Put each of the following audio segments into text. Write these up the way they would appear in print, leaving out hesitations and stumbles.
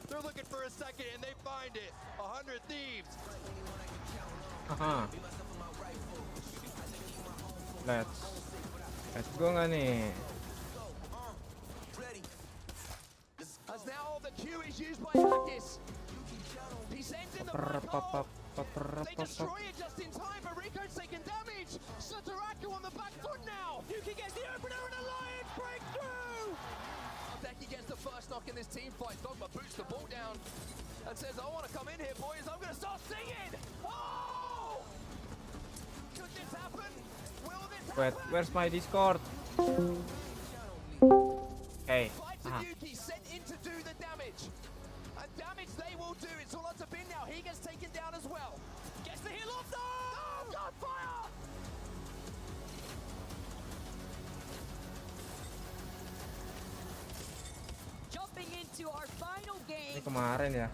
They're looking for a second and they find it. 100 Thieves. Let's go nggak nih? As now all the Q is used by Algs. He sends in the black hole. They destroy it just in time, but Rico's taking damage. Sutaraku on the back foot now. Yuki gets the opener and Alliance breakthrough. Becky gets the first knock in this team fight. Dogma boots the ball down and says, I want to come in here, boys. I'm going to start singing. Oh! Could this happen? Will this happen? Wait, where's my Discord? Hey. Yuki sent in to do the damage. And damage they will do. It's all up to Bin now. He gets taken down as well. Gets the heal off. Oh, God, fire! Jumping into our final game. Ini kemarin ya.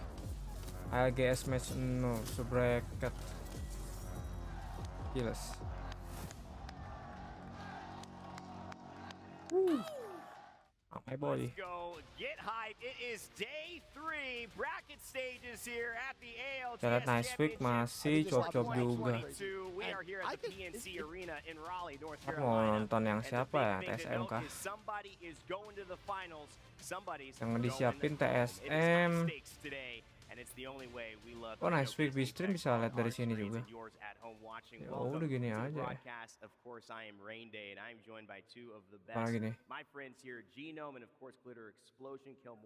AGS match no bracket. Gila. My boy. Let's go get hyped. It is day 3 bracket stages here at the ALGS Jalan nice week masih cocok juga. We are here at the PNC Arena in Raleigh, North Mau Carolina. nonton yang siapa ya? TSM kah? Somebody is going to the finals. Somebody's Yang disiapin TSM. Oh nice week B-stream bisa lihat dari sini juga. Ya udah gini aja. Mana gini?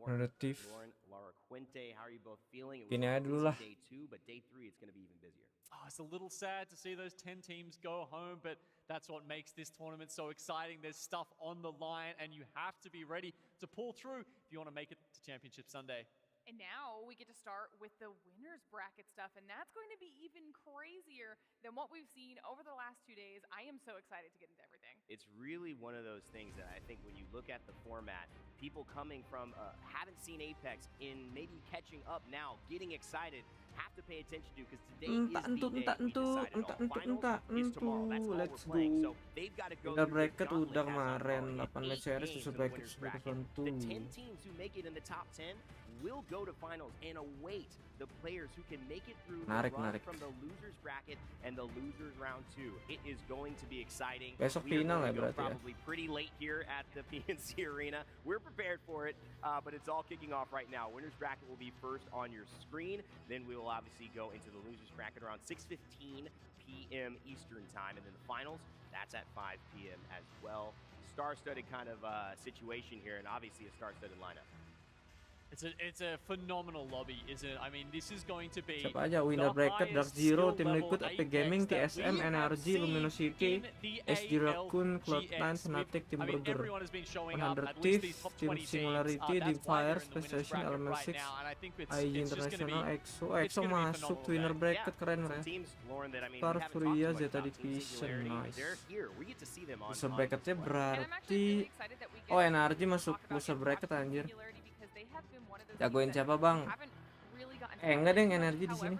Relatif. Gini aja dulu lah. Oh, it's a little sad to see those 10 teams go home, but that's what makes this tournament so exciting. There's stuff on the line, and you have to be ready to pull through if you want to make it to Championship Sunday. And now we get to start with the winners bracket stuff, and that's going to be even crazier than what we've seen over the last 2 days. I am so excited to get into everything. It's really one of those things that I think when you look at the format, people coming from haven't seen Apex in maybe catching up now, getting excited, have to pay attention to because today is the day we decided all. Finals is tomorrow. That's all we're playing. So they've got to go Tinggal through bracket the gauntlet udah as kemarin I'm 8 match series games bisa of the bracket winners sudah bracket. tentu. The 10 teams who make it in the top 10 will go to finals and await the players who can make it through the run from the losers bracket and the losers round 2. It is going to be exciting. Besok We are final going ya to go berarti ya. probably pretty late here at the PNC Arena. We're prepared for it, but it's all kicking off right now. Winners bracket will be first on your screen. Then we will obviously go into the losers bracket around 6:15 p.m. Eastern time, and then the finals, that's at 5 p.m. as well. Star-studded kind of situation here, and obviously a star-studded lineup. It's a phenomenal lobby, isn't it? I mean, this is going to be Siapa aja winner bracket? Dark Zero, Tim Liquid, Epic Gaming, TSM, Energy, Luminosity, SG Raccoon, Cloud9, Fnatic, Team Burger, 100 Thieves, Team Singularity, Fire, PlayStation, Element 6, IG International, EXO masuk winner bracket, keren mereka. Star Furia, Zeta Division, nice. Loser bracketnya berarti, oh Energy masuk loser bracket anjir. Jagoin siapa bang? Enggak deh Energy di sini.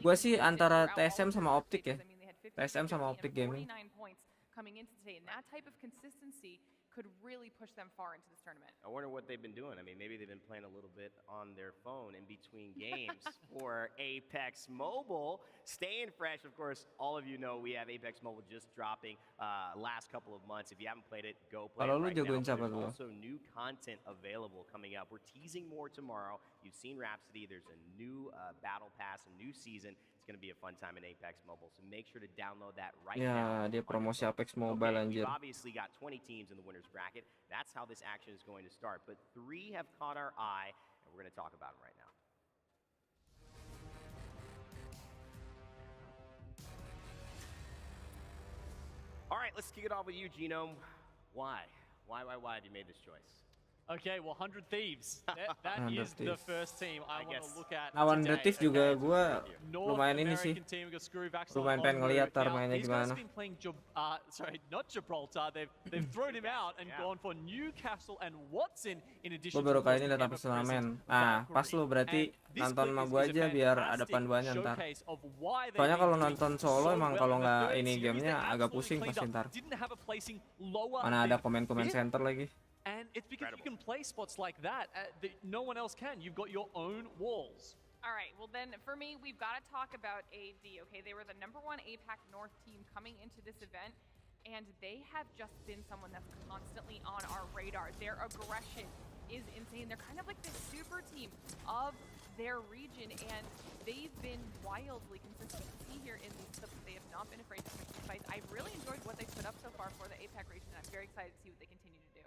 Gua sih antara TSM sama Optic ya. TSM sama Optic Gaming. Could really push them far into this tournament. I wonder what they've been doing. I mean, maybe they've been playing a little bit on their phone in between games for Apex Mobile. Staying fresh, of course, all of you know we have Apex Mobile just dropping last couple of months. If you haven't played it, go play it right now. There's also new content available coming up. We're teasing more tomorrow. You've seen Rhapsody. There's a new battle pass, a new season. It's going to be a fun time in Apex Mobile, so make sure to download that right now. Ya, dia promosi Apex Mobile anjir. We've obviously got 20 teams in the winners bracket. That's how this action is going to start, but 3 have caught our eye, and we're going to talk about them right now. All right, let's kick it off with you, Genome. Why have you made this choice? Okay, well, 100 Thieves. That is the first team I want to look at. Nah, 100 Thieves juga gua lumayan ini sih. Lumayan pengen ngeliat tar mainnya gimana. Sorry, not Gibraltar. They've thrown him out and gone for Newcastle and Watson in addition. Gua baru kali ini lihat apa turnamen. Nah, pas lu berarti nonton sama gua aja biar ada panduannya ntar. Soalnya kalau nonton solo emang kalau nggak ini gamenya agak pusing pasti ntar. Mana ada komen-komen center lagi. And it's because you can play spots like that that no one else can. You've got your own walls. All right, well then, for me, we've got to talk about AD, okay? They were the #1 APAC North team coming into this event, and they have just been someone that's constantly on our radar. Their aggression is insane. They're kind of like the super team of their region, and they've been wildly consistent. You see here in these clips, they have not been afraid to pick the fights. I've really enjoyed what they've put up so far for the APAC region, and I'm very excited to see what they continue to do.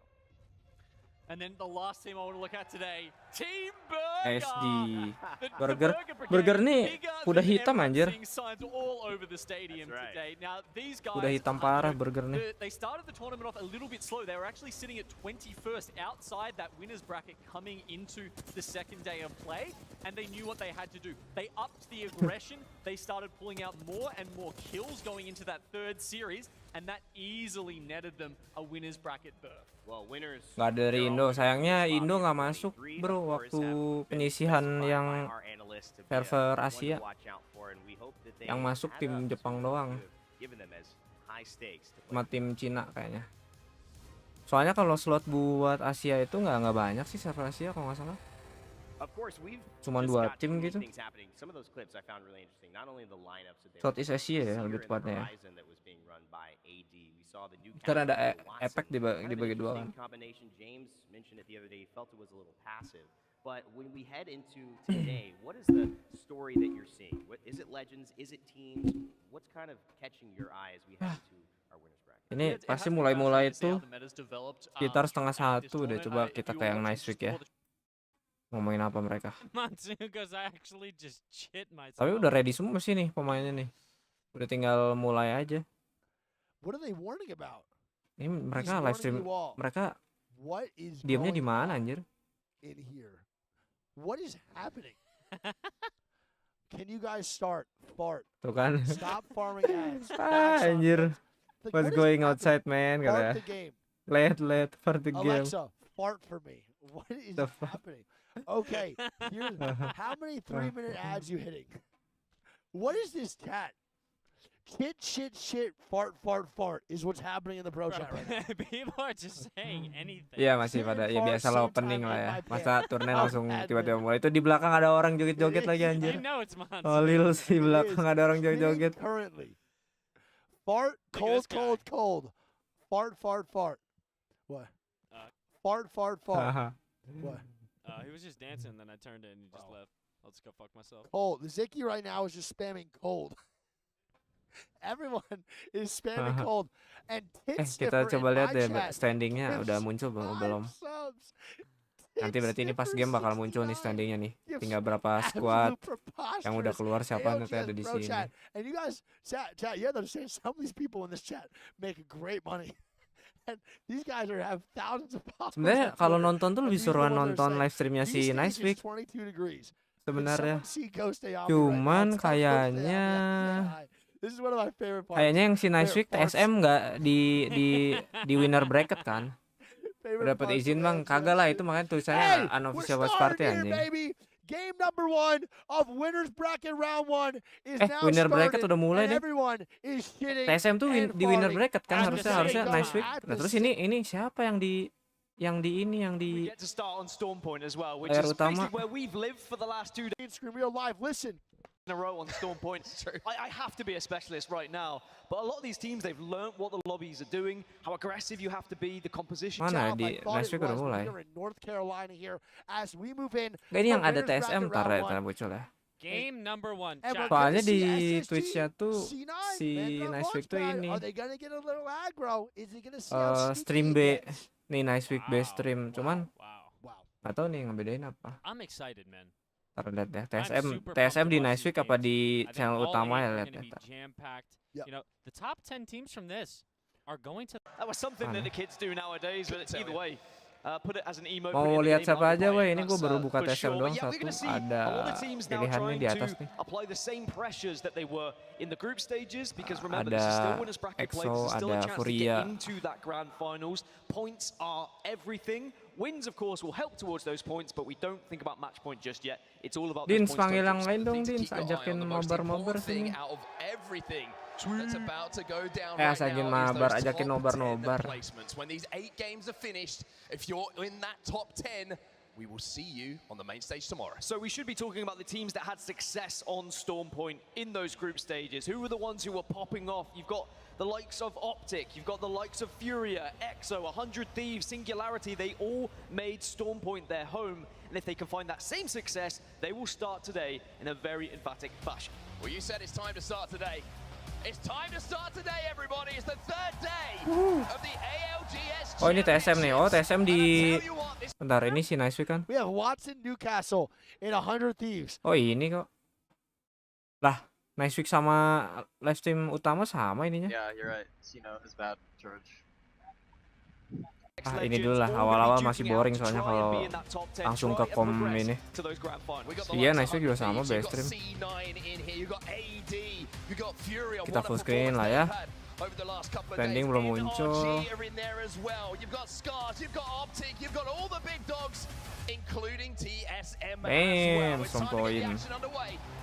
And then the last team I want to look at today, Team Burger. SD. The Burger nih kuda hitam anjir. Signs all over the stadium today. Now these guys, Kuda hitam parah Burger nih. They started the tournament off a little bit slow. They were actually sitting at 21st outside that winners bracket coming into the second day of play, and they knew what they had to do. They upped the aggression. They started pulling out more and more kills going into that third series, and that easily netted them a winners bracket berth. Well, winners. Nggak dari Indo, sayangnya Indo nggak masuk bro waktu penyisihan yang server Asia. Yang masuk tim Jepang doang, sama tim Cina kayaknya. Soalnya kalau slot buat Asia itu nggak banyak sih, server Asia kalau nggak salah. Cuma 2 tim gitu. Southeast Asia ya lebih tepatnya ya. Karena ada efek dibagi 2 kan. But when we head into today, what is the story that you're seeing? What is it? Legends? Is it teams? What's kind of catching your eye as we head into our winners bracket? Ini pasti mulai itu sekitar 12:30 deh. Coba kita kayak yang Nice Week ya. Ngomongin apa mereka? Tapi udah ready semua sih nih pemainnya nih. Udah tinggal mulai aja. What are they warning about? Ini mereka live stream. Mereka diamnya di mana anjir? In here. What is happening? Can you guys start fart? Tuh kan. Stop farming ads. Anjir. What's going outside, man? Fart the game. Let fart the game. Alexa, fart for me. What is happening? Okay, here's how many 3-minute ads you hitting? What is this chat? Shit, fart is what's happening in the pro chat right now. People are just saying anything. Iya masih pada ya biasa lah opening lah ya. Masa turnya langsung tiba-tiba mulai. Itu di belakang ada orang joget-joget lagi anjir. Oh lil sih belakang ada orang joget-joget. Currently. Fart, cold. Fart. What? Fart. What? He was just dancing, and then I turned it and he just left. I'll just go fuck myself. Cold. Ziki right now is just spamming cold. Everyone is spamming cold. And Kita coba lihat deh standingnya udah muncul belum? Nanti berarti ini pas game bakal muncul nih standingnya nih. Tinggal berapa squad yang udah keluar, siapa nanti ada di sini. And you guys, chat, you have to understand some of these people in this chat make great money. And these guys have thousands of followers. Sebenarnya kalau nonton tuh lebih seruan nonton live streamnya si Nice Week. Sebenarnya. Cuman kayaknya yang si Nice Week TSM nggak di winner bracket kan. Dapat izin bang, kagak lah itu makanya tulisannya unofficial watch party anjing. Game number 1 of winners bracket round 1 is now winner bracket started, udah mulai deh. TSM tuh di winner bracket kan harusnya Nice Week. Nah, terus ini siapa yang di layar utama? In a row on Storm Point. I have to be a specialist right now, but a lot of these teams, they've learned what the lobbies are doing, how aggressive you have to be, the composition. Mana di Nice Week udah mulai. Ini yang ada TSM tar muncul ya. Game number 1. Soalnya di Twitch-nya tuh si Nice Week tuh ini stream B nih, Nice Week B stream, cuman nggak tahu nih ngebedain apa. I'm excited, man. Ntar lihat ya, TSM di Nice Week apa di channel utama ya, lihat ya. You know, the top 10 teams from this are going to. That was something that the kids do nowadays, but either way. Put it as an emote. Mau lihat siapa aja, weh? Ini gue baru buka TSM doang satu. Ada pilihannya di atas nih. Ada EXO, ada Furia. Points are everything Wins, of course, will help towards those points, but we don't think about match point just yet. It's all about Dins, those points. panggil yang lain dong, Thing to Dins. keep your eye Ajakin on, the most nobar-nobar important thing sini. out of everything that's about to go down Eh, right ajakin now is mabar, those ajakin top 10 nobar-nobar. placements. When these 8 games are finished, if you're in that top 10, we will see you on the main stage tomorrow. So we should be talking about the teams that had success on Storm Point in those group stages. Who were the ones who were popping off? You've got the likes of Optic, you've got the likes of Furia, EXO, 100 Thieves, Singularity. They all made Storm Point their home. And if they can find that same success, they will start today in a very emphatic fashion. Well, you said it's time to start today. It's time to start today, everybody. It's the 3rd day of the ALGS. Oh, ini TSM nih. Oh, TSM di... Bentar, ini si Nicewick kan? We have Watson, Newcastle, and 100 Thieves. Oh, ini kok. Lah, Nicewick sama live stream utama sama ininya. Yeah, you're right. Sino is bad, George. Ah, ini dulu lah. Awal-awal masih boring soalnya kalau langsung ke kom ini. Iya, Nicewick juga sama best stream. Kita full screen lah ya. Trending belum muncul. Bam, strong point.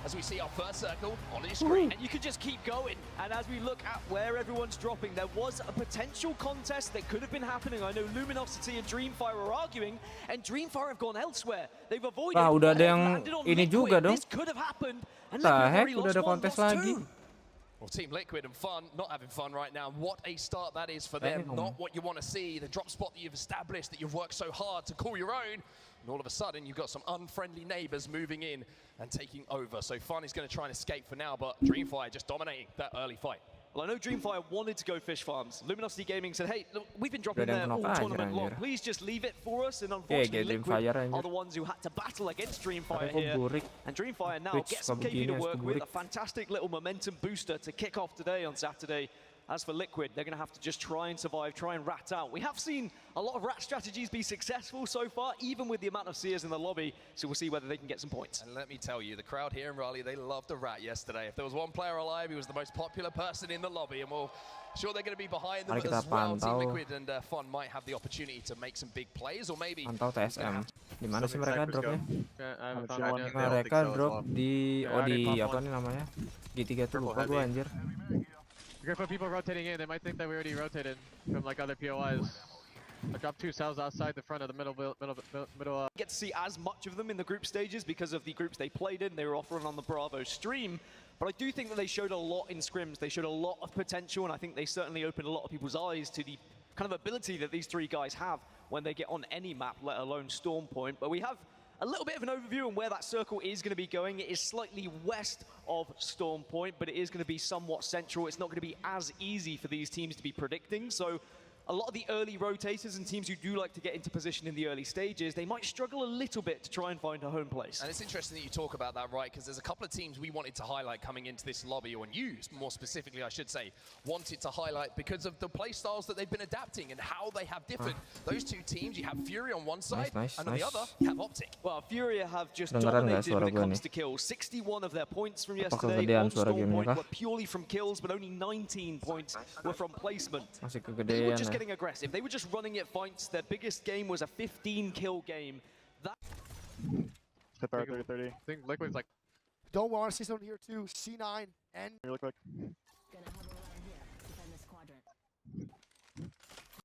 As we see our first circle on the screen. And you can just keep going. And as we look at where everyone's dropping, there was a potential contest that could have been happening. I know Luminosity and Dreamfire are arguing, and Dreamfire have gone elsewhere. They've avoided. Wah, udah ada yang ini juga dong. This could have happened. And The Liquid heck, already udah lost ada one, kontes lost lagi. two. Well, Team Liquid and Fun not having fun right now. What a start that is for them. Not what you want to see. The drop spot that you've established, that you've worked so hard to call your own. And all of a sudden, you've got some unfriendly neighbors moving in and taking over. So Fun is going to try and escape for now, but Dreamfire just dominating that early fight. Well, I know Dreamfire wanted to go fish farms. Luminosity Gaming said, hey, look, we've been dropping there all tournament long. Please just leave it for us. And unfortunately, Liquid are the ones who had to battle against Dreamfire here. And Dreamfire now gets some KP to work with. A fantastic little momentum booster to kick off today on Saturday. As for Liquid, they're going to have to just try and survive, try and rat out. We have seen a lot of rat strategies be successful so far, even with the amount of seers in the lobby, so we'll see whether they can get some points. And let me tell you, the crowd here in Raleigh, they loved the rat yesterday. If there was one player alive, he was the most popular person in the lobby, and we'll sure they're going to be behind them as well. Team Liquid and Fun might have the opportunity to make some big plays, or maybe... Pantau TSM. Di mana sih mereka dropnya? Mereka Mereka drop di apa nih namanya? G3 tuh lupa gua anjir. You're gonna put people rotating in, they might think that we already rotated from like other POIs. I dropped 2 cells outside the front of the middle. Get to see as much of them in the group stages because of the groups they played in. They were offering on the Bravo stream. But I do think that they showed a lot in scrims. They showed a lot of potential, and I think they certainly opened a lot of people's eyes to the kind of ability that these 3 guys have when they get on any map, let alone Storm Point. But we have a little bit of an overview on where that circle is going to be going. It is slightly west of Storm Point, but it is going to be somewhat central. It's not going to be as easy for these teams to be predicting. So a lot of the early rotators and teams who do like to get into position in the early stages, they might struggle a little bit to try and find a home place. And it's interesting that you talk about that, right? Because there's a couple of teams we wanted to highlight coming into this lobby, or you, more specifically, I should say, wanted to highlight because of the play styles that they've been adapting and how they have differed. Those 2 teams, you have Fury on one side, and on the other, you have Optic. Well, Fury have just dominated when it comes to kills. 61 of their points from yesterday on Storm Point were purely from kills, but only 19 points were from placement. They were just getting aggressive. They were just running at fights. Their biggest game was a 15-kill game. That 30. I think Liquid's like... Don't want to see someone here too. C9 and...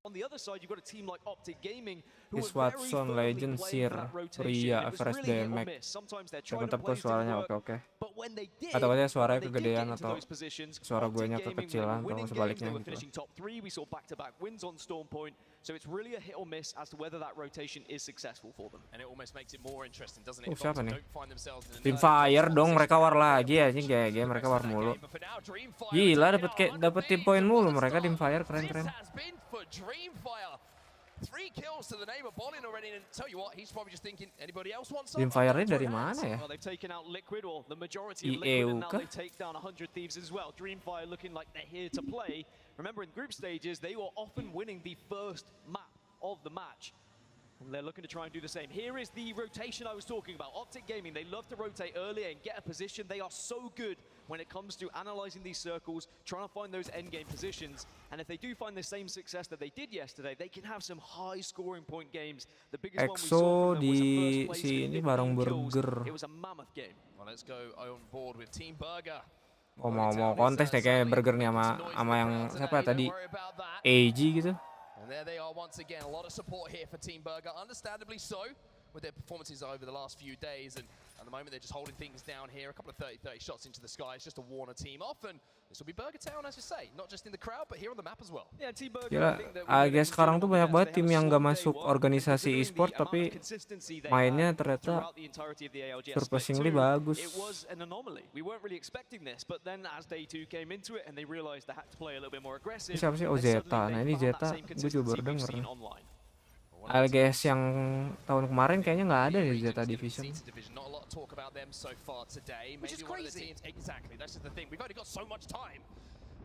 On the other side, you've got a team like Optic Gaming, who Is are very Watson, firmly Legend, playing Seer, that rotation. Ria, It was Everest, really hit or DMX. miss. Sometimes they're trying to Mantap play tuh suaranya, to work, oke. but when they did, Atau katanya suaranya when they did kegedean get into atau those positions, suara Optic guenya Gaming kekecilan were atau winning games, sebaliknya they were gitu. finishing top 3. We saw back-to-back wins on Storm Point, so it's really a hit or miss as to whether that rotation is successful for them. And it almost makes it more interesting, doesn't it? Siapa nih? Don't find themselves in Tim Fire dong, mereka war lagi ya, GG mereka war mulu. Gila, dapat tim poin mulu mereka. Tim Fire keren. 3 kills to the neighbor Bolin already, and tell you what, he's probably just thinking, anybody else wants some? Tim Fire-nya dari mana ya? Well, they've taken out Liquid, or the majority of Liquid, and now kah? they take down 100 Thieves as well. Dreamfire looking like they're here to play. Remember, in group stages, they were often winning the first map of the match. And they're looking to try and do the same. Here is the rotation I was talking about. Optic Gaming, they love to rotate early and get a position. They are so good when it comes to analyzing these circles, trying to find those endgame positions. And if they do find the same success that they did yesterday, they can have some high scoring point games. The biggest one we saw from them was a first place with 15 kills. It was a mammoth game. Well, let's go on board with Team Burger. Oh, mau kontes deh kayak burger nih sama yang siapa tadi AG gitu. And there they are once again. A lot of support here for Team Burger, understandably so, with their performances over the last few days. And at the moment, they're just holding things down here. A couple of 30 shots into the sky. It's just to warn a team off. And this will be Burger Town, as you say. Not just in the crowd, but here on the map as well. Yeah, Team Burger, Gila, guys, sekarang tuh banyak banget tim yang gak masuk organisasi e-sport tapi mainnya ternyata surprisingly bagus. It was an anomaly. We weren't really expecting this, but then as day 2 came into it and they realized they had to play a little bit more aggressive. Siapa sih? Oh, Zeta. Nah, ini Zeta gue juga baru denger. Algs yang tahun kemarin kayaknya nggak ada di Zeta Division. Which is crazy. Exactly, that's just the thing. We've only got so much time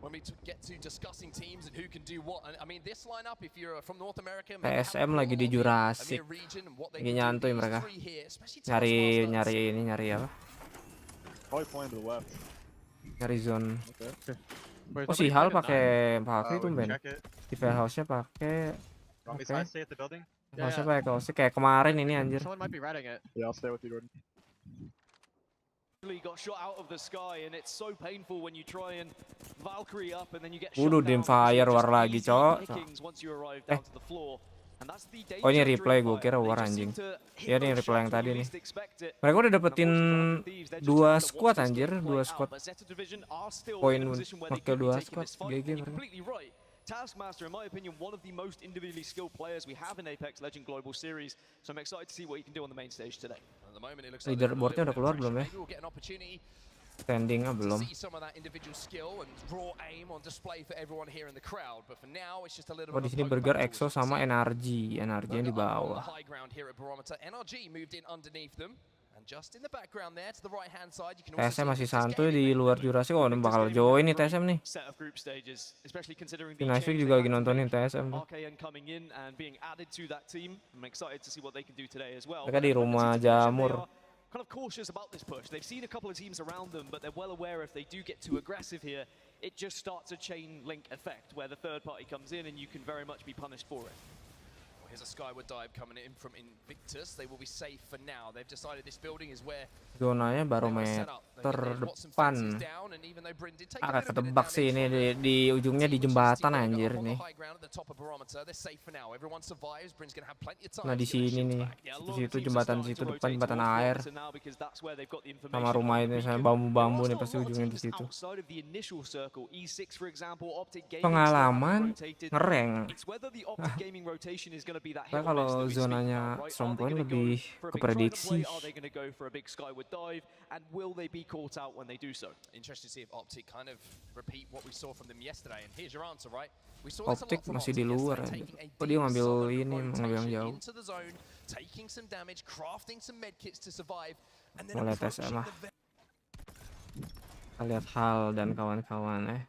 when we get to discussing teams and who can do what. I mean, this lineup, if you're from North America, TSM lagi di Jurassic, lagi nyantuy mereka. Nyari apa? Nyari zone. Oh, si Hal pakai tuh Ben. Di house-nya pakai. House-nya pakai kayak kemarin ini anjir. Got shot out of the sky and it's so painful when you try and Valkyrie up and then you get shot down. Fire war lagi, cok. Oh, ini replay, gue kira war anjing. Ya, ini replay yang tadi nih. Mereka udah dapetin 2 squad anjir, 2 squad. Poin pakai 2 squad. GG mereka. Taskmaster, in my opinion, one of the most individually skilled players we have in Apex Legend Global Series, so I'm excited to see what he can do on the main stage today. Leaderboardnya udah keluar belum ya? Standingnya belum. Oh, di sini Burger, Exo sama NRG. NRG yang di bawah. TSM masih santuy di luar Jurassic. Oh, ini bakal join nih TSM nih. Naccio juga lagi nontonin TSM. Mereka di rumah jamur. Kind of cautious about this push. They've seen a couple of teams around them, but they're well aware if they do get too aggressive here, it just starts a chain link effect where the third party comes in and you can very much be punished for it. Here's a skyward dive coming in from Invictus. They will be safe for now. They've decided this building is where zonanya barometer depan. Agak ketebak sih ini di ujungnya di jembatan anjir nih. Nah, di sini nih. Di situ jembatan situ depan, jembatan air. Sama rumah ini saya bambu-bambu nih pasti ujungnya di situ. Pengalaman ngereng. Nah, kalau zonanya strong point lebih ke prediksi. Optik masih di luar aja. Oh, dia ngambil ini, ngambil yang jauh. Lihat TSM lah. Lihat Hal dan kawan-kawan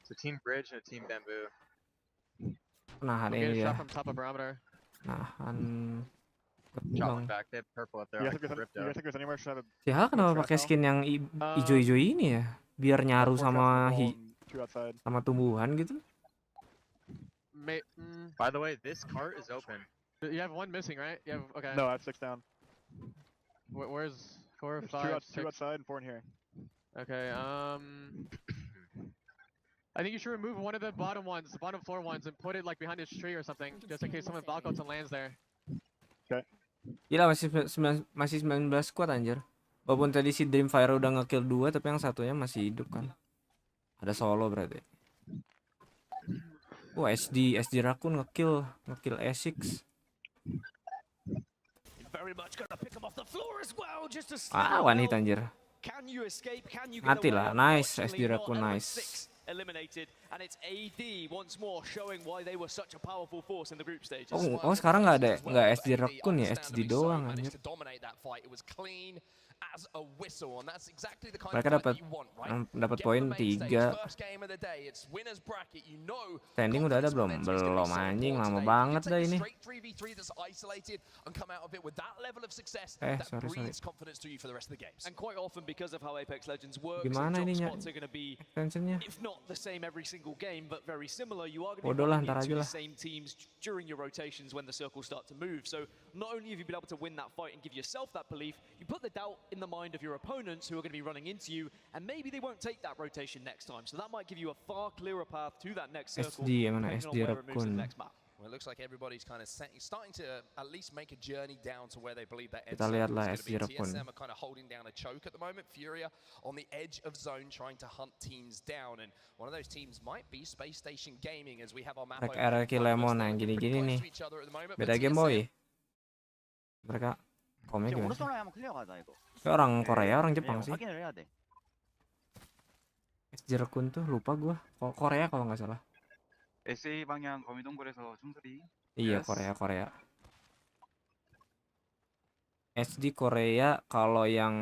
So team bridge and team bamboo. Nahan ini ya. Nahan. Si Hal kenapa pakai skin yang ijo-ijo ini ya? Biar nyaru sama tumbuhan gitu. By the way, this cart is open. You have 1 missing, right? You have, okay. No, I have 6 down. Where's 4, 5, 6? 2 outside and 4 in here. Okay, I think you should remove one of the bottom ones, the bottom floor ones, and put it like behind this tree or something, just in case someone balkouts and lands there. Okay. Gila, masih 19 squad anjir. Walaupun tadi si Dreamfire udah nge-kill 2, tapi yang satunya masih hidup kan. Ada solo berarti. SD Raccoon nge-kill A6. One hit anjir. Mati lah, nice SD Raccoon, nice. Eliminated, and it's AD once more showing why they were such a powerful force in the group stages. Oh, sekarang nggak SD Raccoon ya, SD doang anjir. as a whistle, and that's exactly the kind Mereka of fight dapat that you want, right? dapat Get poin on the main stage, 3. first game of the day, it's winners bracket. You know, Standing udah ada belum? confidence momentum is gonna be Belum so anjing, important lama today. banget If you dah can take ini. a straight 3v3 that's isolated and come out of it with that level of success, that Sorry. breathes confidence to you for the rest of the games. And quite often, because of how Apex Legends works, Gimana the ininya? drop spots are going to be, Extensionnya? if not the same every single game, but very similar. You are going to be Bodoh lah, running ntar into aja the lah. same teams during your rotations when the circles start to move. So not only have you been able to win that fight and give yourself that belief, you put the doubt in the mind of your opponents who are going to be running into you, and maybe they won't take that rotation next time. So that might give you a far clearer path to that next circle, SD, mana depending on SD where it moves to the Rakun. next map. Well, it looks like everybody's kind of starting to at least make a journey down to where they believe that end Kita circle lihatlah is going to be. SD Rakun. TSM are kind of holding down a choke at the moment. Furia on the edge of zone trying to hunt teams down, and one of those teams might be Space Station Gaming as we have our map Rek open. Rek Lemon yang gini-gini nih. Beda game boy. Mereka komnya gimana sih? 오른손으로 한번 클리어가자 이거. Kayak orang Korea, orang Jepang sih. 확인을 해야 돼. SD Rakun tuh lupa gua. Korea kalau nggak salah. SA 방향 거미동굴에서 중소리. Iya, Korea. SD Korea, kalau yang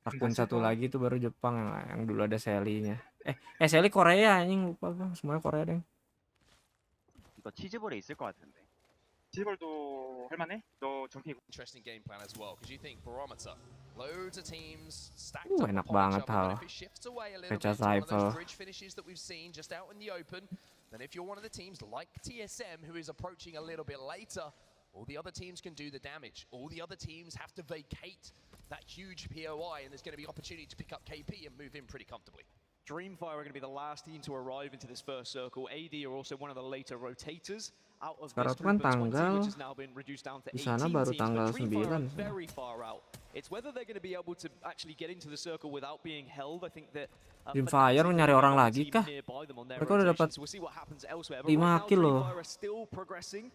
Rakun satu lagi itu baru Jepang yang dulu ada Sally-nya. Sally Korea anjing, lupa gua. Semuanya Korea deh. 이거 치즈볼에 있을 것 같은데. 치즈볼도 할만해? 너 정피. Interesting game plan as well, because you think barometer, loads of teams stacked Enak up upon banget each other, hal. but if it shifts away a little Pecah bit to one of rifle. those bridge finishes that we've seen just out in the open, then if you're one of the teams like TSM who is approaching a little bit later, all the other teams can do the damage. All the other teams have to vacate that huge POI, and there's going to be opportunity to pick up KP and move in pretty comfortably. Dreamfire are going to be the last team to arrive into this first circle. AD are also one of the later rotators out of Sekarang this tuh kan group of 20, tanggal which has now been reduced down to di 18 sana baru teams. tanggal But Dreamfire are 9. very far out. It's whether they're going to be able to actually get into the circle without being held. I think that Dreamfire nyari orang lagi kah? Mereka udah dapat 5 kill loh. Dreamfire are still progressing,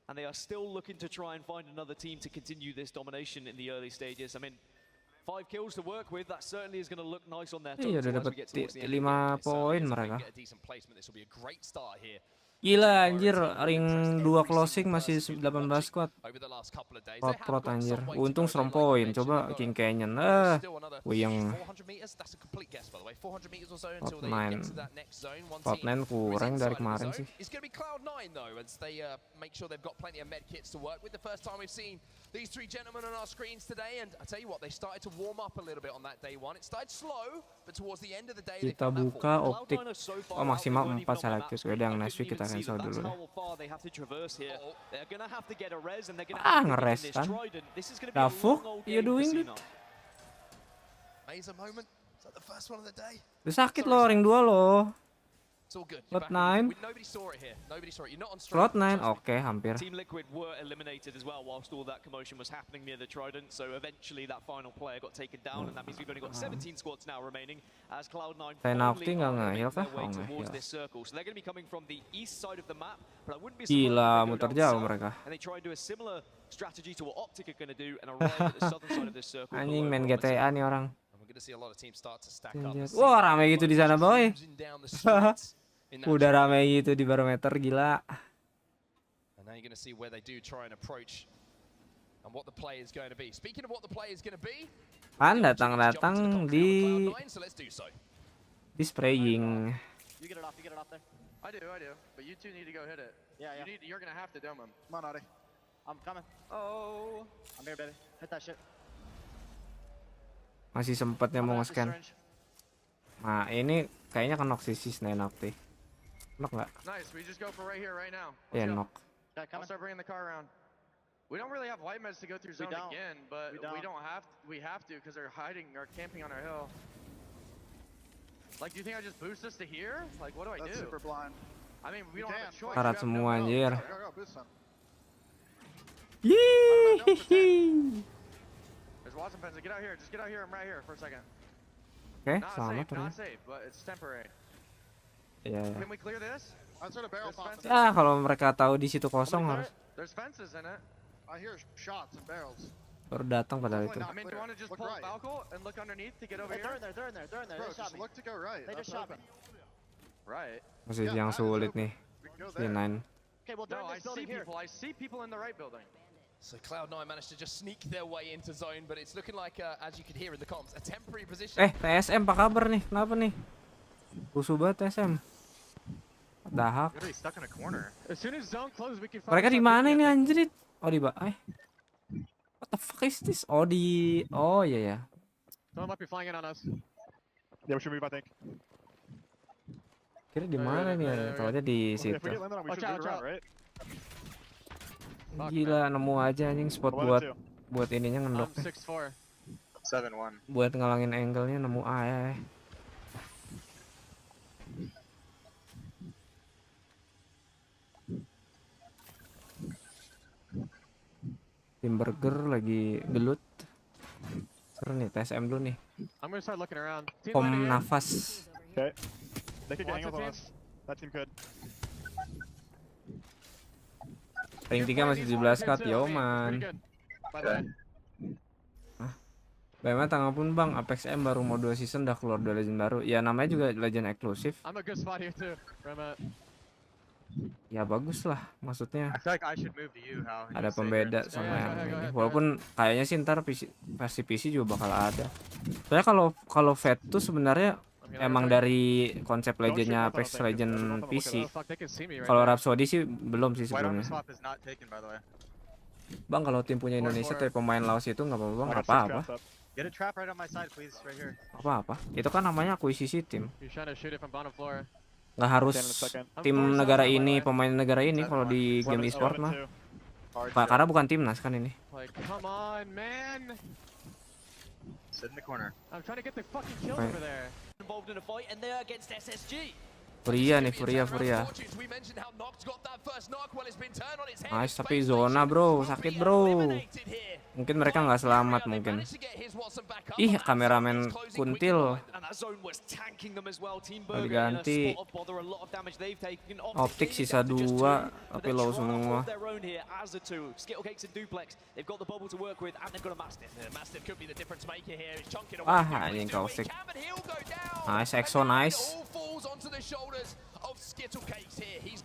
and they are still looking to try and find another team to continue this domination in the early stages. I mean, 5 kills to work with, that certainly is going to look nice on their total Iya, udah as dapat we get towards the end. 5 poin mereka. Get a decent placement. This will be a great start here. Gila anjir, ring 2 closing masih 18 squad. Over the last couple of days, they have Prot got anjir. some way to Untung go, strong though, like point. I Coba mentioned. King Canyon. Still another Wuyeng. 400 meters. That's a complete guess, by the way. 400 meters or so until Top they get 9. to that next zone. One Top team 9 kurang who's dari inside of the kemarin zone sih. is going to be Cloud9 though, as they make sure they've got plenty of med kits to work with. The first time we've seen these three gentlemen on our screens today, and I tell you what, they started to warm up a little bit on that day one. It started slow, but towards the end of the day, they Kita found that buka form. optik. Oh, maksimal 4 selektif. Udah yang next week kita cancel dulu deh. Ngeres kan? Dafuk, you doing it? Amazing moment. Is that the first one of the day? Udah sakit loh, ring 2 loh. It's all good. Slot 9. Nobody saw it here. Nobody saw it. You're not on stream. Slot 9, oke, hampir. Team Liquid were eliminated as well whilst all that commotion was happening near the Trident, so eventually that final player got taken down, and that means we've only got 17 squads now remaining as Cloud9 Penalti nggak finally nge-heal are kah? making their way Oh, towards nge-heal. this circle. So they're going to be coming from the east side of the map, but I wouldn't be surprised Gila, if they muter go down jauh south mereka. and they try and do a similar strategy to what Optic are going to do and arrive at the southern side of this circle. Anjing main below GTA nih orang. And we're going to see a lot of teams start to stack up. Wah, rame gitu di sana, boy. Cruising down the streets in that Udah rame gitu di barometer, gila. And now you're going to see where they do try and approach and what the play is going to be. Speaking of what the play is going to be, Kan datang-datang di so let's do so. spraying. You get it off there. I do. But you two need to go hit it. Yeah. You're gonna have to dome him. Come on, Adi. I'm coming. Oh. I'm here, baby. Hit that shit. Masih sempatnya mau nge-scan. Syringe. Nah, ini kayaknya knock sih si knock deh. Knock nggak? Nice. We just go for right here, right now. Ya, Let's go. knock. I'll start bringing the car around. We don't really have white meds to go through zone don't. again, but We we don't have. We have to because they're hiding or camping on our hill. Like, do you think I just boost this to here? Like, what do I That's do? super blind. I mean, we don't have a choice. Karat We have no semua help. anjir. Go, boost them. Yeehihi. There's Watson fence. Get out here. Just get out here. I'm right here for a second. Oke, Not selamat safe, not terus. safe, but it's temporary. Iya. Can we clear this? I saw the barrel There's pop. fences. Ya, kalau mereka tahu di situ kosong Can we clear harus it? There's fences in it. I hear shots and barrels. baru datang padahal itu. I mean, do you want to just Look pull right. Falco and look underneath to get over Hey, here? they're in there. Bro, They shot just me. look to go right. They That's just shot open. me. Right. Masih Yeah, yang that is sulit open. nih. We can go Si there. 9. Okay, well they're No, in I this see building here. people. I see people in the right building. So Cloud9 managed to just sneak their way into zone, but it's looking like, as you can hear in the comms, a temporary position. TSM apa kabar nih? Kenapa nih? Rusuh banget TSM. Dahak. Stuck in a corner. As soon as zone closes, we can Mereka di mana ini anjir? Oh di what the fuck is this? Oh iya ya. Someone might be flying in on us. Yeah, we should move, I think. Kira di mana nih? Tahu aja di If situ. we get landed on, we should move around, right? Gila nemu aja anjing spot buat ininya ngendok. 6-4. 7-1. Buat ngalangin angle-nya nemu aja. Tim Burger lagi gelut. Seru nih TSM dulu nih. I'm gonna start looking around. Kom nafas. Okay. They could get angles on us. That team could. Ring 3 masih 17 cut, yo man. Bagaimana tanggapan bang, Apex M baru mau 2 season udah keluar 2 legend baru. Ya namanya juga legend eksklusif. Ya bagus lah, maksudnya ada pembeda sama yang ini. Walaupun kayaknya sih ntar versi PC juga bakal ada. Soalnya kalau Vet tuh sebenarnya emang dari konsep legendnya Apex Legend PC. Kalau Rhapsody sih belum sih sebelumnya. Bang kalau tim punya Indonesia tapi pemain Laos itu nggak apa-apa bang, nggak apa-apa. Apa-apa. Itu kan namanya akuisisi tim. Nggak harus tim negara ini, pemain negara ini kalau di game e-sport mah. Karena bukan timnas kan ini. Sit in the corner. I'm trying to get the fucking kill over there. Involved in a fight and they're against SSG. Furia nih, Furia. Nice, tapi zona bro, sakit bro. Mungkin mereka nggak selamat mungkin. Ih, kameramen kuntil. Diganti. Optik sisa 2, tapi low semua. Ah, anjing kaustik. Nice, Exo nice.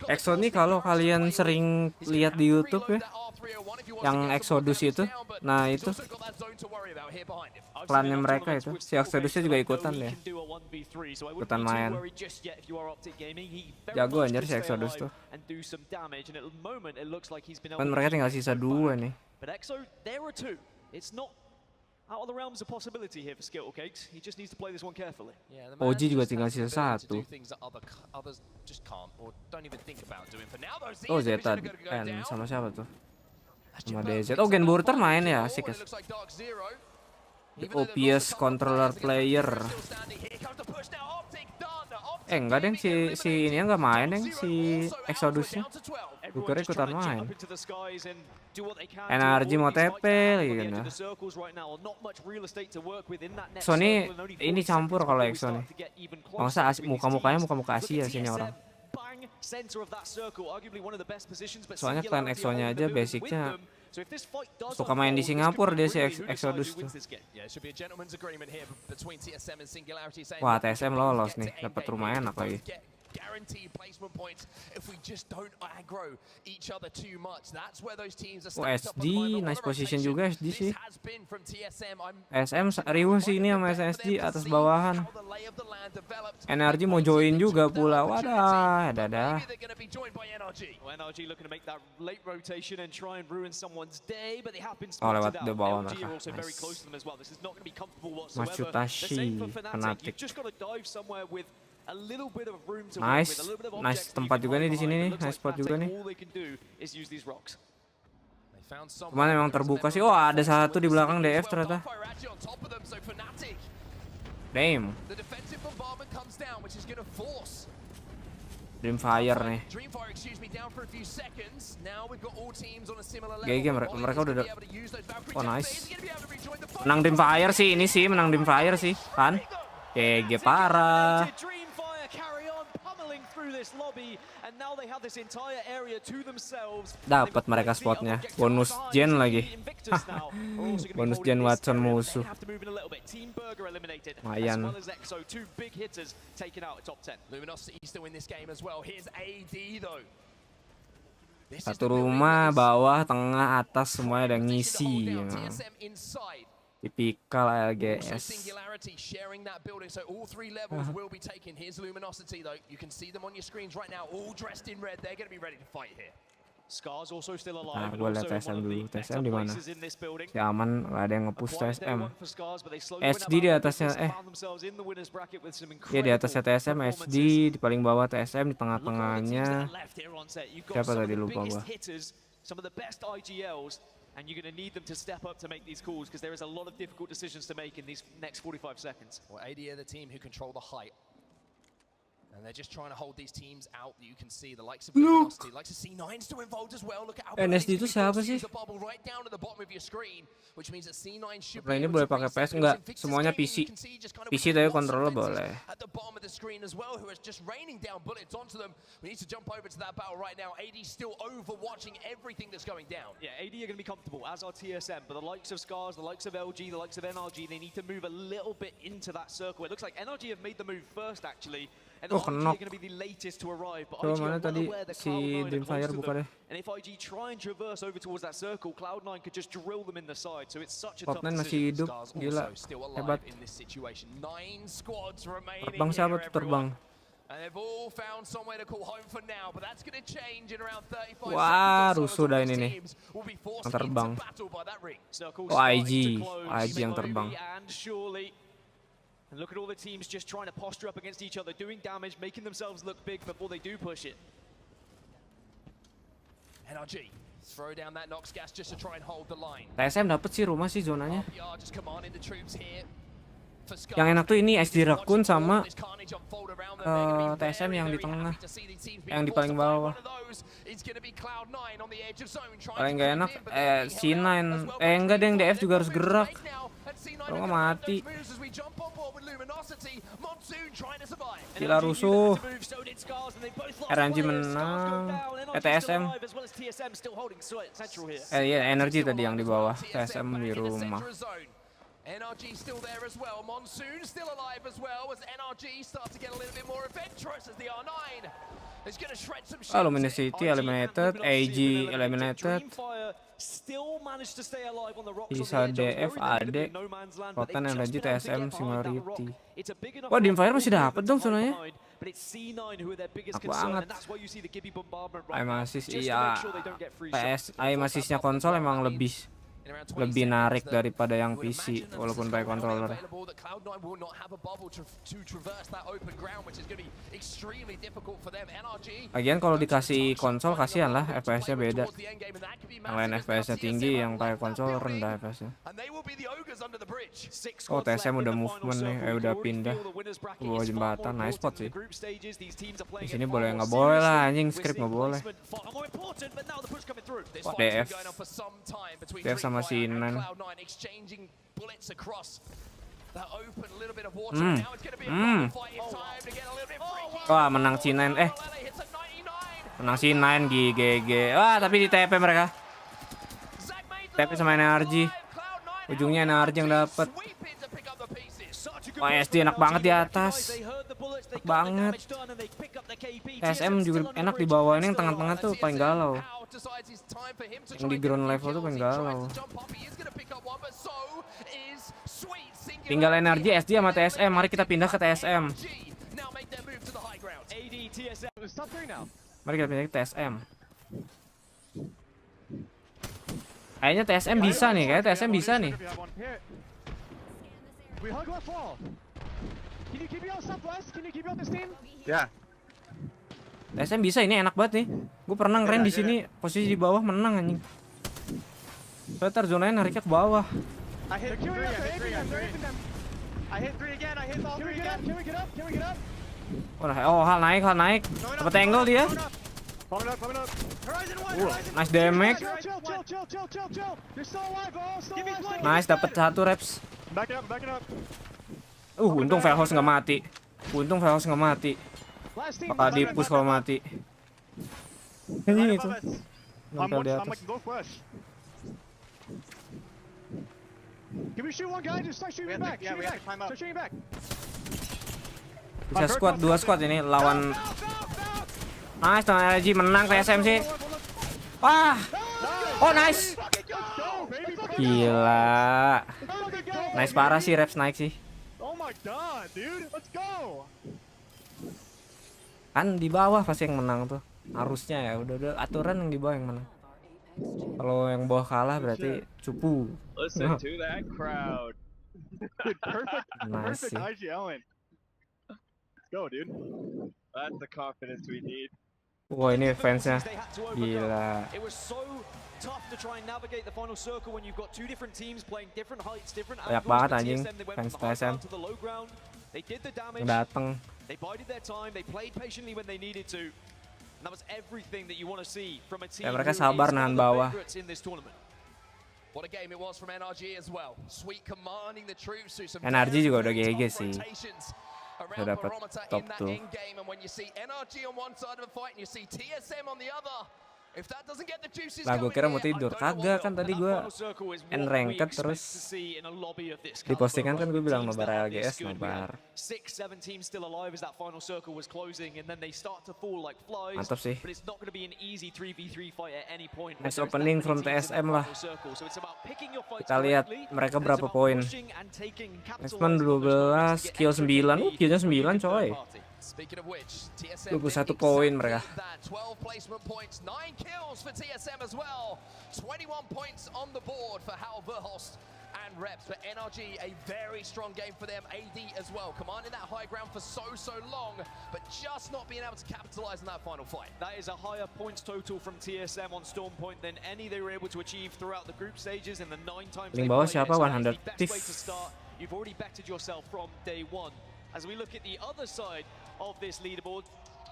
Exo nih kalau kalian sering lihat di YouTube ya, yang Exodus itu, nah itu klannya mereka itu, si Exodusnya juga ikutan ya, ikutan main. Jago anjir si Exodus tuh. Kan mereka tinggal sisa 2 nih. Out of the realms of possibility here for Skittle Cakes. He just needs to play this one carefully. OG juga tinggal sisa 1. Oh Zeta sama siapa tuh? Sama DZ. Oh Gen Burter main ya, asik ya. OPS controller player. Enggak deng, si ini nggak main deng, si Exodusnya. Gue kira ikutan main. NRG mau TP lagi kan ya. Sony ini campur kalau Exo nih. Masa muka-mukanya muka-muka Asia sini orang. Soalnya klan Exo-nya aja basicnya suka main di Singapura dia si Exodus tuh. Wah TSM lolos nih, dapat rumah enak lagi. Oh SD, nice position juga SD sih. SM riuh sih ini sama SSG atas bawahan. NRG mau join juga pula, wadah, dadah. Oh lewat the bawah mereka, nice. Matsutashi, fanatik. Nice, nice tempat juga nih di sini nih, nice spot juga nih. Cuman memang terbuka sih. Oh ada satu di belakang DF ternyata. Damn. Dreamfire nih. GG mereka udah. Oh nice. Menang Dreamfire sih ini sih, menang Dreamfire sih kan. GG parah. Dapat mereka spotnya, bonus gen lagi. Bonus gen Watson musuh. Lumayan. Satu rumah, bawah, tengah, atas semuanya ada ngisi. Ya. Tipikal LGS. Singularity sharing that building, so all three levels will be taken. Here's Luminosity though. You can see them on your screens right now, all dressed in red. They're going to be ready to fight here. Scars also still Nah, alive. gue liat TSM dulu. TSM di mana? Si aman, nggak ada yang nge-push TSM. SD di atasnya, ya di atasnya TSM, SD di paling bawah TSM, di tengah-tengahnya. Siapa tadi lupa gua. Some of the best IGLs, and you're going to need them to step up to make these calls because there is a lot of difficult decisions to make in these next 45 seconds. Well, AD are the team who control the height. And they're just trying to hold these teams out. You can see the likes of Luminosity, likes of C9 still involved as well. Look at how NSD itu siapa sih? the bubble right down at the bottom of your screen, which means that C9 should Nah, be ini able boleh to pakai PS reset enggak? those and fix Semuanya this game. PC. You can see just kind of PC with tapi lots of controller fences boleh. at the bottom of the screen as well, who is just raining down bullets onto them. We need to jump over to that battle right now. AD still overwatching everything that's going down. Yeah, AD are going to be comfortable, as are TSM, but the likes of Scars, the likes of LG, the likes of NRG, they need to move a little bit into that circle. It looks like NRG have made the move first, actually, and RG are going to be the latest to arrive, but IG are well aware that Cloud9 are close to them, and if IG try and traverse over towards that circle, Cloud9 could just drill them in the side, so it's such a tough Cloud9 masih decision. hidup, gila, hebat. Terbang siapa tuh terbang? And they've all found somewhere to call home for now, but that's going to change in around 35 Wah, seconds. rusuh dah ini nih. Yang terbang. Oh, IG yang terbang. And look at all the teams just trying to posture up against each other, doing damage, making themselves look big before they do push it. NRG throw down that Nox gas just to try and hold the line. TSM dapet sih rumah sih zonanya. RPR just commanding the troops here. Yang enak tuh ini SD Raccoon sama TSM yang di tengah, yang di paling bawah. Paling nggak enak C9, enggak deh, yang DF juga harus gerak. Kalau nggak mati. Gila rusuh. RNG menang. TSM. Iya, energi tadi yang di bawah. TSM di rumah. NRG still there as well. Monsoon still alive as well as NRG start to get a little bit more adventurous as the R9 is going to shred some shit. Luminosity eliminated, AG eliminated. Bisa DF, AD, Rotan, NRG, TSM, Singularity. Wah, Dimfire masih dapet dong zonanya. Enak banget. Aim assist, iya. Aim assistnya konsol emang lebih narik daripada yang PC walaupun pakai controller. Lagian kalau dikasih konsol kasihan lah, FPS-nya beda. Yang lain FPS-nya tinggi, yang pakai konsol rendah FPS-nya. Oh, TSM udah movement nih, udah pindah ke bawah jembatan. Nice spot sih. Di sini boleh nggak boleh lah, anjing script nggak boleh. Wah, DF sama C9. Wah, menang C9. Menang C9 GG. Wah, tapi di TP mereka. TP sama NRG. Ujungnya NRG yang dapat. Wah, SD enak banget di atas. Enak banget. SM juga enak di bawah, ini yang tengah-tengah tuh paling galau. Yang di ground level tuh paling galau. Tinggal energi SD sama TSM, mari kita pindah ke TSM. Mari kita pindah ke TSM. Kayaknya TSM bisa nih, Ya. TSM bisa, ini enak banget nih. Gue pernah ngeren di sini, posisi di bawah menang anjing. Soalnya zonanya nariknya ke bawah. Oh, hal naik. Dapat angle dia. Nice damage. Nice, dapat 1 reps. Untung Velhos nggak mati. Bakal di-push kalau mati. Ini itu. Nempel di atas. Bisa squad, 2 squad ini lawan. Nice, energi menang TSM sih. Ah. Oh nice. Gila. Nice parah sih reps naik sih. Oh my god, dude. Let's go. Kan di bawah pasti yang menang tuh. Harusnya ya udah aturan yang di bawah yang menang. Kalau yang bawah kalah berarti cupu. Listen to that crowd. Dude, Nice perfect sih. IGLing. Let's go, dude. That's the confidence we need. Wah ini fansnya They had to overcome. gila. It was so tough to try and navigate the final circle when you've got two different teams playing different heights, different Banyak angles. banget But anjing TSM, they went fans from the high TSM ground to the low ground. They did the damage. dateng. They bided their time. They played patiently when they needed to. And that was everything that you want to see from a team Ya, mereka who sabar is one nahan of the bawah. favorites in this tournament. What a game it was from NRG as well. Sweet commanding the troops through some NRG juga udah very GG tough sih. rotations Udah around dapat Barometer top in that tuh. end game, and when you see NRG on one side of a fight and you see TSM on the other, if that doesn't get the juices Lah gue going kira mau here, I tidur. don't know what Kagak will. kan tadi gue ranked terus di postingan kan gue bilang Nobar Algs, Nobar. 6-7 teams still alive as that final circle was closing, and then they start to fall like flies. Mantap sih. But it's not going to be an easy 3v3 fight at any point. Nice opening from TSM lah. So it's about picking your fights Kita lihat correctly, mereka and it's berapa about poin. pushing and taking and Maxman capitalizing on those moments 12, to get kill extra 9. KP Killnya when you 9 get coy. third party. Speaking of which, TSM 21 did poin exactly mereka. that. 12 placement points, 9 kills for TSM as well. 21 points on the board for Hal Verhulst and Reps. But NRG, a very strong game for them. AD as well, commanding that high ground for so long, but just not being able to capitalize on that final fight. That is a higher points total from TSM on Storm Point than any they were able to achieve throughout the group stages in the 9 times they Paling bawah played it. siapa? So that is 100 the best Tiff. way to start. You've already betted yourself from day one. As we look at the other side of this leaderboard,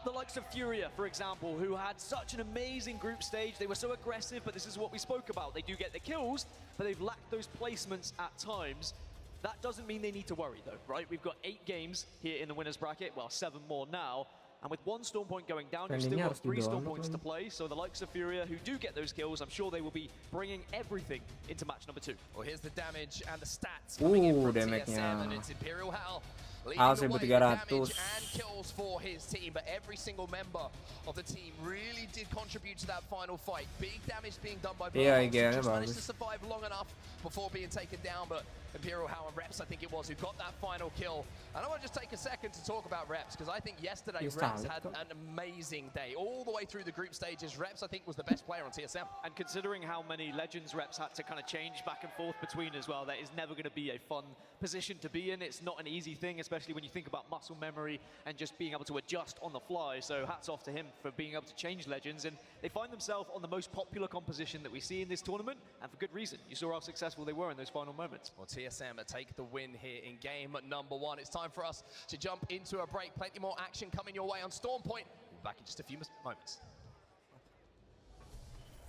the likes of Furia, for example, who had such an amazing group stage. They were so aggressive, but this is what we spoke about. They do get the kills, but they've lacked those placements at times. That doesn't mean they need to worry, though, right? We've got 8 games here in the winners bracket, well, 7 more now. And with 1 Storm Point going down, you've still got 3 Storm Points to play. So the likes of Furia, who do get those kills, I'm sure they will be bringing everything into match number 2. Well, here's the damage and the stats coming in from damage-nya. TSM, and it's Imperial Hal leading Hal the way with 1300. damage and kills for his team, but every single member of the team really did contribute to that final fight. Big damage being done by Iya, Verhulst, IG-nya who just managed bagus. to survive long enough before being taken down, but Imperial Hal and Reps, I think it was, who got that final kill. And I want to just take a second to talk about Reps, because I think yesterday Reps had an amazing day. All the way through the group stages, Reps, I think, was the best player on TSM. And considering how many Legends Reps had to kind of change back and forth between as well, that is never going to be a fun position to be in. It's not an easy thing, especially when you think about muscle memory and just being able to adjust on the fly. So hats off to him for being able to change Legends. And they find themselves on the most popular composition that we see in this tournament, and for good reason. You saw how successful they were in those final moments. Well, TSM take the win here in game number 1. It's time for us to jump into a break. Plenty more action coming your way on Storm Point. We'll be back in just a few moments.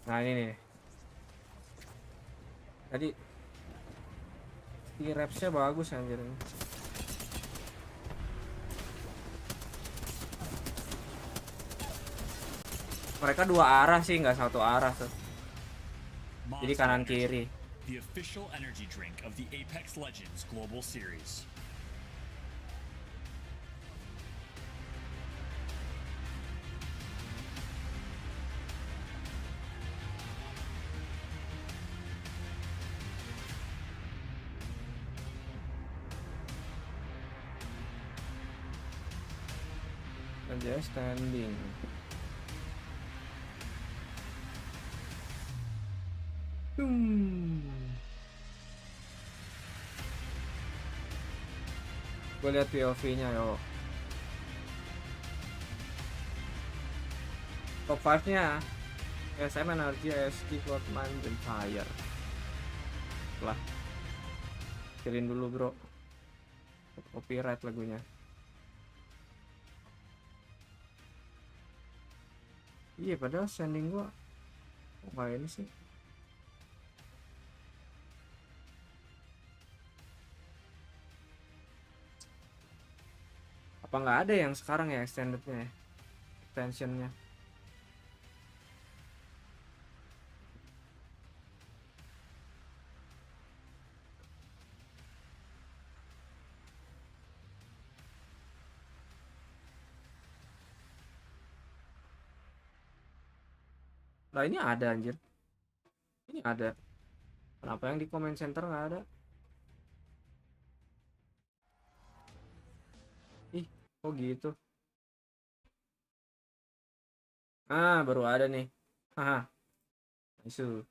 Nah ini nih. Tadi rapsnya bagus anjir. Mereka 2 arah sih, nggak 1 arah tuh. Jadi kanan kiri. The official energy drink of the Apex Legends Global Series. Aja standing. Gue lihat POV-nya yo. Top 5-nya SM, Energy, ASD, Cloudman, dan Fire. Lah. Kiriin dulu, bro. Copyright lagunya. Iya, padahal standing gua kayak ini sih. Apa nggak ada yang sekarang ya extendednya ya? Extensionnya. Lah ini ada anjir. Ini ada. Kenapa yang di comment center nggak ada? Ih, kok gitu? Ah, baru ada nih. Haha. Isu.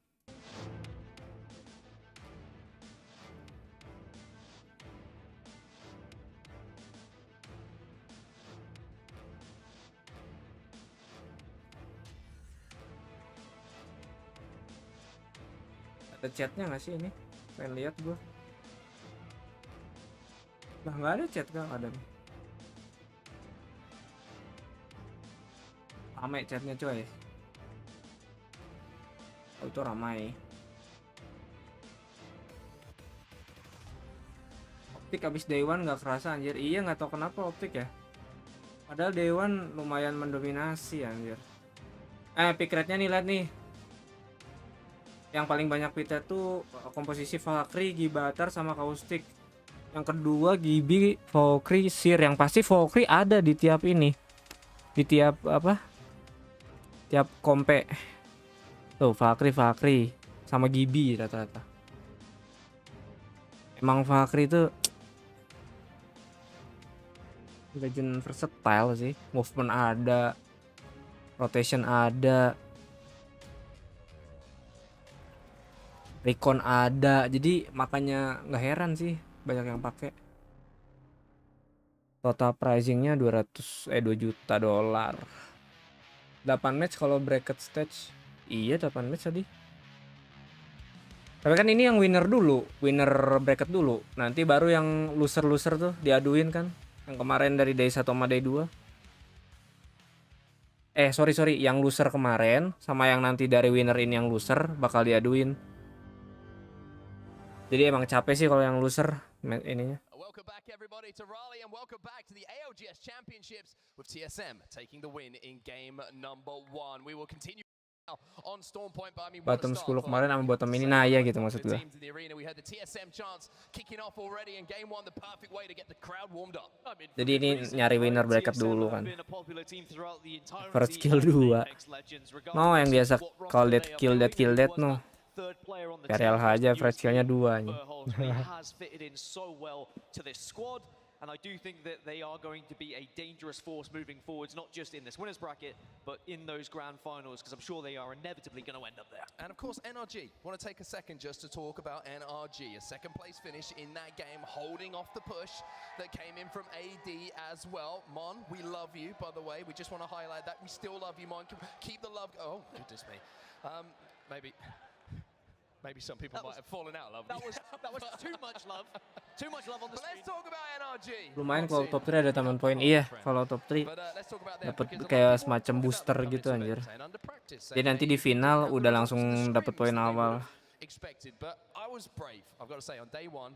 Ada chatnya nggak sih ini? Pengen lihat gue. Lah nggak ada chat, kan ada nih. Ramai chatnya coy. Oh, itu ramai. Optik abis day one nggak kerasa anjir. Iya, nggak tahu kenapa optik ya. Padahal day one lumayan mendominasi anjir. Pick rate-nya nih, lihat nih. Yang paling banyak pick rate tuh komposisi Valkyrie, Gibatar sama Caustic. Yang kedua Gibi, Valkyrie, Seer. Yang pasti Valkyrie ada di tiap ini. Di tiap apa? Tiap kompe. Tuh Valkyrie sama Gibi rata-rata. Emang Valkyrie itu legend versatile sih. Movement ada, rotation ada, recon ada. Jadi makanya nggak heran sih banyak yang pakai. Total pricingnya 2 juta $2. 8 match kalau bracket stage. Iya 8 match tadi. Tapi kan ini yang winner dulu, winner bracket dulu. Nanti baru yang loser tuh diaduin kan. Yang kemarin dari day 1 sama day 2. Sorry, yang loser kemarin sama yang nanti dari winner ini yang loser bakal diaduin. Jadi emang capek sih kalau yang loser ininya. Welcome back everybody to Raleigh and welcome back to the ALGS Championships with TSM taking the win in game number 1. We will continue on Storm Point, but I mean Bottom 10 kemarin sama bottom ini Naya gitu maksud gue. Jadi ini nyari winner bracket dulu kan. First kill 2. No, yang biasa call that kill that no. Real aja first killnya 2 nya. And I do think that they are going to be a dangerous force moving forwards, not just in this winners bracket, but in those grand finals, because I'm sure they are inevitably going to end up there. And of course, NRG. Want to take a second just to talk about NRG. A second place finish in that game, holding off the push that came in from AD as well. Mon, we love you, by the way. We just want to highlight that. We still love you, Mon. Keep the love. Oh, goodness me. Maybe some people might have fallen out of love. That was too much love. Too much love on the screen. Let's talk about NRG. Lumayan kalau top 3 ada taman poin. Iya, kalau top 3 dapat kayak semacam booster gitu anjir. Jadi nanti di final udah langsung dapat poin awal. Expected, but I was brave. I've got to say, on day 1,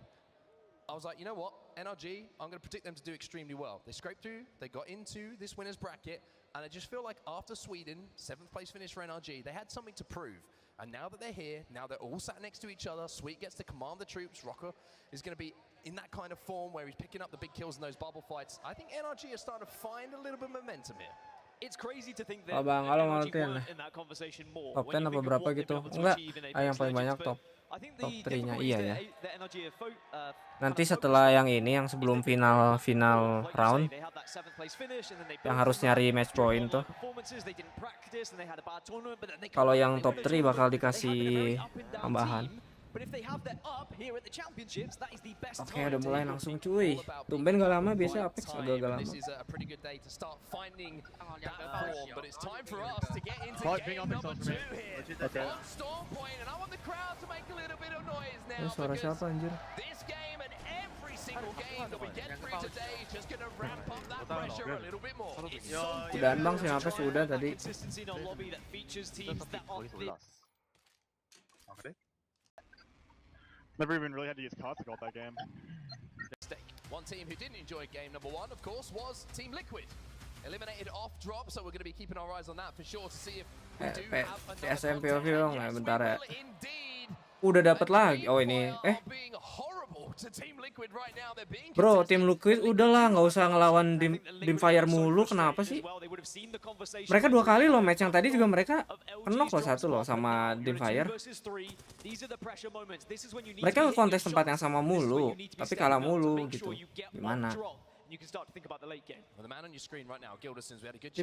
I was like, you know what, NRG, I'm going to predict them to do extremely well. They scraped through, they got into this winners bracket, and I just feel like after Sweden, 7th place finish for NRG, they had something to prove. And now that they're here, now they're all sat next to each other, Sweet gets to command the troops, Rocker is going to be in that kind of form where he's picking up the big kills in those bubble fights. I think NRG is starting to find a little bit of momentum here. It's crazy to think that Abang kalau ngertiin top 10 apa berapa gitu. Enggak, yang paling banyak top 3-nya iya ya. Nanti setelah yang ini, yang sebelum final round, yang harus nyari match point tuh. Kalau yang top 3 bakal dikasih tambahan. Oke, udah mulai langsung cuy. Tumben gak lama, biasa Apex agak lama. Suara siapa anjir? Udah bang sih Apex udah tadi. Never even really had to use cards to got that game. One team who didn't enjoy game number 1, of course, was Team Liquid. Eliminated off drop, so we're going to be keeping our eyes on that for sure to see if we do have another POV dong ya bentar ya. Udah dapat lagi. Oh ini. Bro, tim Liquid udahlah nggak usah ngelawan Dimfire mulu. Kenapa sih? Mereka 2 kali loh match yang tadi juga mereka knock loh 1 loh sama Dimfire. Mereka ke kontes tempat yang sama mulu, tapi kalah mulu gitu. Gimana? Tim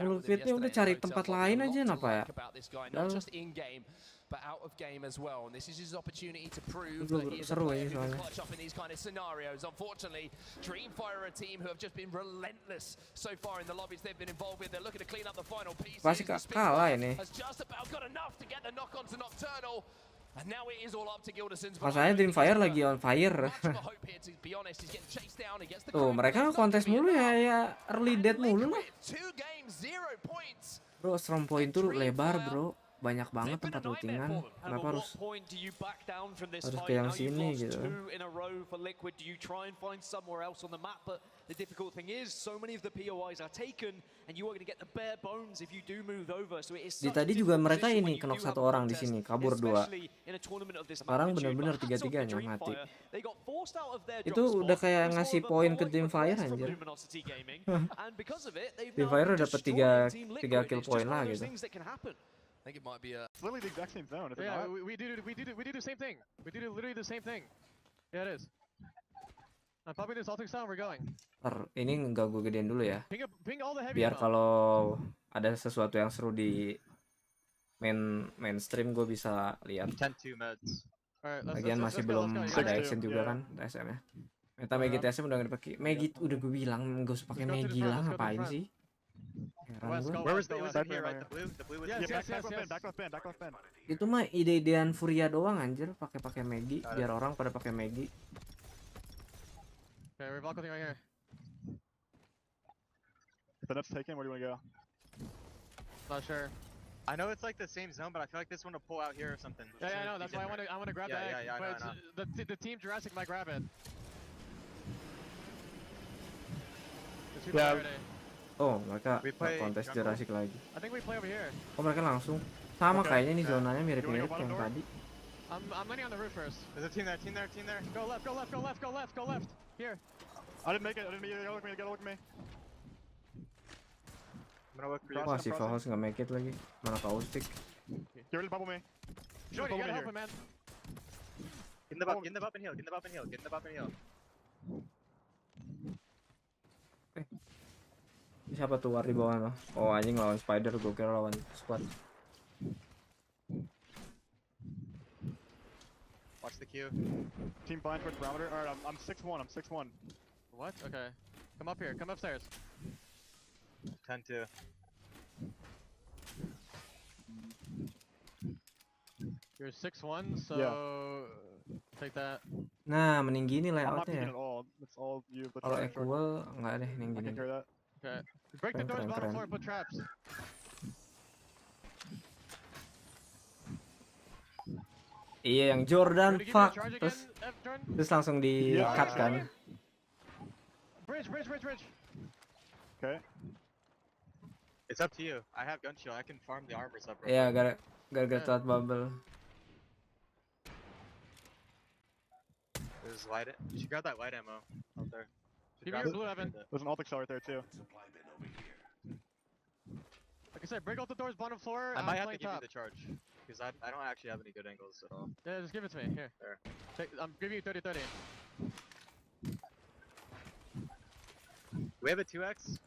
Liquidnya udah cari tempat lain aja kenapa ya? But out of game as well, and this is his opportunity to prove that he is a player who can clutch up in these kind of scenarios. Unfortunately, Dreamfire are a team who have just been relentless so far in the lobbies they've been involved with. They're looking to clean up the final pieces. Pasti kalah ini. Has just about got enough to get the knock onto Nocturnal. And now it is all up to Gilderson's. Masalahnya Dreamfire lagi on fire. Tuh, mereka kontes mulu ya early death mulu lah. Bro, strong point tuh lebar, bro. Banyak banget tempat lootingan. Kenapa harus ke yang sini gitu? Di tadi juga mereka ini knock 1 orang di sini, kabur 2. Sekarang bener-bener 3-3-nya mati. Itu udah kayak ngasih poin ke Dreamfire anjir. Dreamfire udah dapet 3 kill point lah gitu. I think it might be it's literally the exact same zone. Yeah, we do the same thing. We do literally the same thing. Yeah, it is. I'm popping this ultimate sound. We're going. Ini nggak gue gedein dulu ya. Ping all the heavy. Biar kalau ada sesuatu yang seru di mainstream gue bisa lihat. Lagian masih belum ada action juga kan TSM ya. Meta Megi TSM udah nggak dipakai. Megi udah gue bilang nggak usah pakai Megi lah, ngapain sih? Where was the here, right? The blue was back left band. Itu mah ide-idean Furia doang anjir, pakai Megi biar orang pada pakai Megi. Okay, we're blocking right here. If the net's taken, where do you want to go? Not sure. I know it's like the same zone, but I feel like this one will pull out here or something. Yeah, I know. That's why I want to grab that. Yeah, but the team Jurassic might grab it. Yeah. Oh, mereka kontes Jurassic lagi. I think we play over here. Oh, mereka langsung sama kayaknya nih zonanya mirip-mirip yang tadi. I'm landing on the roof first. There's a team there. Go left. Here. I didn't make it. Get look at me. I'm gonna look for you. Wah, si Fahos nggak make it lagi. Mana kaustik. Get ready to bubble me. Jordy, you gotta help him, man. Get in the bump and heal. Siapa tuh war di bawah no? Oh anjing lawan spider, gue kira lawan squad. Watch the queue. Team blind towards barometer. Alright, I'm 6-1. What? Okay. Come up here. Come upstairs. 10-2. You're 6-1, so take that. Nah, mending gini I'm layoutnya ya. It's all you. Kalau equal nggak deh yang gini. Okay. Break the doors bottom floor and put traps. Iya yang Jordan fuck terus langsung di cut kan. Bridge. Okay. It's up to you. I have gun shield. I can farm the armors up. Iya, gara-gara telat bubble. There's light. You should grab that light ammo out there. Give me your blue, Evan. There's an alt accelerator there too. Like I said, break out the doors bottom floor. I might have to give you the charge because I don't actually have any good angles at all. Yeah, just give it to me. Here. There. I'm giving you 30-30. We have a 2x.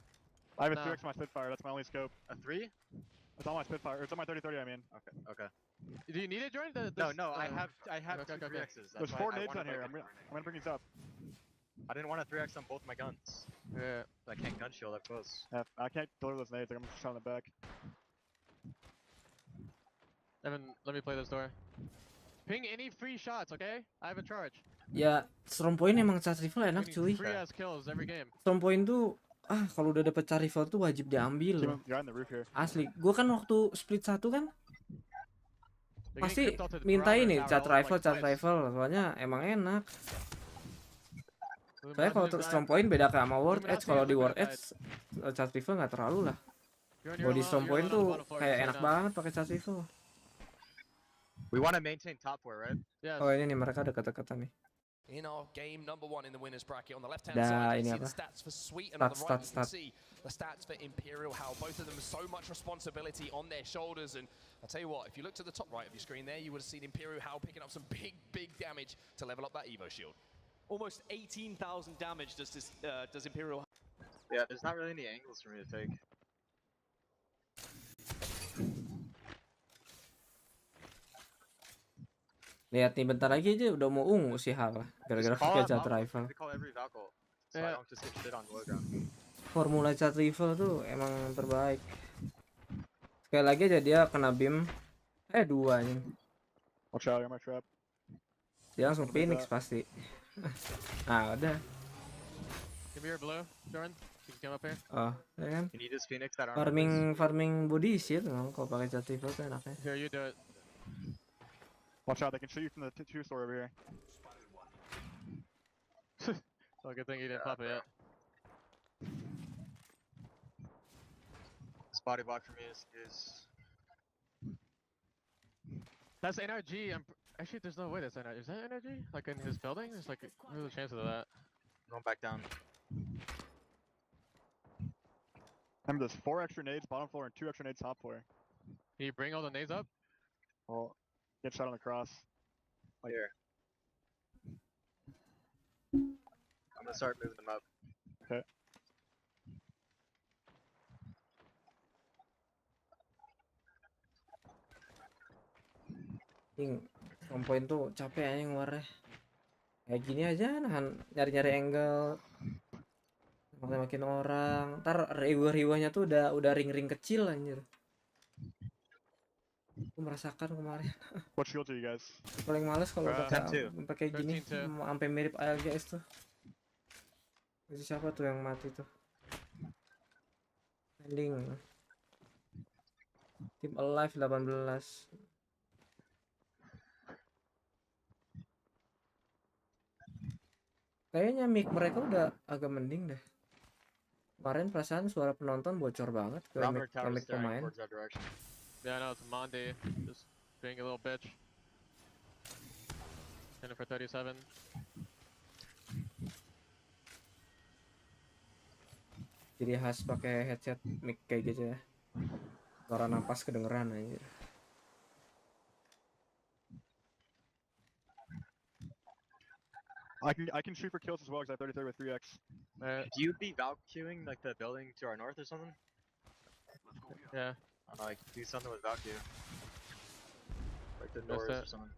I have a 2x on my Spitfire. That's my only scope. A 3? It's on my Spitfire. It's on my 30-30. I mean. Okay. Do you need it, Jordan? No. I have two 3x's. There's 4 nades on here. I'm gonna bring these up. I didn't want to 3x on both my guns. Yeah. I can't gun shield up close. Yeah, I can't deliver those nades. I'm just shot in the back. Evan, let me play this door. Ping any free shots, okay? I have a charge. Ya, strong point emang charge rifle enak cuy. Free ass kills every game. Strong point tuh kalau udah dapet charge rifle tuh wajib diambil. Asli, gua kan waktu split 1 kan pasti minta ini charge rifle, soalnya emang enak. Soalnya kalau strong point beda kayak sama World Edge. Kalau di World Edge charge rifle nggak terlalu lah. Kalau di strong point tuh kayak enak banget pakai charge rifle. We want to maintain top 4, right? Yes. Oh ini nih mereka dekat-dekatan nih. In our game number 1 in the winners bracket, on the left-hand Dah, side, you ini see the apa? stats for Sweet, and on the right, you can Stat. see the stats for Imperial, how both of them have so much responsibility on their shoulders. And I'll tell you what, if you look to the top right of your screen there, you would have seen Imperial Hal picking up some big damage to level up that Evo shield. Almost 18,000 damage does Imperial. Yeah, there's not really any angles for me to take. Lihat nih bentar lagi aja udah mau ungu si Hal gara-gara pakai cat rifle. We call every Valkyrie, so I don't just get shit on low ground. Formula cat rifle tuh emang terbaik. Sekali lagi aja dia kena beam. 2 nih. Watch out, I got my trap. Dia langsung Phoenix pasti. Nah udah. Give me your blue, Jordan. You can come up here. Oh, ya kan? You need this Phoenix that armor. Farming body shield memang kalau pakai cat rifle tuh enaknya. Here, you do it. Watch out, they can shoot you from the two store over here. So good thing you didn't pop it yet. This body block for me is That's NRG. Actually, there's no way that's NRG. Is that NRG? Like in his building? There's like there's a chance of that. going back down. Remember, there's 4 extra nades bottom floor and 2 extra nades top floor. Can you bring all the nades up? Well, get shot on the cross. Like here. I'm gonna start moving them up. Okay. Yang point tuh capek aja ngeluarnya. Kayak gini aja nahan nyari-nyari angle. Makin orang. Ntar riwah-riwahnya tuh udah ring-ring kecil anjir. Aku merasakan kemarin. What shield are you guys? Paling males kalau pakai gini sampai mirip Algs tuh. Itu siapa tuh yang mati tuh? Ending. Tim Alive 18. Kayaknya mic mereka udah agak mending deh. Kemarin perasaan suara penonton bocor banget ke mic pemain. Yeah, I know it's Monday, just being a little bitch. In it for 37. Jadi khas pakai headset mic kayak gitu ya. Suara napas kedengeran anjir. I can shoot for kills as well because I have 33 with 3x. Do you be Valkying like the building to our north or something? Yeah. I don't know, like do something with Valkyrie. Like the doors or something.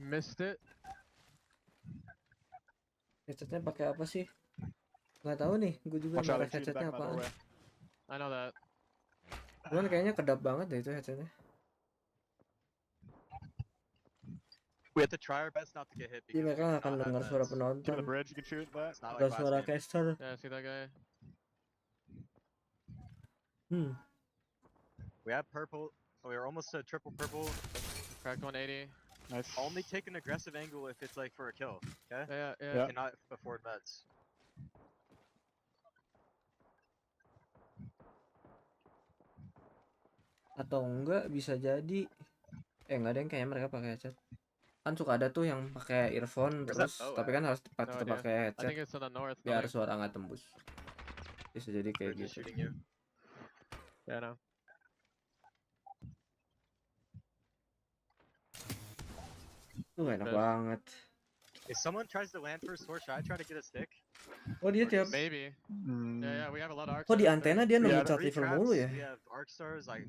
Missed it. Headsetnya pakai apa sih? Nggak tahu nih, gue juga nggak tahu headsetnya apaan. I know that. Cuman kayaknya kedap banget deh itu headsetnya. We have to try our best not to get hit. Jadi mereka nggak akan dengar suara penonton. Atau suara caster. Yeah, see that guy? We have purple. Oh, we are almost to triple purple. Cracked 180. Nice. Only take an aggressive angle if it's like for a kill. Okay? Yeah. Cannot afford meds. Atau enggak bisa jadi enggak ada yang kayaknya mereka pakai headset. Kan suka ada tuh yang pakai earphone terus tapi kan harus tetap pakai headset biar suara nggak tembus. Bisa jadi kayak gitu. Yeah, no. Tuh enak banget. If someone tries to land first sword, should I try to get a stick? Oh dia tiap. Maybe. Yeah, we have a lot of arcs. Kok di antena dia nunggu cat rifle mulu ya? We have arc stars like.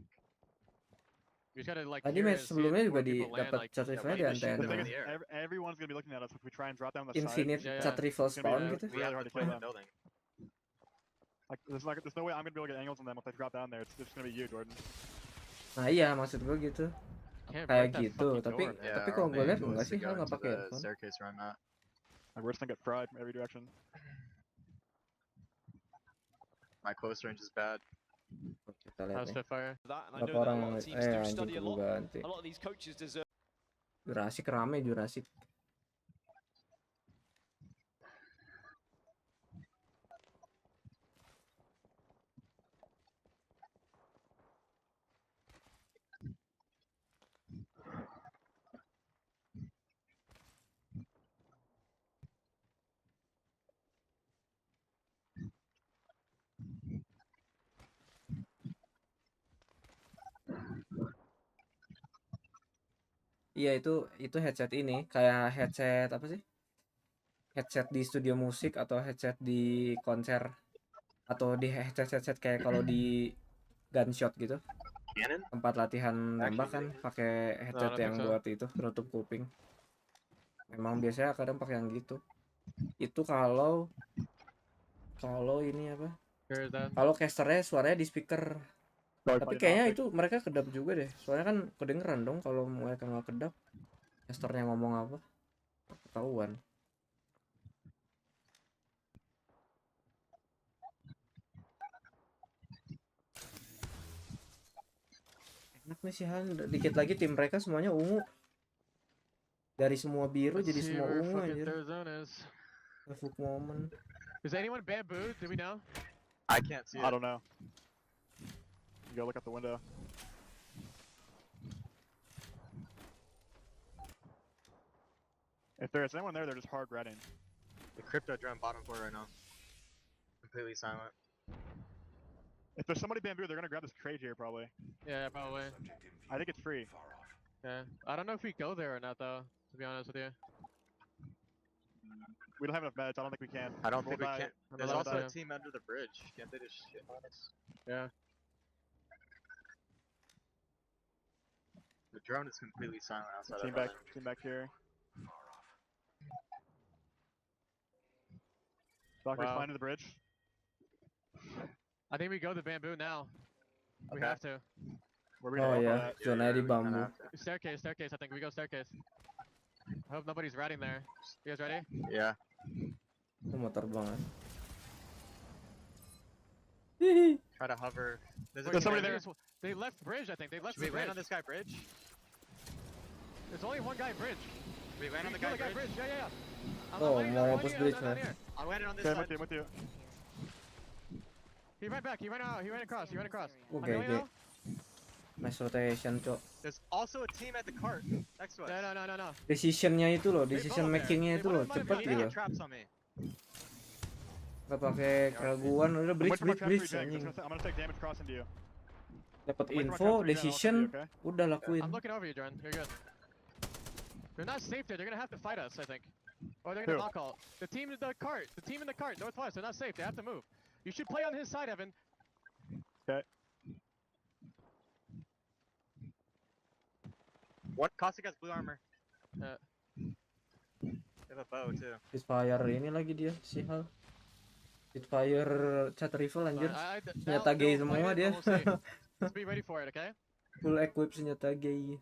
Tadi match sebelumnya juga dapat cat rifle di antena. Everyone's gonna be looking at us if we try and drop down the side. Infinite cat rifle spawn gitu. Really hard to kill them. Like, there's no way I'm gonna be able to get angles on them if they drop down there. It's just gonna be you, Jordan. Nah iya maksud gue gitu. Kayak gitu, tapi kalau gue lihat enggak sih, Hal nggak pakai earphone. Like we're just gonna get fried from every direction. My close range is bad. Kita lihat nih. Berapa orang anjing gue ganti. Jurassic rame Jurassic. Iya itu headset ini kayak headset apa sih? Headset di studio musik atau headset di konser atau di headset kayak kalau di gunshot gitu. Tempat latihan nembak kan pakai headset yang buat itu penutup kuping. Memang biasanya kadang pakai yang gitu. Itu kalau ini apa? Kalau casternya suaranya di speaker. Tapi kayaknya itu mereka kedap juga deh. Soalnya kan kedengeran dong kalau mereka nggak kedap. Casternya ngomong apa? Ketahuan. Enak nih sih Han. Dikit lagi tim mereka semuanya ungu. Dari semua biru jadi semua ungu anjir. Perfect moment. Is anyone bamboo? Do we know? I can't see it. I don't know. You go look out the window. If there's anyone there, they're just hard redding. The crypto drone bottom floor right now. Completely silent. If there's somebody bamboo, they're gonna grab this trade here probably. Yeah, probably. I think it's free. Yeah. I don't know if we go there or not though, to be honest with you. We don't have enough meds. I don't think we can. I don't think we can. There's also die. a team under the bridge. Can't they just shit on us? Yeah. The drone is completely silent outside of the Team back here. Doctor's flying to the bridge. I think we go to bamboo now. We have to. Oh ya, zona di bambu. Staircase, I think we go staircase. I hope nobody's riding there. You guys ready? Yeah. Motor banget. Try to hover. There's somebody there. They left bridge, I think. They left Should we bridge. land on this guy bridge? There's only one guy bridge. We land on the guy bridge? Yeah. Oh, mau hapus bridge ya. I landed on this Okay, side. I'm with you. He ran back, he ran across. Okay. Nice rotation, cok. There's also a team at the cart next to us. No. Decisionnya itu loh, decision makingnya itu loh, cepet gitu. Traps on me. Gak pakai keraguan, udah bridge anjing. I'm gonna take damage crossing to you. Dapat info, decision, udah lakuin. I'm looking over you, Jordan. You're good. They're not safe there. They're gonna have to fight us, I think. Or they're gonna knock all. The team in the cart, northwest. They're not safe. They have to move. You should play on his side, Evan. Okay. What? Caustic has blue armor. They have a bow too. Spitfire ini lagi dia, si Hal. Spitfire chat rifle anjir. Senjata gay semua dia. Let's be ready for it, okay? Full equip senjata gay.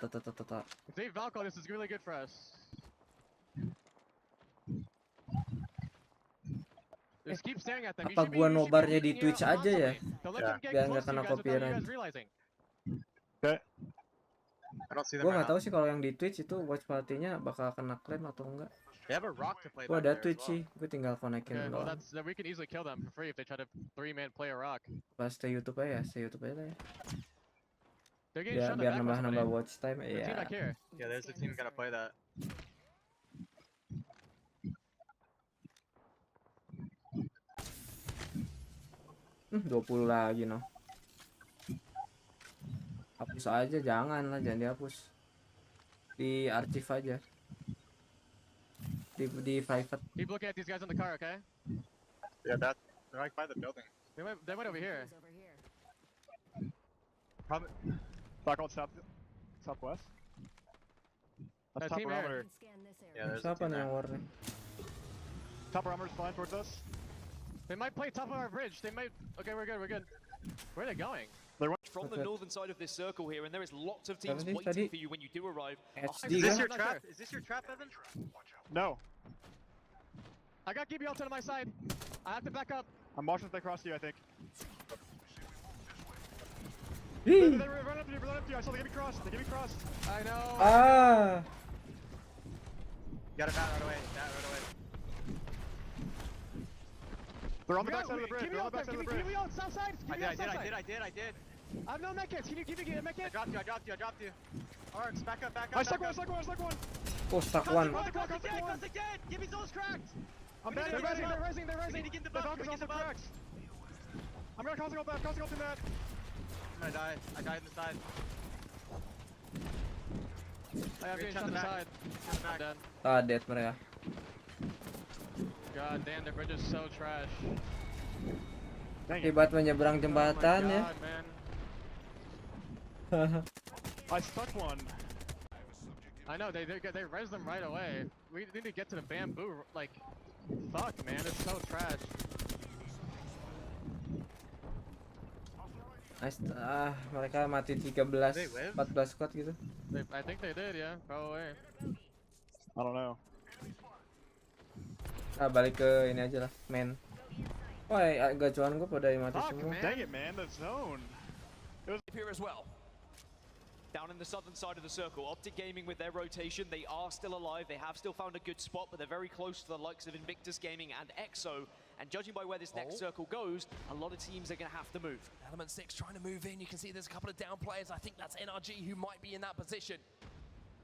If they Valko, this is really good for us. Just keep staring at them. Apa gua nobarnya di Twitch aja ya? Biar nggak kena copyright. Okay. I don't see them. Gua nggak tahu sih kalau yang di Twitch itu watch party-nya bakal kena claim atau enggak. They have a rock to play. Gua ada Twitch sih, gua tinggal konekin well, doang. we can easily kill them for free if they try to 3-man play a rock. Pas stay YouTube aja lah ya. They're getting shot Biar nambah watch time ya. Yeah, there's a team gonna play that. 20 lagi no. Hapus aja, jangan dihapus. Di archive aja. Di private. Keep looking at these guys on the car, okay? Yeah, they're like by the building. They went over here. Probably. Back on southwest. That's top barometer. Yeah, there's Siapa nih yang warning? Top barometer's flying towards us. They might play top of our bridge. They might. Okay, we're good. Where are they going? They're from the northern side of this circle here, and there is lots of teams Tadi. waiting for you when you do arrive. HD Is this kan? your trap? Is this your trap, Evan? No. I got Gibby Alton on my side. I have to back up. I'm watching if they cross you, I think. Hii. They run up to you. I saw they give me crossed. I know. Ah. Got it right away. They're on the back side of the bridge. Give me on south side. I did. I have no medkits. Can you give me a medkit? I dropped you. Alright, back up. I stuck one. Oh, stuck one. Cross again. Give me those cracks. I'm bad. They're rising. We need to get the buff. I'm gonna crossing ult that. I'm gonna die. I died in the side. I have being shot in the side. I'm dead. Dead mereka. God damn, their bridge is so trash. Akibat menyeberang jembatan ya. God, man. I stuck one. I know, they res them right away. We need to get to the bamboo, like, fuck man, it's so trash. Mereka mati 13, 14 squad gitu. I think they did, yeah, probably. I don't know. Balik ke ini aja lah, main. Oh, gacuan gue pada mati semua. Dang it, man, the zone. It was here as well. Down in the southern side of the circle, Optic Gaming with their rotation, they are still alive, they have still found a good spot, but they're very close to the likes of Invictus Gaming and EXO, and judging by where this next circle goes, a lot of teams are going to have to move. Element 6 trying to move in, you can see there's a couple of down players, I think that's NRG who might be in that position.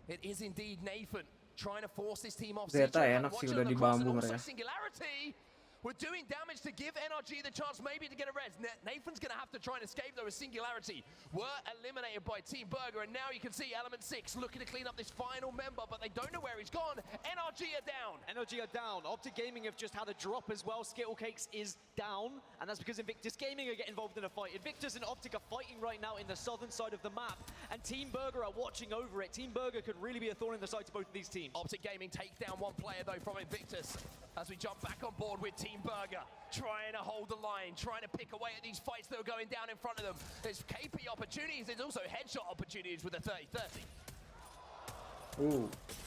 It is indeed Nathan trying to force this team off. Zeta enak sih udah di bambu mereka. Singularity. We're doing damage to give NRG the chance maybe to get a res. Nathan's going to have to try and escape though with Singularity. Were eliminated by Team Burger, and now you can see Element 6 looking to clean up this final member, but they don't know where he's gone. NRG are down. NRG are down. Optic Gaming have just had a drop as well. Skittle Cakes is down, and that's because Invictus Gaming are getting involved in a fight. Invictus and Optic are fighting right now in the southern side of the map, and Team Burger are watching over it. Team Burger could really be a thorn in the side to both of these teams. Optic Gaming takes down one player though from Invictus. As we jump back on board with Team Burger, trying to hold the line, trying to pick away at these fights that are going down in front of them. There's KP opportunities, there's also headshot opportunities with the 30-30.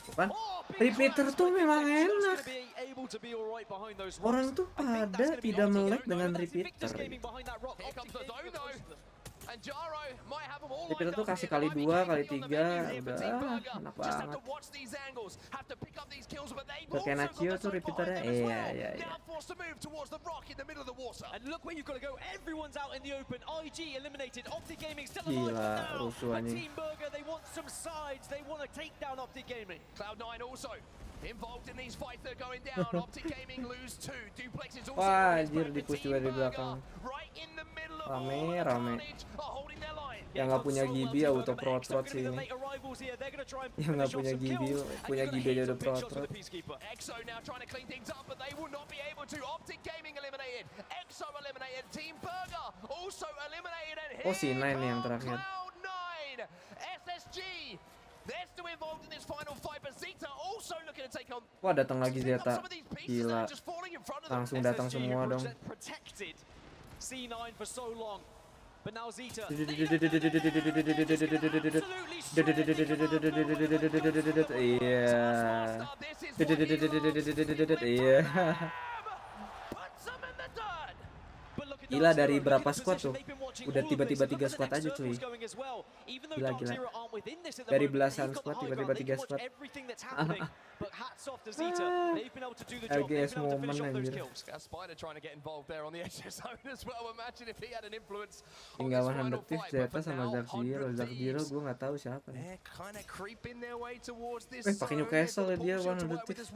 Bukan? Repeater tuh memang enak. Orang tuh pada tidak melek dengan repeater. Repeater tuh kasih kali 2, kali 3, udah enak banget. Kayak Naccio tuh repeaternya, iya. Gila, rusuhannya. Involved in these fights that are going down. Optic Gaming lose 2. Duplex is also wah, anjir dipush juga dari belakang. Rame. Yang nggak punya gibi auto prot sih ini. Yang nggak punya gibi aja udah prot. EXO now trying to clean things up, but they will not be able to. Optic Gaming eliminated. EXO eliminated. Team Burger also eliminated. And Oh, si 9 nih yang terakhir. Cloud9, SSG. They're still involved in this final fight, but Zeta also looking to take on. Wah, datang lagi Zeta. Gila. Langsung datang semua dong. C9 for so long. But now Zeta. Iya. Gila, dari berapa squad tuh? Udah tiba-tiba 3 squad aja cuy. Gila. Dari belasan squad tiba-tiba 3 squad. LGS momen anjir. Tinggal 100 tips Zeta sama Zero gue gak tahu siapa nih. Pakai Newcastle ya dia 100 tips.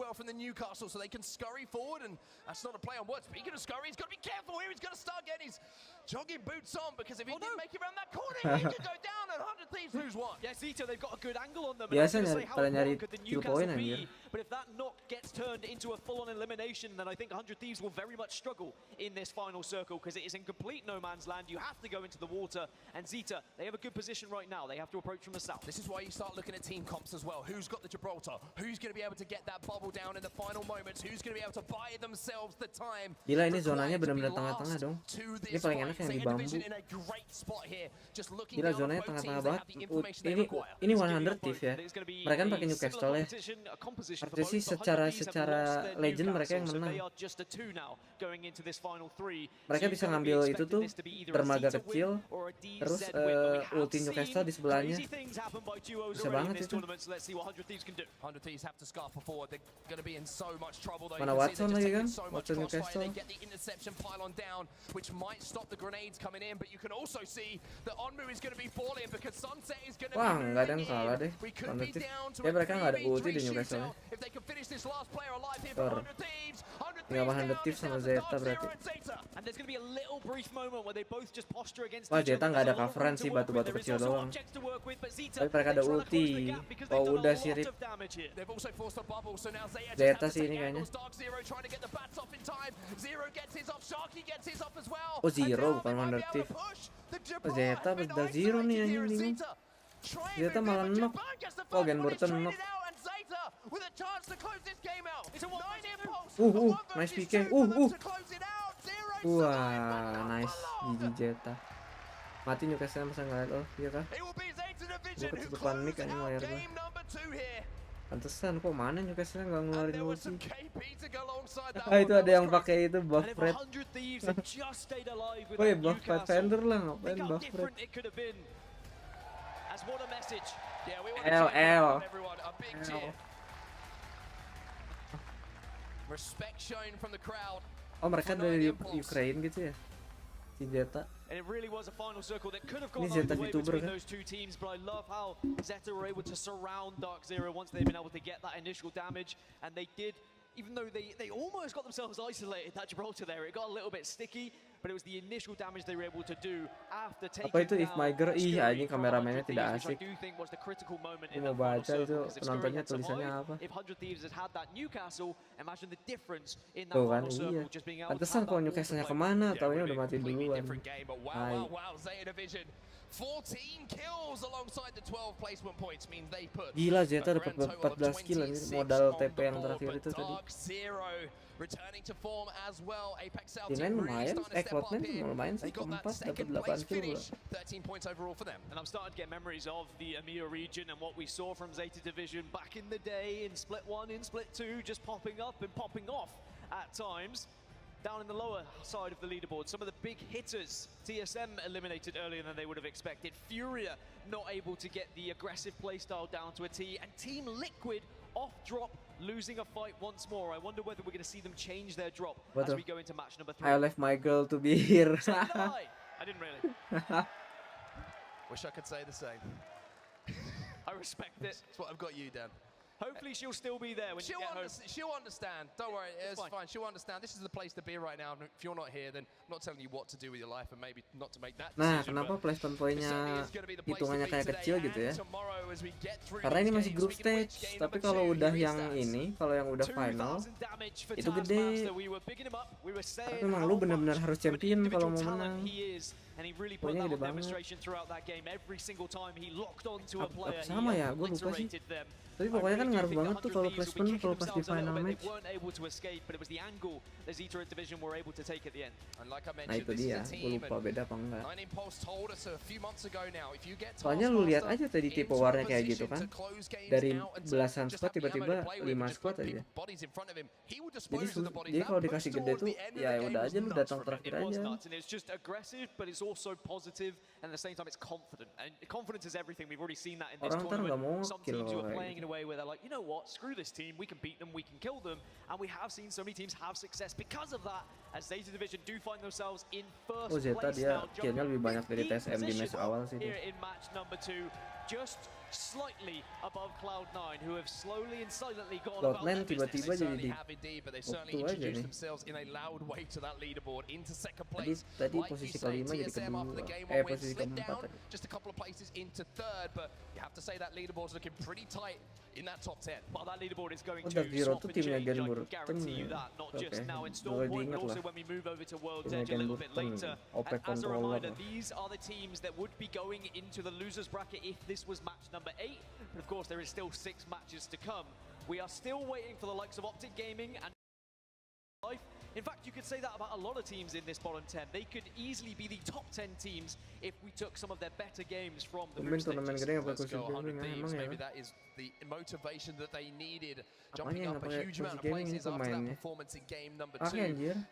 Jogging boots on because if he didn't make it around that corner, he could go down and 100 Thieves lose one. Yeah, Zeta, they've got a good angle on them. Biasa pada nyari kill point anjir. But if that knock gets turned into a full-on elimination, then I think 100 Thieves will very much struggle in this final circle because it is in complete no man's land. You have to go into the water, and Zeta, they have a good position right now. They have to approach from the south. This is why you start looking at team comps as well. Who's got the Gibraltar? Who's going to be able to get that bubble down in the final moments? Who's going to be able to buy themselves the time? Gila, ini zonanya benar-benar tengah-tengah dong. Ini paling enak yang di bambu. Gila, zonanya tengah-tengah banget. Ini 100 Thief ya. Mereka kan pakai Newcastle ya. Artinya sih secara legend mereka yang menang. Mereka bisa ngambil itu tuh dermaga kecil, terus ulti Newcastle di sebelahnya. Bisa banget itu. Mana Watson lagi kan? Watson Newcastle. Wah, nggak ada yang kalah deh. Ya mereka nggak ada ulti di Newcastle. Tinggal 100 Thieves sama Zeta berarti. there's going to be a little brief moment where they both just posture against Wah, each Zeta other. nggak ada There's a lot of coveran room to sih, work with. batu-batu There is kecil also doang. objects to work with, but Zeta, Tapi mereka ada they're trying to ulti. close the gap because Oh, they've done udah a sih, lot Rip. of damage here. They've also forced a bubble, so now Zeta just Zeta have to sih take ini kayaknya. angles. Dark Zero trying to get the bats off in time. Zero gets his off, Sharky gets his off as well. Oh, Zero And now bukan they might Wonder be able Thief. to push. The Oh, Jabbar Zeta has been benar Zero nih isolated here, anjing and bingung. Zeta trying Zeta to malah revive. knock. Jabbar gets the Oh, first Gen one, he's Burton traded knock. out, and Zeta with a chance to close this game out. It's a 9 impulse. Nice PK. To close it out. Zero Wah, nice. GG Zeta. Mati Newcastle masa nggak liat. Oh, iya kah? It will be Zeta Gue Division who ketutupan close mic anjing out layar gue. game number 2 here. Pantesan kok mana Newcastle nggak ngeluarin There was some ulti. KP to go alongside that Ah, one. itu That ada was yang great. pakai itu buff And if red. 100 Thieves had just stayed alive with Woi, that buff Newcastle, Pathfinder lah, think ngapain how buff red? different it could have been. As what a message. Yeah, we want L, to cheer L. on everyone. A big cheer. Respect shown from the crowd. Oh, mereka dari Ukraine gitu ya? Si Zeta. And it really was a final circle that could have Ini gone Zeta either way VTuber between kan? those two teams, but I love how Zeta were able to surround Dark Zero once they've been able to get that initial damage, and they did, even though they almost got themselves isolated, that Gibraltar there, it got a little bit sticky, but it was the initial damage they were able to do after taking Apa itu if down Miger? Ih, Scurry anjing from kameramennya 100 tidak Thieves, which asik. I do think was the critical moment Gue in mau that final baca circle, itu because if Scurry penontonnya had tulisannya survived, apa. if 100 Thieves had had that Newcastle, imagine the difference in that Tuh kan, final iya. circle, just being able to Pantesan have kalau that Newcastle-nya water kemana, Yeah, taunya would udah be a mati completely duluan. different game, but wow, Zeta Division. 14 kills alongside the 12 placement points means they put Gila, Zeta a dapat grand total of 14 kill anjir, 26 modal on TP the yang board, terakhir but itu tadi. Dark Zero returning to form as well. Apex South Di team lane really lumayan, starting to step up Cloud9 here. lumayan sih, They got that keempat dapat second 8 place kill finish, pula. 13 points overall for them. And I'm starting to get memories of the EMEA region and what we saw from Zeta Division back in the day in Split 1, in Split 2, just popping up and popping off at times. Down in the lower side of the leaderboard, some of the big hitters, TSM eliminated earlier than they would have expected. Furia not able to get the aggressive playstyle down to a T, and Team Liquid off drop, losing a fight once more. I wonder whether we're going to see them change their drop as we go into match number 3. I left my girl to be here. I didn't really. Wish I could say the same. I respect it. That's what I've got you, Dan. Hopefully she'll still be there when you get home. She'll understand. Don't worry, it's fine. She'll understand. This is the place to be right now. If you're not here, then I'm not telling you what to do with your life and maybe not to make that Nah, decision. kenapa placement point-nya hitungannya kayak kecil gitu ya? Karena ini masih group stage, tapi kalau udah yang ini, kalau yang udah final, itu gede. Tapi memang lu benar-benar harus champion kalau mau menang. Poinnya gede banget. Sama ya, gue lupa sih. Tapi pokoknya kan ngaruh banget tuh kalau placement kalau pas di final match. Nah itu dia, gue lupa beda apa enggak. Soalnya lu lihat aja tadi tipe warnya kayak gitu kan. Dari belasan squad tiba-tiba 5 squad aja. Jadi kalau dikasih gede tuh ya udah aja lu datang terakhir aja. Orang ntar nggak mau kill way where they're like, you know what, screw this team, we can beat them, we can kill them, and we have seen so many teams have success because of that, as Zeta Division do find themselves in first place Zeta dia killnya lebih banyak dari TSM di match awal sih dia. Here in match number 2, just slightly above Cloud9, who have slowly and silently gone about their Cloud9 tiba-tiba jadi di waktu aja nih. Tadi posisi kelima jadi kedua, posisi keempat tadi. Just a couple of places into third, but you have to say that leaderboard's looking pretty tight in that top 10. Well, that leaderboard is going to Dark Zero swap tuh and timnya change, I Gen can Burton guarantee you ya. that, not just Oke, now in gue Stormpoint, inget but lah. also when we move over to World's Timnya Edge a Gen little bit Burton, later. OP And as a controller. reminder, these are the teams that would be going into the losers bracket if this was match number 8. But of course, there is still 6 matches to come. We are still waiting for the likes of Optic Gaming and Life. In fact, you could say that about a lot of teams in this bottom 10. They could easily be the top 10 teams if we took some of their better games from the group stages. Let's go 100 Thieves. Maybe that is the motivation that they needed, jumping up a huge amount of places after that performance in game number 2.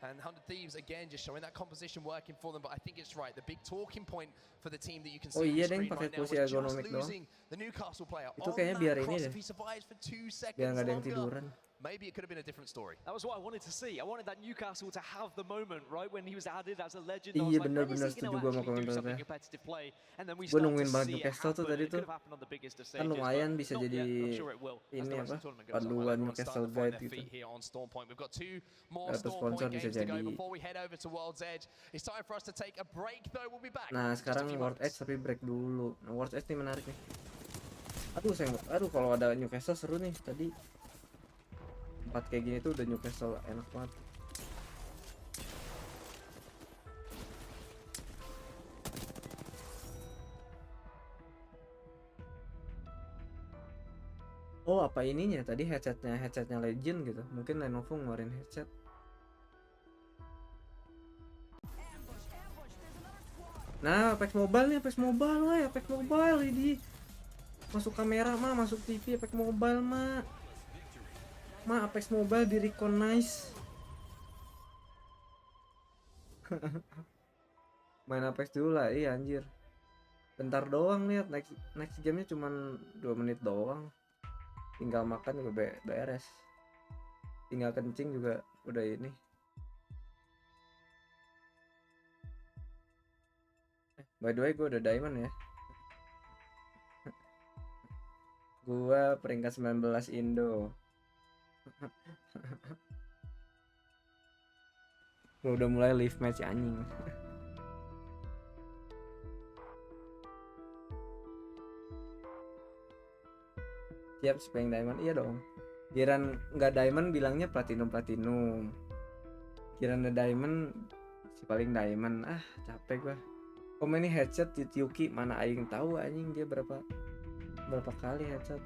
And 100 Thieves again just showing that composition working for them. But I think it's right. The big talking point for the team that you can see on the screen right now was just losing the Newcastle player. Itu kayaknya biar ini deh. If he survives for 2 seconds Biar nggak ada yang longer, tiduran. maybe it could have been a different story. That was what I wanted to see. I wanted that Newcastle to have the moment, right, when he was added as a legend. Iya bener-bener setuju gue sama komentarnya. Gue nungguin banget Newcastle tuh tadi tuh. Kan lumayan bisa jadi ini apa? Panduan Newcastle Guide gitu. Atau sponsor bisa jadi. Nah sekarang World Edge tapi break dulu. Nah World Edge nih menarik nih. Aduh kalau ada Newcastle seru nih tadi. Tempat kayak gini tuh udah Newcastle enak banget. Oh apa ininya tadi headsetnya Legend gitu. Mungkin Lenovo ngeluarin headset. Nah Apex Mobile nih, Apex Mobile ini. Masuk kamera mah, masuk TV Apex Mobile mah. Apex Mobile di recognize. Main Apex dulu lah, iya anjir. Bentar doang lihat, next game-nya cuman 2 menit doang. Tinggal makan juga beres. Tinggal kencing juga udah ini. By the way gue udah diamond ya. Gua peringkat 19 Indo. Udah mulai live match anjing. Siap speng diamond, iya dong. Giran nggak diamond bilangnya platinum. Giran ada diamond si paling diamond. Ah capek gua. Komen ini headset Yuki mana aing tahu anjing dia berapa kali headset.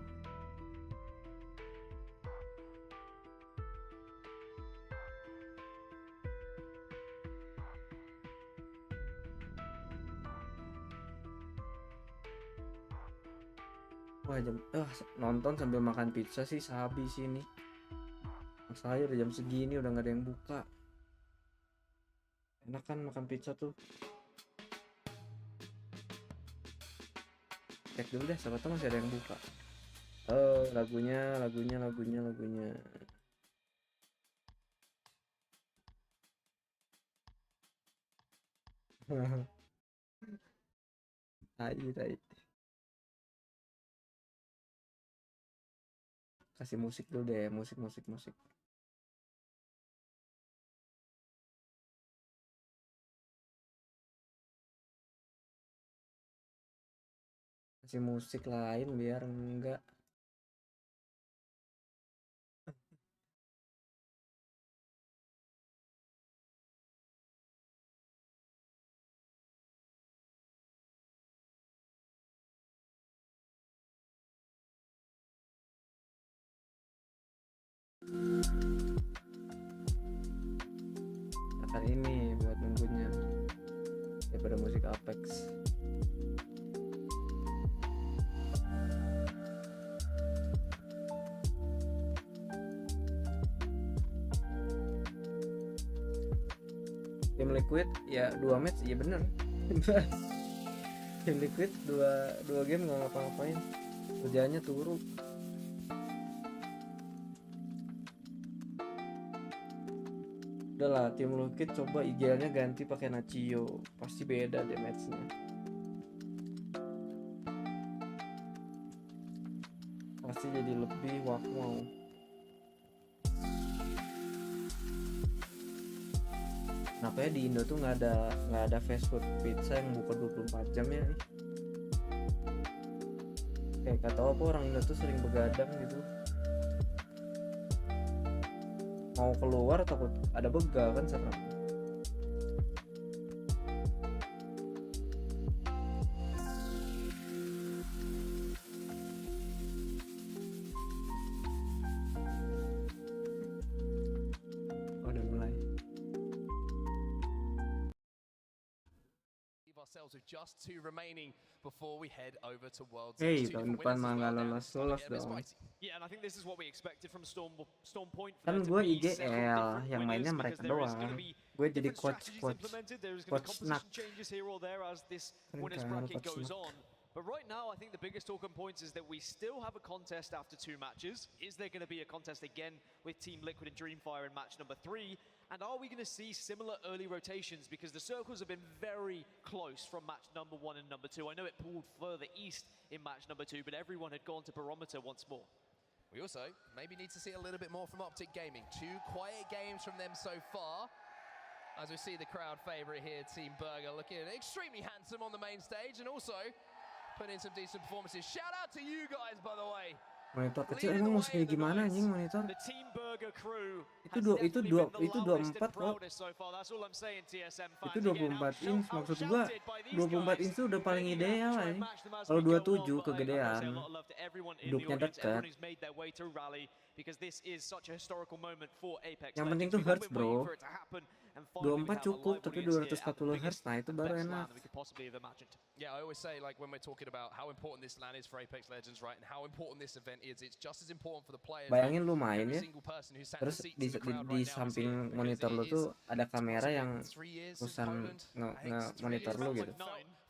Wah nonton sambil makan pizza sih sabi sih ini. Masalahnya udah jam segini udah nggak ada yang buka. Enak kan makan pizza tuh. Cek dulu deh, siapa tahu masih ada yang buka. Oh lagunya. Tai. Kasih musik dulu deh, musik. Kasih musik lain biar enggak. Akan ini buat nunggunya daripada musik Apex. Tim Liquid ya 2 match, iya bener. Tim Liquid 2 game nggak ngapa-ngapain, kerjaannya turu. Udahlah tim Liquid coba IGL-nya ganti pakai Naccio, pasti beda deh match-nya. Pasti jadi lebih wow. Kenapa ya di Indo tuh nggak ada fast food pizza yang buka 24 jam ya? Kayak kata apa orang Indo tuh sering begadang gitu. Mau keluar takut ada begal kan serem. Udah mulai. Hey, tahun depan mah nggak lolos dong. Kan gue IGL, yang mainnya mereka doang. Gue jadi coach Naccio. Kan coach Naccio. But right now, I think the biggest talking points is that we still have a contest after 2 matches. Is there going to be a contest again with Team Liquid and Dreamfire in match number 3? And are we going to see similar early rotations? Because the circles have been very close from match number 1 and number 2. I know it pulled further east in match number 2, but everyone had gone to Barometer once more. We also maybe need to see a little bit more from Optic Gaming. 2 quiet games from them so far. As we see the crowd favorite here, Team Burger, looking extremely handsome on the main stage and also putting in some decent performances. Shout out to you guys, by the way. Monitor kecil emang mau segini gimana anjing monitor? Itu 24 kok. Itu 24 inch, maksud gua 24 inch itu udah paling ideal anjing. Kalau 27 kegedean. Duduknya dekat. Yang penting tuh hertz, bro. 24 cukup, tapi 240 Hz, nah itu baru enak. Yeah, I always say, like when we're talking about how important this LAN is for Apex Legends, right, and how important this event is, it's just as important for the players. Bayangin lu main ya, terus di samping monitor lu tuh ada kamera yang terusan nge-monitor lu gitu.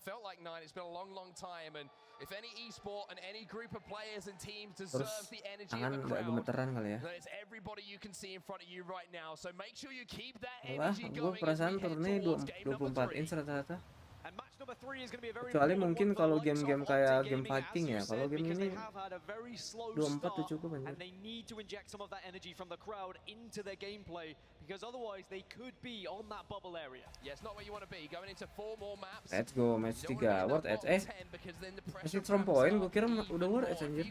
Felt like 9. It's been a long time, and if any esport and any group of players and teams deserves the energy of a crowd, gemeteran kali ya. then it's everybody you can see in front of you right now. So make sure you keep that Wah, energy gua going. perasaan turunnya 24 inch rata-rata. Kecuali mungkin kalau game-game kayak game fighting ya. Kalau game ini 24 tuh cukup anjir. Let's go, match 3 World Edge. Masih from point, gua kira udah World Edge anjir.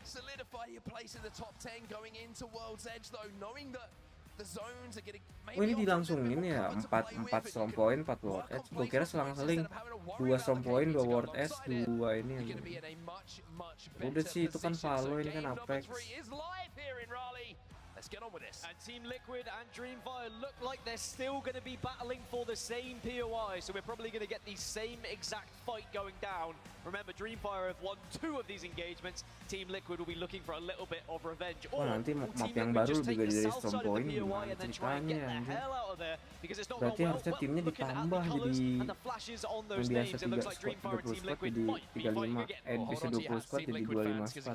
Solidify your place in the top 10 going into World's Edge though, knowing that the zones are getting Oh ini dilangsungin ya, 4 strong point, 4 World Edge. Gua kira selang-seling 2 strong point, 2 World Edge, 2 ini anjir. Udah sih, itu kan Valo, ini kan Apex. Let's get on with this. And Team Liquid and Dreamfire look like they're still going to be battling for the same POI, so we're probably going to get the same exact fight going down. Remember, Dreamfire have won 2 of these engagements. Team Liquid will be looking for a little bit of revenge. Wah, nanti map yang baru juga dari strong point gimana ceritanya anjir. Berarti harusnya timnya ditambah jadi yang biasa 30 squad jadi 35, bisa 20 squad jadi 25 squad.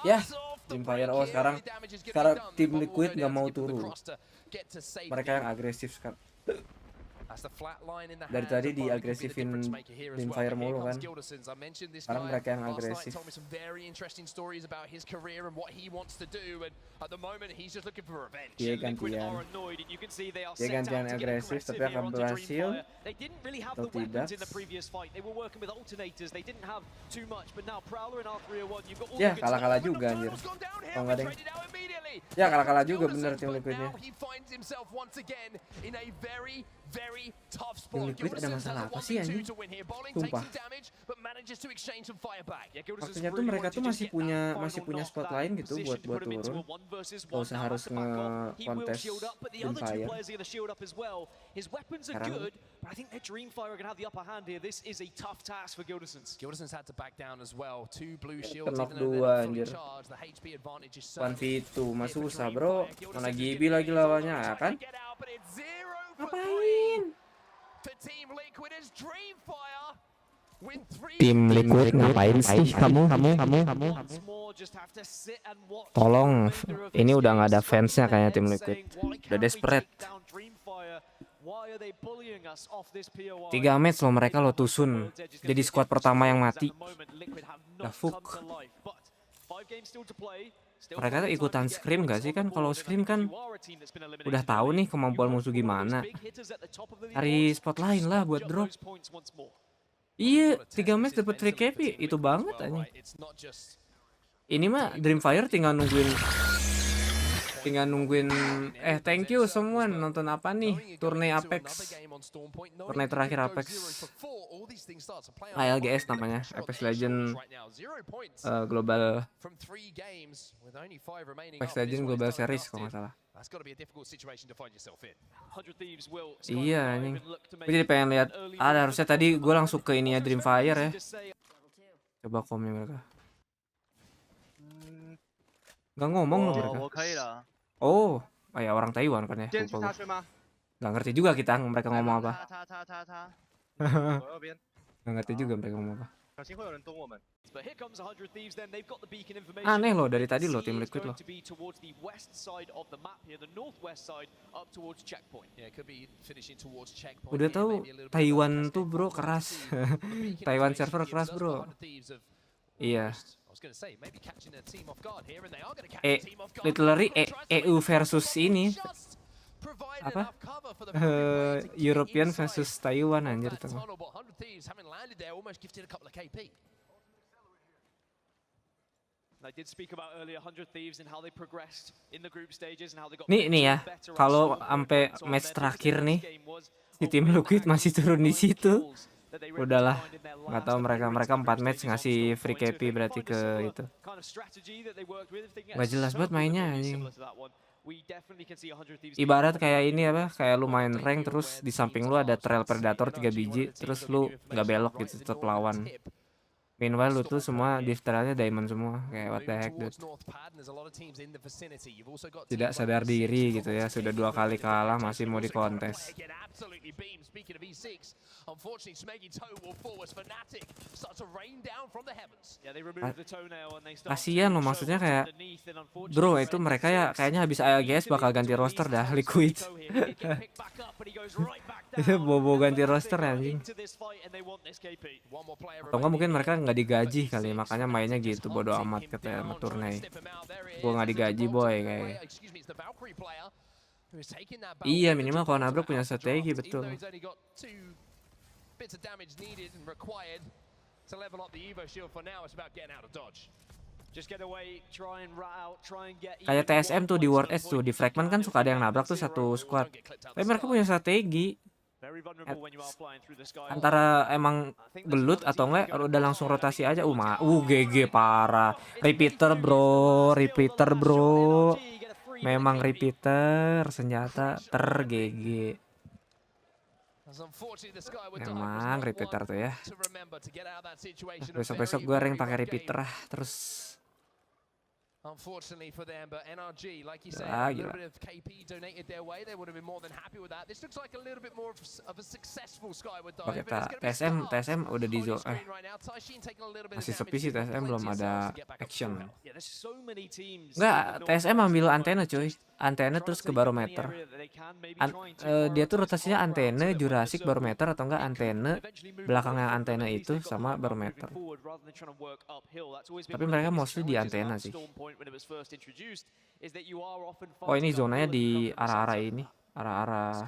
Ya, Dreamfire, oh sekarang tim Liquid nggak mau turun. Mereka yang agresif sekarang. Dari tadi diagresifin Dreamfire mulu kan. Sekarang mereka yang agresif. Dia gantian. Dia gantian agresif tapi akan berhasil atau tidak. Ya kalah-kalah juga anjir. Oh enggak deng. Ya kalah-kalah juga bener tim Liquidnya. Tim Liquid ada masalah apa sih anjing? Sumpah. Maksudnya tuh mereka tuh masih punya spot lain gitu buat turun. Gak usah harus nge-kontes Dreamfire. Sekarang But I think that Dreamfire are going to have the upper hand here. This is a tough task for Gildesons. Gildesons had to back down as well. 2 blue shields, Knock even though they're fully charged. The HP advantage is so 1v2 mah susah bro. Mana Gibi lagi lawannya ya kan? Ngapain? Tim Liquid ngapain sih kamu? Tolong, ini udah nggak ada fansnya kayaknya tim Liquid. Udah desperate. 3 match lo mereka lo tusun. Jadi squad pertama yang mati. Dafuk. Mereka tuh ikutan scrim gak sih kan? Kalau scrim kan udah tahu nih kemampuan musuh gimana. Cari spot lain lah buat drop. Iya, 3 match dapet free KP itu banget aja. Ini mah Dreamfire tinggal nungguin thank you semua nonton apa nih turne Apex, turne terakhir Apex Algs namanya, Apex Legend Global Apex Legend Global Series kalau nggak salah. Iya nih, gue jadi pengen lihat. Harusnya tadi gue langsung ke ininya Dreamfire ya. Coba komen mereka. Gak ngomong loh mereka. Oh, ya orang Taiwan kan ya. Gak ngerti juga kita mereka ngomong apa. Nggak ngerti juga mereka ngomong apa. 小心会有人蹲我们。 But here comes 100 Thieves then. They've got the beacon information. Aneh loh dari tadi loh C tim is Liquid going loh. to be towards the west side of the map here, the northwest side up towards checkpoint. Yeah, could be finishing towards checkpoint. Udah here, tahu maybe a little bit Taiwan of tuh bro keras. Taiwan server keras bro. Iya. I was going to say maybe catching a team off guard here and they are going to catch a team off guard. Literally EU versus ini apa? European versus Taiwan anjir tuh. I did speak about earlier 100 Thieves and how they progressed in the group stages and how they got Nih ya, kalau sampai match terakhir nih si tim Liquid masih turun di situ. Udahlah, nggak tahu mereka 4 match ngasih free KP berarti ke itu. Gak jelas banget mainnya anjing. Ibarat kayak ini apa, kayak lu main rank terus di samping lu ada trail predator 3 biji, terus lu nggak belok gitu tetap lawan. Meanwhile lu tuh semua di trailnya diamond semua, kayak what the heck dude. Tidak sadar diri gitu ya, sudah 2 kali kalah masih mau di kontes. Kasian loh, maksudnya kayak bro itu mereka ya kayaknya habis Algs bakal ganti roster dah Liquid. Itu bobo ganti roster anjing. Atau enggak mungkin mereka nggak digaji kali, makanya mainnya gitu bodo amat katanya sama Turnai. Gua nggak digaji boy kayak. Iya minimal kalau nabrak punya strategi betul. Kayak TSM tuh di World S tuh di Fragment kan suka ada yang nabrak tuh satu squad. Tapi mereka punya strategi. Antara emang gelut atau enggak udah langsung rotasi aja. GG parah. Repeater bro. Memang repeater senjata GG. Emang repeater tuh ya. Besok-besok gue rank pakai repeater terus. Unfortunately for them, but NRG, like you say, Ah, a little gila. bit of KP donated their way. They would have been more than happy with that. This looks like a little bit more of a successful Skyward dive. Oke, TSM udah di zone. Masih sepi sih TSM, belum ada action. Enggak, TSM ambil antena cuy. Antena terus ke barometer. Dia tuh rotasinya antena, Jurassic, barometer atau enggak antena belakangnya antena itu sama barometer. Tapi mereka mostly di antena sih. Oh ini zonanya di arah-arah ini, arah-arah.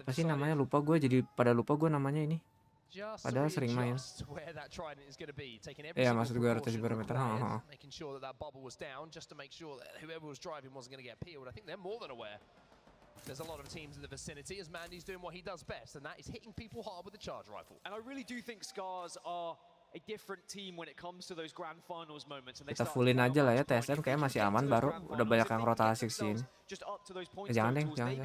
Apa sih namanya? Lupa gue, jadi pada lupa gue namanya ini. Padahal sering main. Iya maksud gue rotasi barometer. There's a lot of teams in the vicinity as Mandy's doing what he does best, and that is hitting people hard with the charge rifle. And I really do think Scars are a different team when it comes to those grand finals moments. Kita fullin aja lah ya, TSM kayak masih aman, baru udah banyak yang rotasi kesini. Jangan deh, jangan.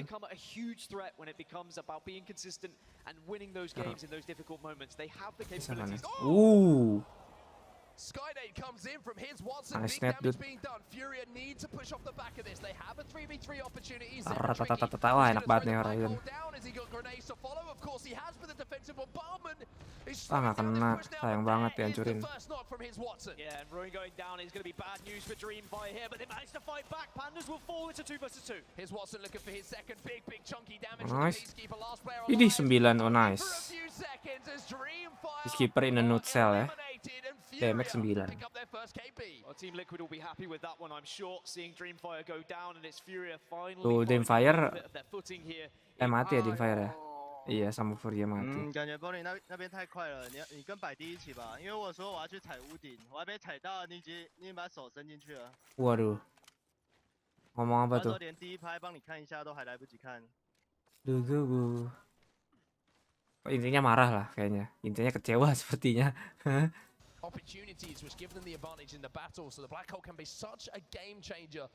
Skydate comes in from his Watson. Nice Big net, damage dude. being done. Furia need to push off the back of this. They have a 3v3 opportunities. Wah enak banget nih Horizon. Ah nggak kena, sayang banget dihancurin. Yeah, and Ruin going down is going to be bad news for Dreamfire here, but they managed to fight back. Pandas will fall into 2 versus 2. Here's Watson looking for his second big chunky damage. Nice. Ini 9, oh nice. Peacekeeper in a nutshell ya. DMX 9. Well, Team Liquid will be happy with that one, I'm sure. Seeing Dreamfire go down and it's Furia finally. Tuh Dreamfire here. mati ya Dreamfire ya. Iya sama Furia mati. 感觉 Bonnie 那边太快了，你跟百迪一起吧，因为我说我要去踩屋顶，我还没踩到，你已经把手伸进去了。 Waduh. Ngomong apa tuh? 连第一拍帮你看一下都还来不及看。 Duh. Intinya marah lah kayaknya. Intinya kecewa sepertinya. Opportunities which give them the advantage in the battle, so the Black Hole can be such a game changer.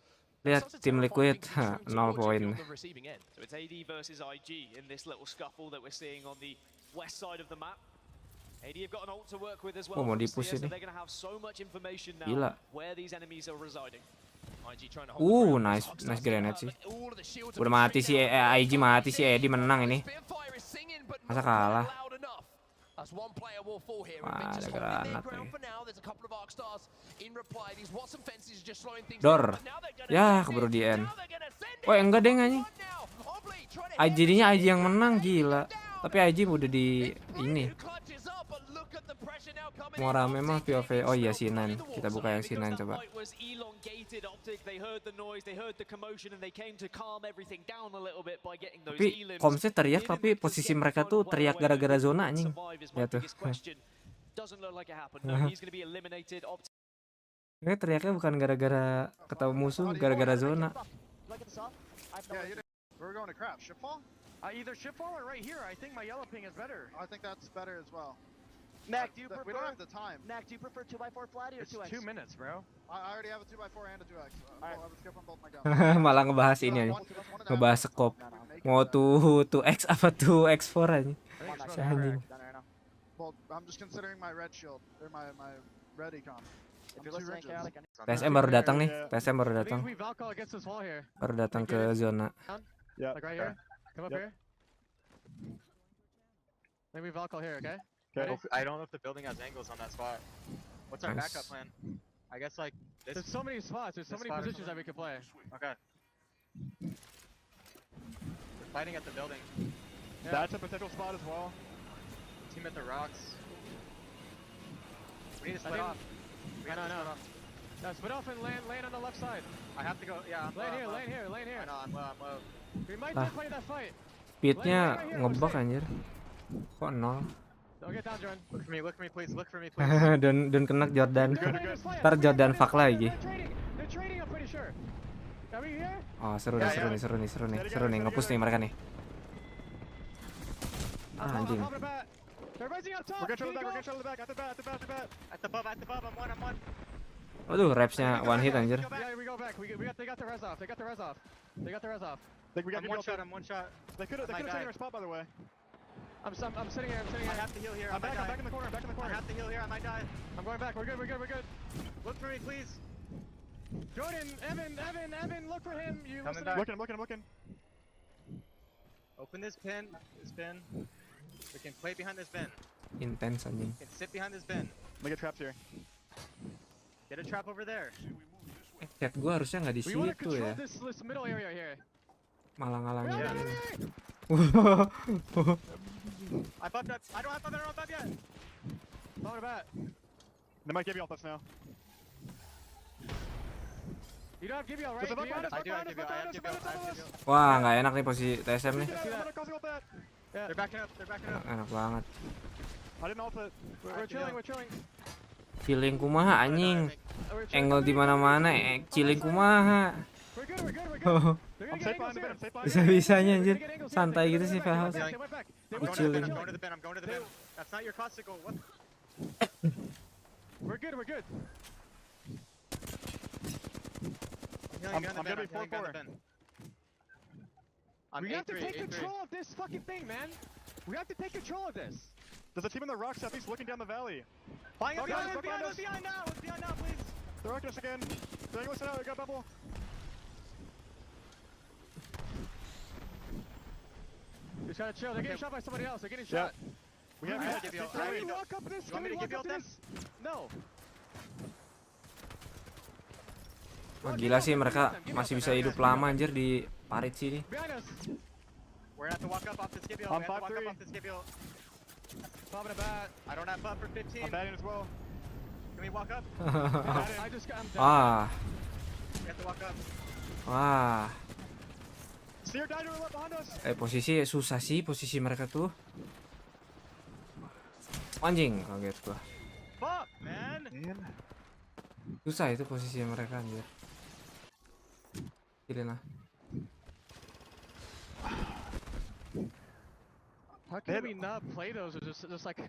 Lihat tim Liquid 0 poin. So it's AD versus IG in this little scuffle that we're seeing on the west side of the map. AD have got an ult to work with as well. Oh, mau di-push ini. They're going to have so much information now Gila. where these enemies are residing. Nice grenade sih. Udah mati si IG mati si Eddie menang ini. Masa kalah? Wah, ada granat nih. Dor. Ya, keburu di end. Oh, enggak deh anjing. IG-nya IG yang menang gila. Tapi IG udah di ini. Mau rame mah POV. Oh iya C9. Kita buka yang C9 coba. Tapi komsnya teriak tapi posisi mereka tuh teriak gara-gara zona anjing. Ya tuh. Ini teriaknya bukan gara-gara ketemu musuh, gara-gara zona. We're going to crap. Shipfall? Either shipfall or right here. I think my yellow ping is better. I think that's better as well. Nac, do you prefer? We don't have the time. Nac, do you prefer 2x4 flatty or It's 2x? 2 minutes, bro. I already have a 2x4 and a 2x. I would skip on both my guns. Malah ngebahas ini aja. Ngebahas scope. Mau 2x apa 2x4 aja. Si anjing. Well, I'm just considering my red shield or my red econ. TSM baru datang nih. TSM baru datang. Baru datang ke zona. Yeah. Like right here. Come up here. Maybe Valkyl here, okay? I don't know if the building has angles on that spot. What's our backup plan? I guess like this. There's so many spots. There's so many positions that we could play. Okay. We're fighting at the building. Yeah. That's a potential spot as well. Team at the rocks. We need to split off. No. No, split off and land on the left side. I have to go. Yeah. Lane here. I know. I'm low. We might just play that fight. Speednya ngebug anjir. Kok nol? Okay, down, Jordan. Look for me, please. Look for me, please. Dan kena Jordan. Ntar Jordan fuck lagi. They're trading, I'm pretty sure. Are we here? Oh, seru nih, nge-push nih mereka nih. Ah, anjing. They're rising up top. We're gonna shuttle the back. At the bat. At the above. I'm one. Waduh, rapsnya one hit anjir. Yeah, we go back. They got the res off. They got the res off. I'm one shot. They could have taken our spot, by the way. I'm sitting here. I have to heal here. I'm back in the corner. I have to heal here. I might die. I'm going back. We're good. Look for me, please. Jordan, Evan, look for him. You listen. I'm looking. Open this pin. We can play behind this bin. Intense anjing. We can sit behind this bin. Make a traps here. Get a trap over there. Chat gua harusnya nggak di situ ya. This middle area here. Malah ngalangin. I buffed up. I don't have buff yet. Bomb the bat. They might give you all this now. You don't have give you all, right? I do have give you. Wah, nggak enak nih posisi TSM nih. They're backing up. Enak banget. I didn't ult it. We're chilling. Chilling kumaha anjing. Angle di mana-mana, chilling kumaha. We're good. Bisa-bisanya anjir. Santai gitu sih Felhouse. Chilling. I'm going to the bin. That's not your classical. What? We're good. I'm gonna be 4-4. We have to take control of this fucking thing, man. We have to take control of this. There's a team in the rocks at least looking down the valley. Behind now, please. They're rocking us again. They're listen out, we got bubble. Just gotta chill. They're getting shot by somebody else. They're getting shot. We have to give you walk up this? You want me to give you all this? No. Wah, gila sih mereka masih bisa hidup lama anjir di parit sini. We're gonna have to walk up off the skip hill. I'm We have to walk up off the skip hill. Bombing a bat. I don't have buff for 15. I'm batting as well. Can we walk up? I just got. We have to walk up. Wah. Steer died to left behind us. Posisi susah sih posisi mereka tuh. Anjing, kaget gua. Fuck, man. Susah itu posisi mereka anjir. Kilian lah. How can we not play those? Or just like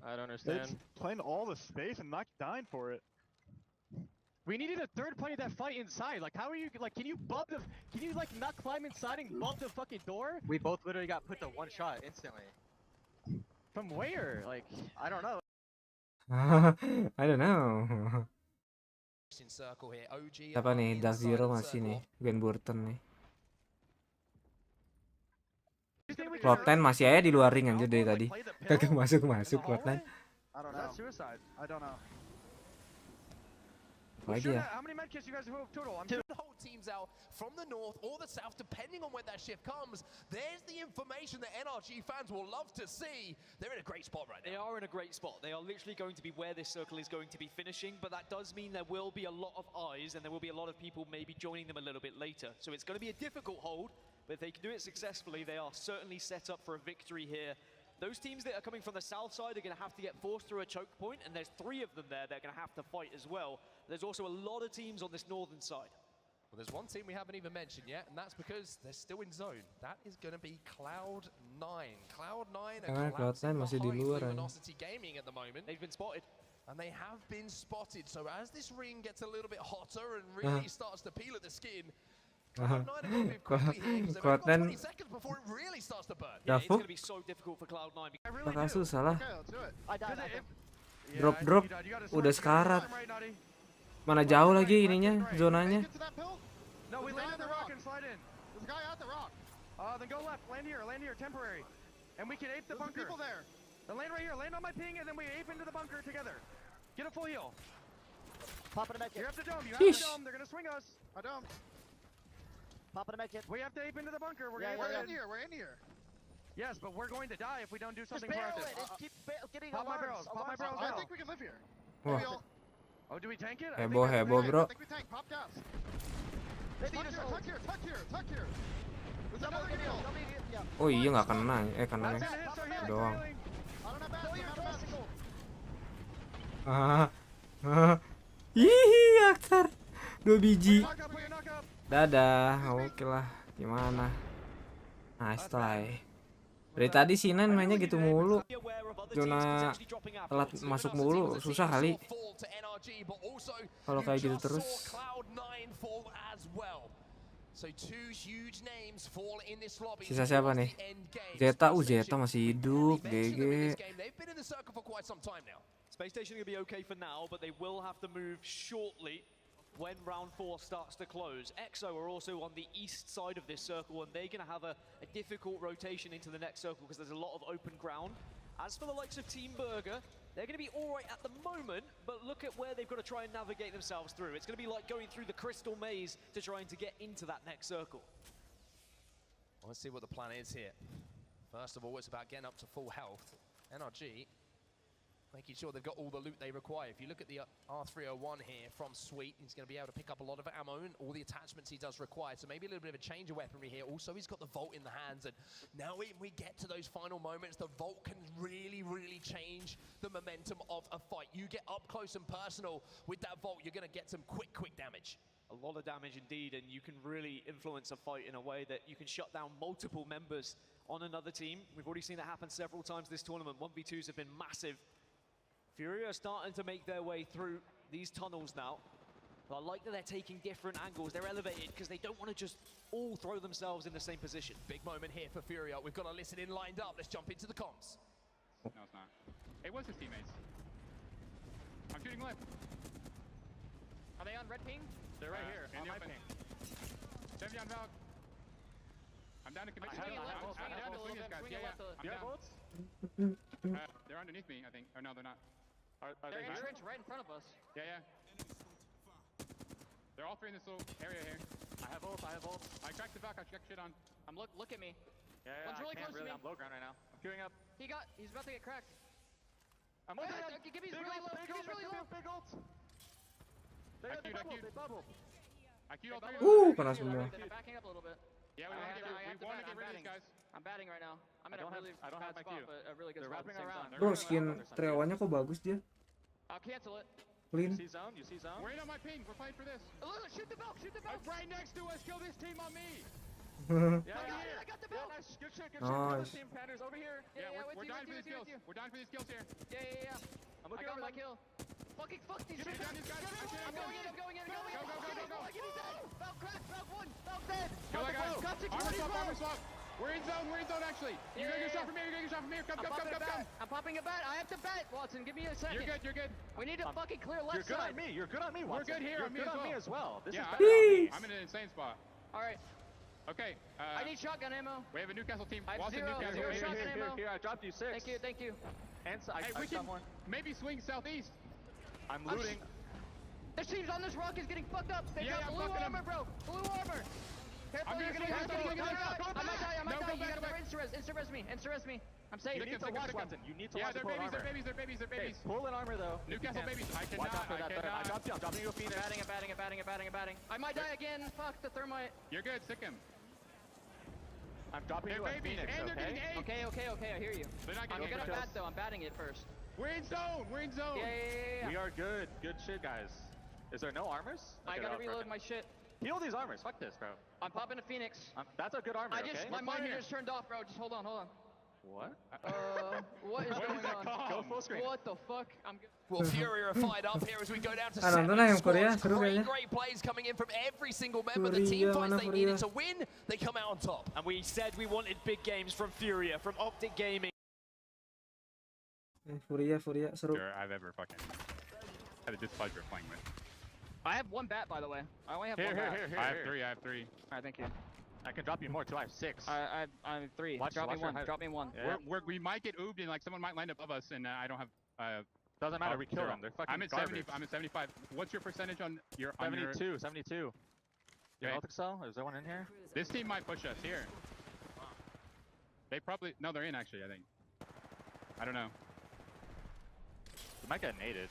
I don't understand. It's playing all the space and not dying for it. We needed a third player that fight inside. Like, how are you? Like, can you like not climb inside and bump the fucking door? We both literally got put to one shot instantly. From where? Like, I don't know. I don't know. position circle here. OG Siapa are nih? Dark inside Zero the masih nih. circle. Gwen Burton nih. Cloud9 masih aja di luar ring anjir dari tadi. Kagak masuk Cloud9. I don't know. That's suicide. I don't know. Lagi ya. How many medkits you guys have total? Two whole teams out from the north or the south, depending on when that shift comes. There's the information that NRG fans will love to see. They're in a great spot right now. They are in a great spot. They are literally going to be where this circle is going to be finishing, but that does mean there will be a lot of eyes and there will be a lot of people maybe joining them a little bit later. So it's going to be a difficult hold, but if they can do it successfully, they are certainly set up for a victory here. Those teams that are coming from the south side are going to have to get forced through a choke point, and there's 3 of them there that are going to have to fight as well. There's also a lot of teams on this northern side. Well, there's one team we haven't even mentioned yet, and that's because they're still in zone. That is going to be Cloud9. Cloud9 are collapsing masih di behind luar, Luminosity Gaming at the moment. They've been spotted. And they have been spotted. So as this ring gets a little bit hotter and really starts to peel at the skin, Cloud9 are going to move quickly here because they've only got 20 seconds before it really starts to burn. Yeah, it's going to be so difficult for Cloud9. Apakah susah lah? I died. Drop udah sekarat. Mana jauh lagi ininya zonanya? No, we land on the rock and slide in. There's a guy at the rock. Then go left. Land here, temporary. And we can ape the bunker. People there. Then land right here. Land on my ping, and then we ape into the bunker together. Get a full heal. Pop in a medkit. You have the dome. You have the dome. They're gonna swing us. I don't. Pop in a medkit. We have to ape into the bunker. We're in here. Yes, but we're going to die if we don't do something barrel proactive. it. Keep getting Pop my alarms. barrels. Pop my barrels I now. think we can live here. Wah, Oh, do we tank it? heboh bro. I think we tank. Pop gas. Maybe tuck here. There's another heal. Yeah. Oh iya nggak kena, kena That's gonna hit, so healing, doang. healing. I don't have bats. Hihi, Aksar 2 biji. Knock up, put your knock up. Dadah, oke lah. Gimana? Nice try. Dari tadi Sinan mainnya gitu mulu. Zona telat masuk mulu, susah kali. Kalau kayak gitu terus. Sisa siapa nih? Zeta, Zeta masih hidup, GG. Space Station going to be okay for now, but they will have to move shortly when round 4 starts to close. EXO are also on the east side of this circle, and they're going to have a difficult rotation into the next circle because there's a lot of open ground. As for the likes of Team Burger, they're going to be all right at the moment, but look at where they've got to try and navigate themselves through. It's going to be like going through the crystal maze to trying to get into that next circle. Well, let's see what the plan is here. First of all, it's about getting up to full health. NRG making sure they've got all the loot they require. If you look at the R301 here from Sweet, he's going to be able to pick up a lot of ammo and all the attachments he does require. So maybe a little bit of a change of weaponry here. Also, he's got the Vault in the hands. And now when we get to those final moments, the Vault can really, really change the momentum of a fight. You get up close and personal with that Vault, you're going to get some quick damage. A lot of damage indeed, and you can really influence a fight in a way that you can shut down multiple members on another team. We've already seen that happen several times this tournament. 1v2s have been massive. Fury are starting to make their way through these tunnels now. But I like that they're taking different angles. They're elevated because they don't want to just all throw themselves in the same position. Big moment here for Furia. We've got a listen in lined up. Let's jump into the comms. No, it's not. It was his teammates. I'm shooting left. Are they on red ping? They're right here, on my ping. 70 on Valk. I'm down to commit. I'm down to swing guys. Yeah. They're underneath me, I think. Or no, they're not. Are they right in front of us. Yeah. They're all 3 in this little area here. I have ult. I cracked the Valk. I checked shit on. Look at me. Yeah, One's really close to me. I'm low ground right now. I'm queuing up. He's about to get cracked. I'm ulting him. Give me really low. Big ult. They bubble. I queued all 3 of them. Kena semua. They're backing up a little bit. Yeah, we want to get rid of these guys. I'm batting right now. I'm in a really bad spot, but a really good spot at the same time. Bro, skin Treowannya kok bagus dia. I'll cancel it. Clean. You see zone? We're in on my ping. We're fighting for this. Look, shoot the belt. Right next to us. Kill this team on me. I got the belt. Yeah, nice. Good shit. Nice. Team Panders over here. We're dying for these kills. We're dying for these kills here. Yeah. I'm looking over my kill. Fuck these shit. Down these guys. I'm going in. Go. Belt cracked. Belt 1. Belt dead. Kill that guy. Armor swap. We're in zone actually. You're gonna get shot from here, you're gonna get shot from here. Come. I'm popping a bet. I have to bet, Watson. Give me a second. You're good. We need to fucking clear left side. You're good on me, Watson. We're good here. You're good on me as well. This is yeah, better on me. I'm in an insane spot. Alright. Okay. I need shotgun ammo. We have a Newcastle team. I have Watson, zero Newcastle. shotgun ammo. Here, I dropped you 6. Thank you. And Hey, we can maybe swing southeast. I'm looting. This team's on this rock is getting fucked up. They got blue armor, bro. Blue armor. Careful, you're gonna die. I might die. You gotta insta-res me. I'm safe. You need to watch, Watson. You need to watch. Yeah, they're babies. Pull in armor though. Newcastle babies. I cannot. Watch out for that third. I'm dropping you a Phoenix. Batting. I might die again. Fuck the thermite. You're good. Sick him. I'm dropping you a Phoenix, Okay. I hear you. They're not I'm getting gonna bat though. I'm batting it first. We're in zone. Yeah. We are good. Good shit, guys. Is there no armors? I gotta reload my shit. Heal these armors. Fuck this, bro. I'm popping a Phoenix. That's a good armor, My monitor just turned off, bro. Just hold on. What? What is going on? Go full screen. What the fuck? I'm good. Well, Fury are fired up here as we go down to Ah, nonton yang Korea, seru kayaknya. Great plays coming in from every single member. The team fights they needed to win, they come out on top. And we said we wanted big games from Furia, from Optic Gaming. Furia, seru. I've ever fucking had the displeasure of playing with. I have one bat, by the way. I only have one bat. I have three. Alright, thank you. I can drop you more too. I have 6. I have 3. Drop me one. Yeah. We might get oobed and like someone might land above us, and I don't have. Doesn't matter. We kill them. They're fucking I'm at garbage. 70. I'm at 75. What's your percentage on your? 72. Okay. Optic cell? Is there one in here? This team might push us here. They probably they're in actually. I think. I don't know. We might get naded.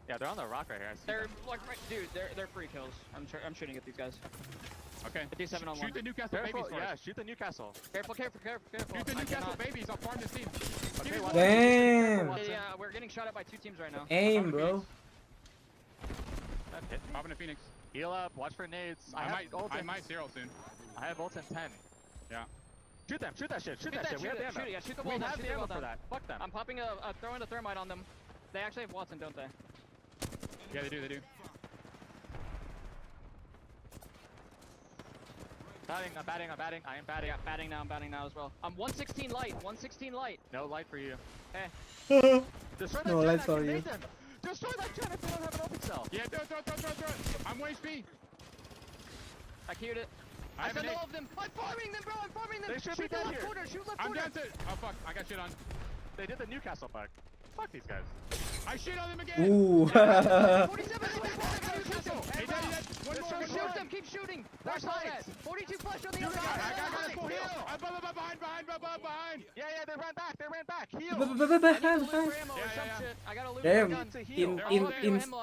Yeah, they're on the rock right here. I see They're them. like, dude, they're free kills. I'm shooting at these guys. Okay. I do 7 on 1. Shoot the Newcastle babies first. Yeah, shoot the Newcastle. Careful. Shoot the Newcastle babies. I'll farm this team. Okay, Damn. Yeah, we're getting shot at by 2 teams right now. Aim, bro. That hit me. Popping a Phoenix. Heal up. Watch for nades. I might zero soon. I have ults in 10. Yeah. Shoot them. Shoot that shit. We have the ammo. Shoot the wall. We have the ammo for that. Fuck them. I'm popping throwing a thermite on them. They actually have Watson, don't they? Yeah, they do. I'm batting. I am batting. Yeah, I'm batting now as well. I'm 116 light. No light for you. Hey. Destroy that No gen. light I for can you. nade them. Destroy that gen if they don't have an open cell. Yeah, throw it. I'm 1 HP. I queued it. I sent all of them. I'm farming them, bro. They should be Shoot dead left here. corner. Shoot left I'm corner. down to. Oh fuck! I got shit on. They did the Newcastle bug. Fuck these guys. I shit on them again. Ooh. 47. Hey, Daddy, one more. Shoot them. Keep shooting. There's that. 42 flush on the other I side. got full heal. Behind. Yeah, they ran back. Heal. I got a loot Damn. gun.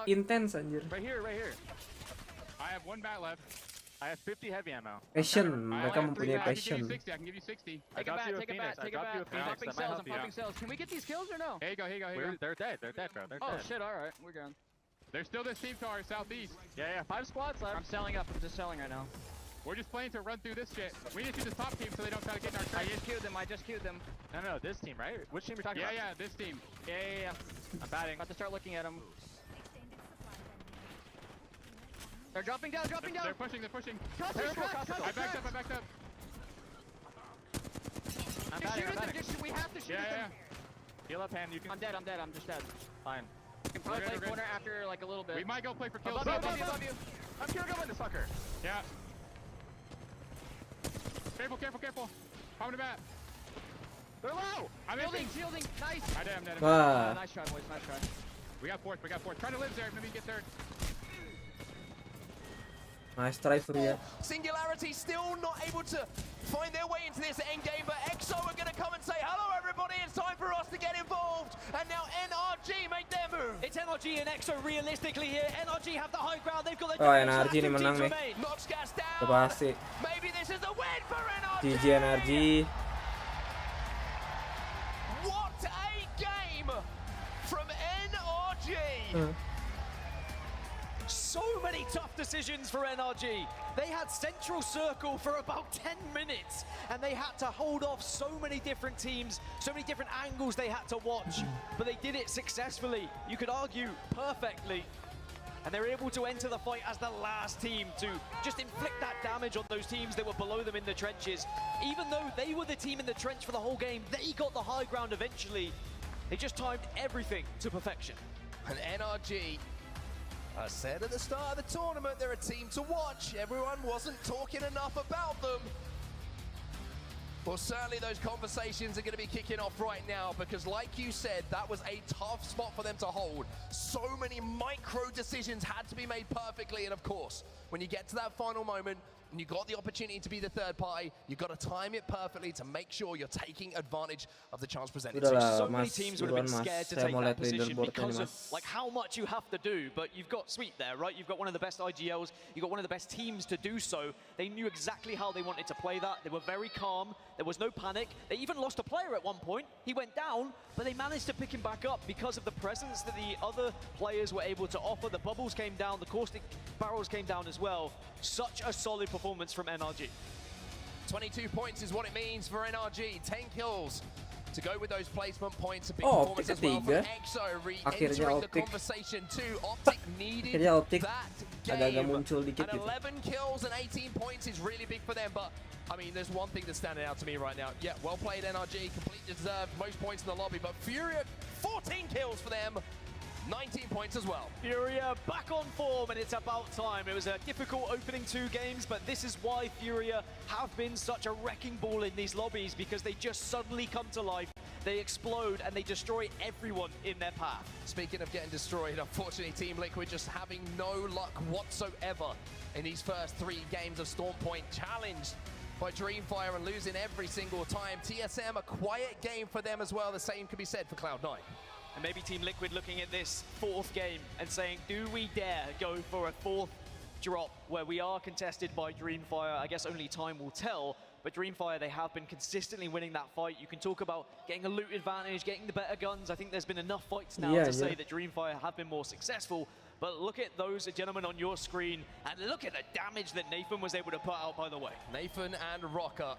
Intense anjir. Right here. I have 1 bat left. I have 50 heavy ammo. Passion, mereka mempunyai I passion. can give you 60. I dropped you a Phoenix. Take a bat. I'm popping cells. Can we get these kills or no? Here you go. They're dead, bro. They're Oh dead. shit, alright. We're going. There's still this team car southeast. Yeah. 5 squads left. I'm selling up. I'm just selling right now. We're just playing to run through this shit. We need to shoot the top team so they don't try to get in our I track. just queued them. No, this team, right? Which team are you talking about? Yeah, this team. Yeah. I'm batting. About to start looking at them. They're dropping down. They're pushing. Cross, I backed up. I'm Just shoot at them. batting. We have to shoot at them. Heal up, hand. You can. I'm dead. I'm just dead. Fine. You can probably play corner after like a little bit. We might go play for kills. Above you. I'm kill going this fucker. Yeah. Careful. Popping the bat. They're low. I'm Shielding. Nice. I'm dead. Wah. Nice try, boys. Nice try. We got fourth. Try to live there. Maybe get third. Nice try Furia. Singularity still not able to find their way into this end game, but EXO are going to come and say, hello everybody, it's time for us to get involved. And now NRG make their move. It's NRG and EXO realistically here. NRG have the high ground. They've got the Oh, NRG ini menang nih. Knocks gas Udah down. pasti. Maybe this is the win for NRG. GG NRG. What a game from NRG. So many tough decisions for NRG. They had central circle for about 10 minutes and they had to hold off so many different teams, so many different angles they had to watch, but they did it successfully. You could argue perfectly. and they're able to enter the fight as the last team to just inflict that damage on those teams that were below them in the trenches. Even though they were the team in the trench for the whole game, they got the high ground eventually. They just timed everything to perfection. And NRG, I said at the start of the tournament, they're a team to watch. Everyone wasn't talking enough about them. Well, certainly those conversations are going to be kicking off right now because, like you said, that was a tough spot for them to hold. So many micro decisions had to be made perfectly, and of course, when you get to that final moment and you got the opportunity to be the third party, you've got to time it perfectly to make sure you're taking advantage of the chance presented to you. So many teams would have been scared to take that position because of like how much you have to do, but you've got Sweet there, right? You've got one of the best IGLs, you've got one of the best teams to do so. They knew exactly how they wanted to play that. They were very calm. There was no panic. They even lost a player at one point. He went down, but they managed to pick him back up because of the presence that the other players were able to offer. The bubbles came down, the caustic barrels came down as well. Such a solid performance from NRG. 22 points is what it means for NRG. 10 kills to go with those placement points. A big performance as well from EXO re-entering the conversation too. Optic needed that game. And 11 kills and 18 points is really big for them. But I mean, there's one thing that's standing out to me right now. Yeah, well played NRG, completely deserved, most points in the lobby. But Furia, 14 kills for them. 19 points as well. Furia back on form, and it's about time. It was a difficult opening 2 games, but this is why Furia have been such a wrecking ball in these lobbies, because they just suddenly come to life. They explode and they destroy everyone in their path. Speaking of getting destroyed, unfortunately Team Liquid just having no luck whatsoever in these first 3 games of Stormpoint, challenged by Dreamfire and losing every single time. TSM, a quiet game for them as well. The same can be said for Cloud9. And maybe Team Liquid looking at this 4th game and saying, do we dare go for a 4th drop where we are contested by Dreamfire? I guess only time will tell, but Dreamfire, they have been consistently winning that fight. You can talk about getting a loot advantage, getting the better guns. I think there's been enough fights now to say that Dreamfire have been more successful. But look at those gentlemen on your screen, and look at the damage that Nathan was able to put out, by the way. Nathan and Rocker,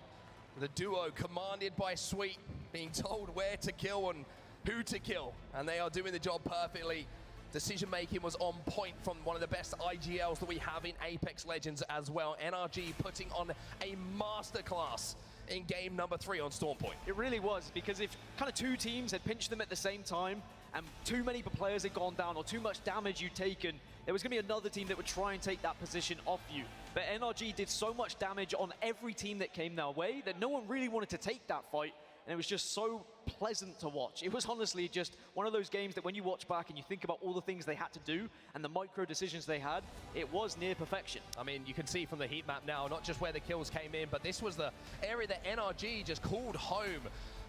the duo commanded by Sweet, being told where to kill and who to kill, and they are doing the job perfectly. Decision making was on point from one of the best IGLs that we have in Apex Legends as well. NRG putting on a masterclass in game number 3 on Stormpoint. It really was, because if kind of 2 teams had pinched them at the same time and too many players had gone down or too much damage you'd taken, there was going to be another team that would try and take that position off you. But NRG did so much damage on every team that came their way that no one really wanted to take that fight. And it was just so pleasant to watch. It was honestly just one of those games that when you watch back and you think about all the things they had to do and the micro decisions they had, it was near perfection. I mean, you can see from the heat map now, not just where the kills came in, but this was the area that NRG just called home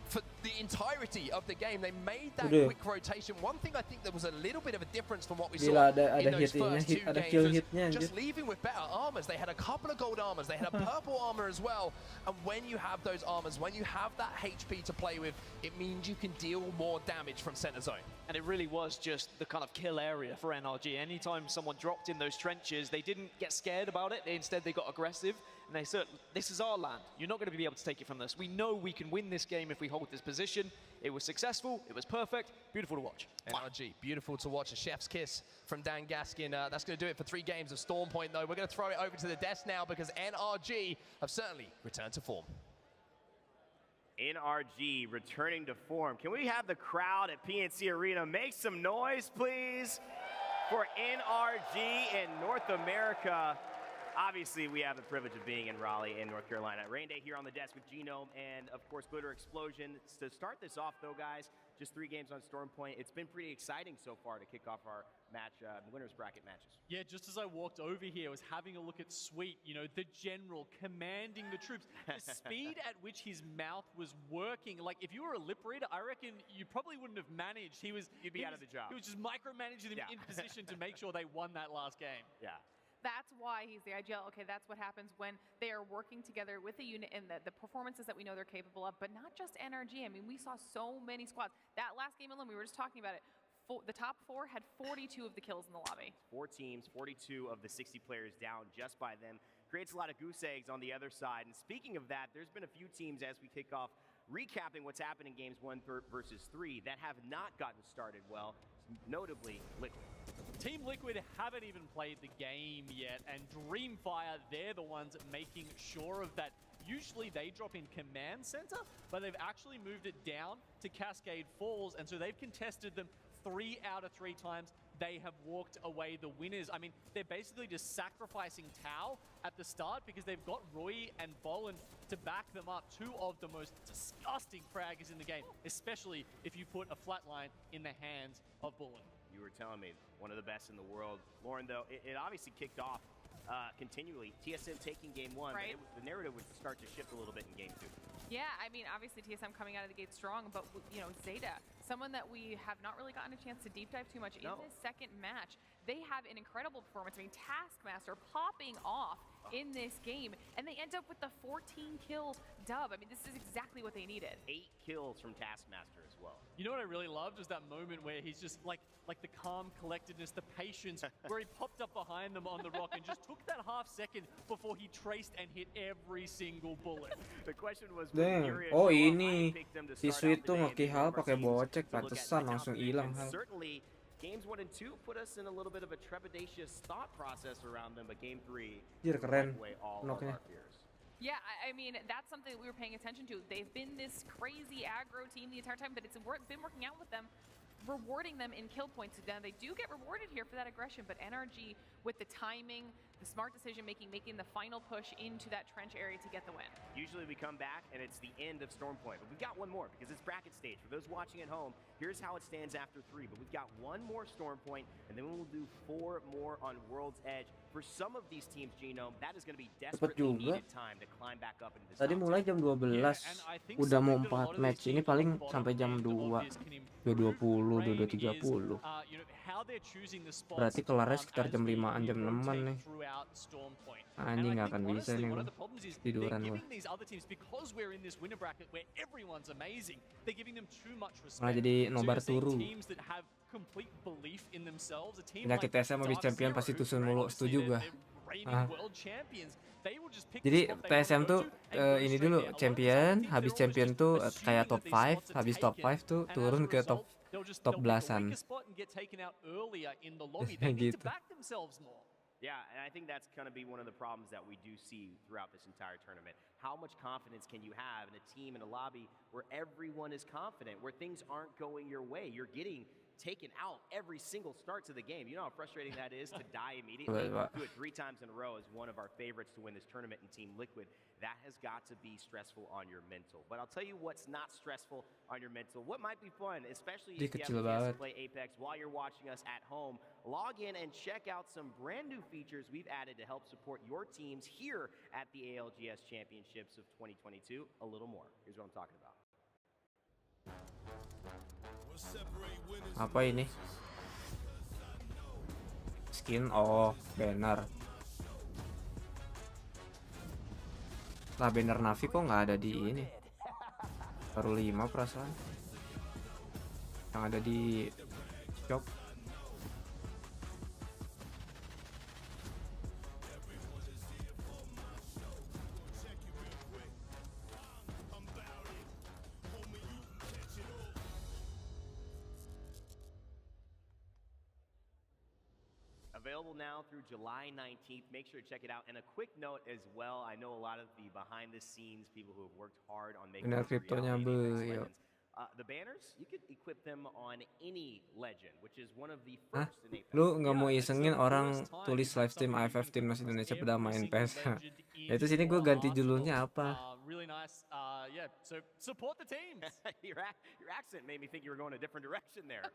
for the entirety of the game. They made that quick rotation. One thing I think there was a little bit of a difference from what we saw in those first 2 games was just leaving with better armors. They had a couple of gold armors, they had a purple armor as well, and when you have those armors, when you have that HP to play with, it means you can deal more damage from center zone. And it really was just the kind of kill area for NRG. Anytime someone dropped in those trenches, they didn't get scared about it. Instead, they got aggressive. And they said, this is our land. You're not going to be able to take it from us. We know we can win this game if we hold this position. It was successful. It was perfect. Beautiful to watch. NRG, beautiful to watch. A chef's kiss from Dan Gaskin. That's going to do it for 3 games of Stormpoint, though. We're going to throw it over to the desk now because NRG have certainly returned to form. NRG returning to form. Can we have the crowd at PNC Arena make some noise, please, for NRG in North America? Obviously, we have the privilege of being in Raleigh in North Carolina. Rain Day here on the desk with Genome and, of course, Glitter Explosion. To start this off, though, guys, just 3 games on Stormpoint. It's been pretty exciting so far to kick off our match, winners bracket matches. Yeah, just as I walked over here, I was having a look at Sweet, you know, the general commanding the troops. The speed at which his mouth was working, like if you were a lip reader, I reckon you probably wouldn't have managed. You'd be out of the job. He was just micromanaging them in position to make sure they won that last game. Yeah. That's why he's the IGL. Okay, that's what happens when they are working together with the unit and the performances that we know they're capable of, but not just NRG. I mean, we saw so many squads. That last game alone, we were just talking about it. The top 4 had 42 of the kills in the lobby. 4 teams, 42 of the 60 players down just by them. Creates a lot of goose eggs on the other side. And speaking of that, there's been a few teams as we kick off, recapping what's happened in games 1 versus 3 that have not gotten started well. notably Liquid. Team Liquid haven't even played the game yet, and Dreamfire, they're the ones making sure of that. Usually they drop in Command Center, but they've actually moved it down to Cascade Falls, and so they've contested them 3 out of 3 times. They have walked away the winners. I mean, they're basically just sacrificing Tau at the start because they've got Roy and Bolin to back them up. 2 of the most disgusting fraggers in the game, especially if you put a flatline in the hands of Bolin. You were telling me, one of the best in the world. Lauren, though, it obviously kicked off continually. TSM taking game 1, right. But the narrative would start to shift a little bit in game 2. Yeah, I mean, obviously TSM coming out of the gate strong, but, you know, Zeta, someone that we have not really gotten a chance to deep dive too much in this second match. They have an incredible performance. I mean, Taskmaster popping off in this game, and they end up with the 14-kill dub. I mean, this is exactly what they needed. 8 kills from Taskmaster as well. You know what I really loved was that moment where he's just like the calm collectedness, the patience, where he popped up behind them on the rock and just took that half second before he traced and hit every single bullet. The question was, Damn. Oh ini si Sweet tuh nge-hal pakai bocek, pantesan langsung hilang hal. Certainly, games 1 and 2 put us in a little bit of a trepidatious thought process around them, but game 3 Jir keren away all of knocknya. our fears. Yeah, I mean, that's something that we were paying attention to. They've been this crazy aggro team the entire time, but it's been working out with them, rewarding them in kill points. Now, they do get rewarded here for that aggression, but NRG, with the timing, the smart decision-making, making the final push into that trench area to get the win. Usually we come back and it's the end of Storm Point, but we've got one more because it's bracket stage. For those watching at home, here's how it stands after 3, but we've got one more Storm Point, and then we'll do 4 more on World's Edge. For some of these teams, Genome, that is going to be desperately needed time to climb back up into the Tadi mulai jam 12, udah mau 4 match. Ini paling sampai jam 2, 2.20, 2.30. Berarti kelarnya sekitar jam 5-an, jam 6-an nih. Anjing gak akan bisa nih gua. Tiduran gua. Malah jadi nobar turu. Penyakit TSM habis champion pasti tusun mulu, setuju gua. Jadi TSM tuh ini dulu champion, habis champion tuh kayak top 5, habis top 5 tuh turun ke top belasan. Gitu. Yeah, and I think that's going to be one of the problems that we do see throughout this entire tournament. How much confidence can you have in a team, in a lobby, where everyone is confident, where things aren't going your way? You're getting taken out every single start to the game. You know how frustrating that is to die immediately? Do it 3 times in a row is one of our favorites to win this tournament in Team Liquid. That has got to be stressful on your mental. But I'll tell you what's not stressful on your mental. What might be fun, especially if you have a chance to play Apex while you're watching us at home. Log in and check out some brand new features we've added to help support your teams here at the ALGS Championships of 2022 a little more. Here's what I'm talking about. Apa ini? Skin, oh banner. Lah banner Navi kok nggak ada di ini? Baru 5 perasaan. Yang ada di shop. Available now through July 19th. Make sure to check it out. And a quick note as well, I know a lot of the behind the scenes people who have worked hard on making this reality. The banners, you could equip them on any legend, which is one of the first in Apex. Lu nggak mau isengin orang tulis live stream AFF Timnas Indonesia pada main PES? Ya itu sini gue ganti judulnya apa? Really nice. Yeah, so support the teams. Your accent made me think you were going a different direction there.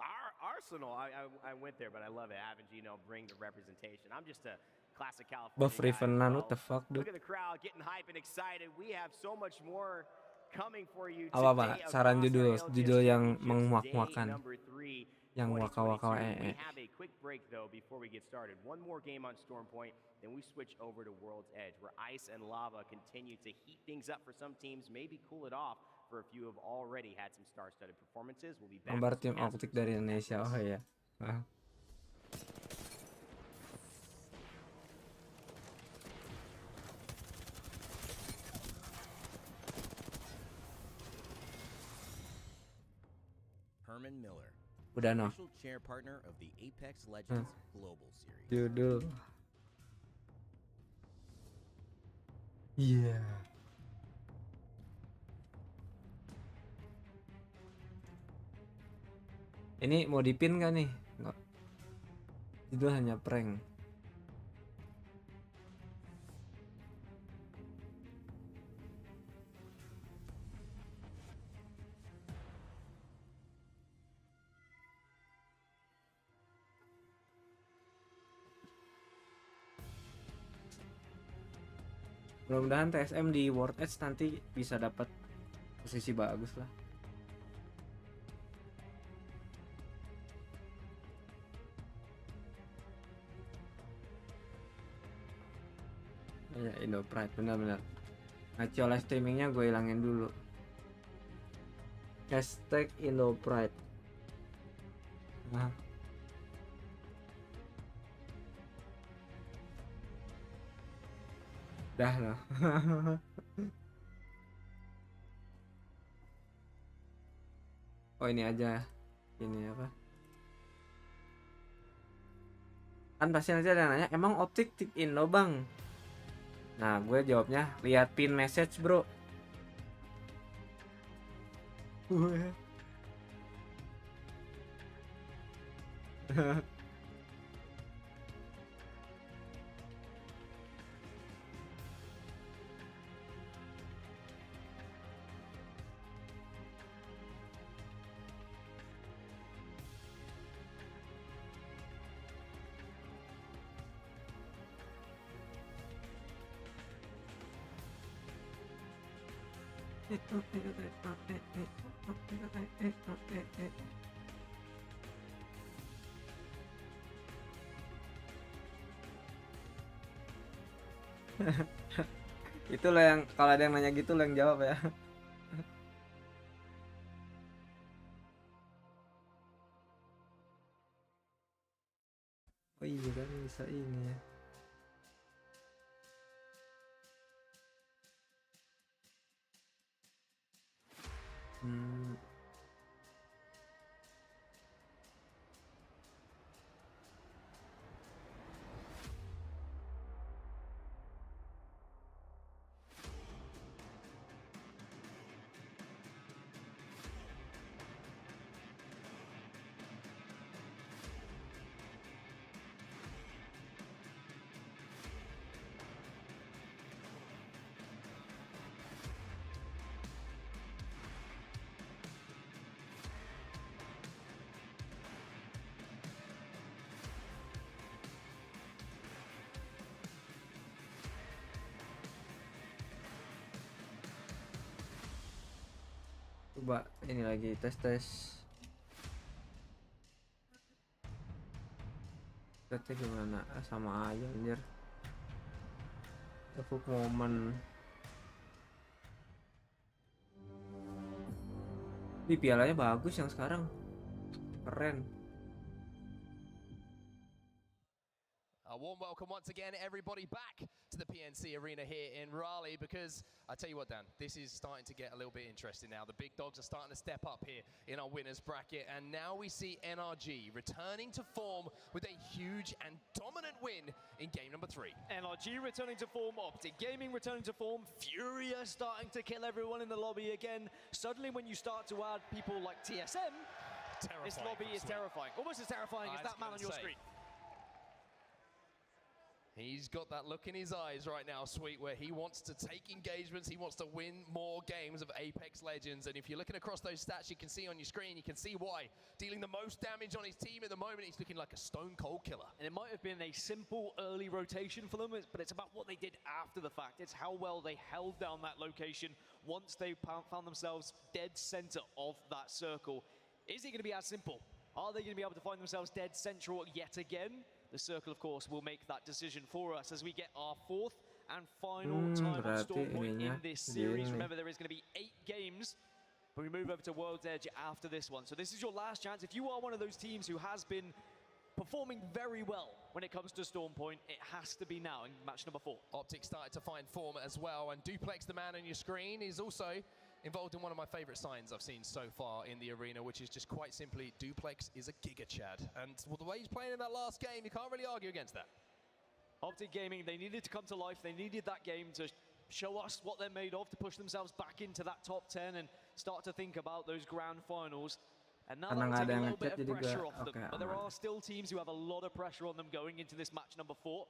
Our Arsenal, I went there, but I love it. Having Gino bring the representation. I'm just a classic California Buff guy. Rivenan, what the fuck, dude? Look at the crowd getting hype and excited. We have so much more coming for you Apa today. Pak? Saran judul yang menguak-nguakan, yang waka-waka We have a quick break though before we get started. One more game on Storm Point, then we switch over to World's Edge, where Ice and Lava continue to heat things up for some teams, maybe cool it off for a few who have already had some star-studded performances. We'll be back. Nobar tim optik dari Indonesia. Oh ya. Herman Miller, Udah no. official chair partner of the Apex Legends Global Series. Judul. Iya. Ini mau dipin gak nih? Enggak. Itu hanya prank. Mudah-mudahan TSM di World Edge nanti bisa dapat posisi bagus lah. Ya, Indo Pride benar-benar. Naccio live streamingnya gue hilangin dulu. Hashtag Indo Pride. Nah. Dah loh. Oh ini aja. Ini apa? Kan pasti nanti ada yang nanya, emang optik tip Indo bang? Nah gue jawabnya, lihat pin message bro. Itulah yang kalau ada yang nanya gitu lo yang jawab ya. Oh iya kan bisa ini ya. Coba ini lagi tes tesnya gimana? Sama aja anjir. Tepuk momen. Di pialanya bagus yang sekarang. Keren. A warm welcome once again, everybody, back to the PNC Arena here in Raleigh, because I tell you what, Dan, this is starting to get a little bit interesting now. The big dogs are starting to step up here in our winners bracket, and now we see NRG returning to form with a huge and dominant win in game number 3. NRG returning to form, Optic Gaming returning to form, Furia starting to kill everyone in the lobby again. Suddenly when you start to add people like TSM, this lobby is terrifying. Almost as terrifying as that man on your screen. He's got that look in his eyes right now, Sweet, where he wants to take engagements, he wants to win more games of Apex Legends. And if you're looking across those stats you can see on your screen, you can see why. Dealing the most damage on his team at the moment, he's looking like a stone cold killer. And it might have been a simple early rotation for them, but it's about what they did after the fact. It's how well they held down that location once they found themselves dead center of that circle. Is it going to be as simple? Are they going to be able to find themselves dead central yet again? The circle, of course, will make that decision for us as we get our 4th and final time on Storm Point in this series. Remember, there is going to be 8 games, but we move over to World's Edge after this one. So this is your last chance. If you are one of those teams who has been performing very well when it comes to Storm Point, it has to be now in match number 4. Optic started to find form as well, and Duplex, the man on your screen, is also involved in one of my favorite signs I've seen so far in the arena, which is just quite simply, Duplex is a Giga Chad. And well, the way he's playing in that last game, you can't really argue against that. Optic Gaming, they needed to come to life. They needed that game to show us what they're made of, to push themselves back into that top 10 and start to think about those grand finals. And now that'll take a little bit of pressure off them. But there are still teams who have a lot of pressure on them going into this match number 4.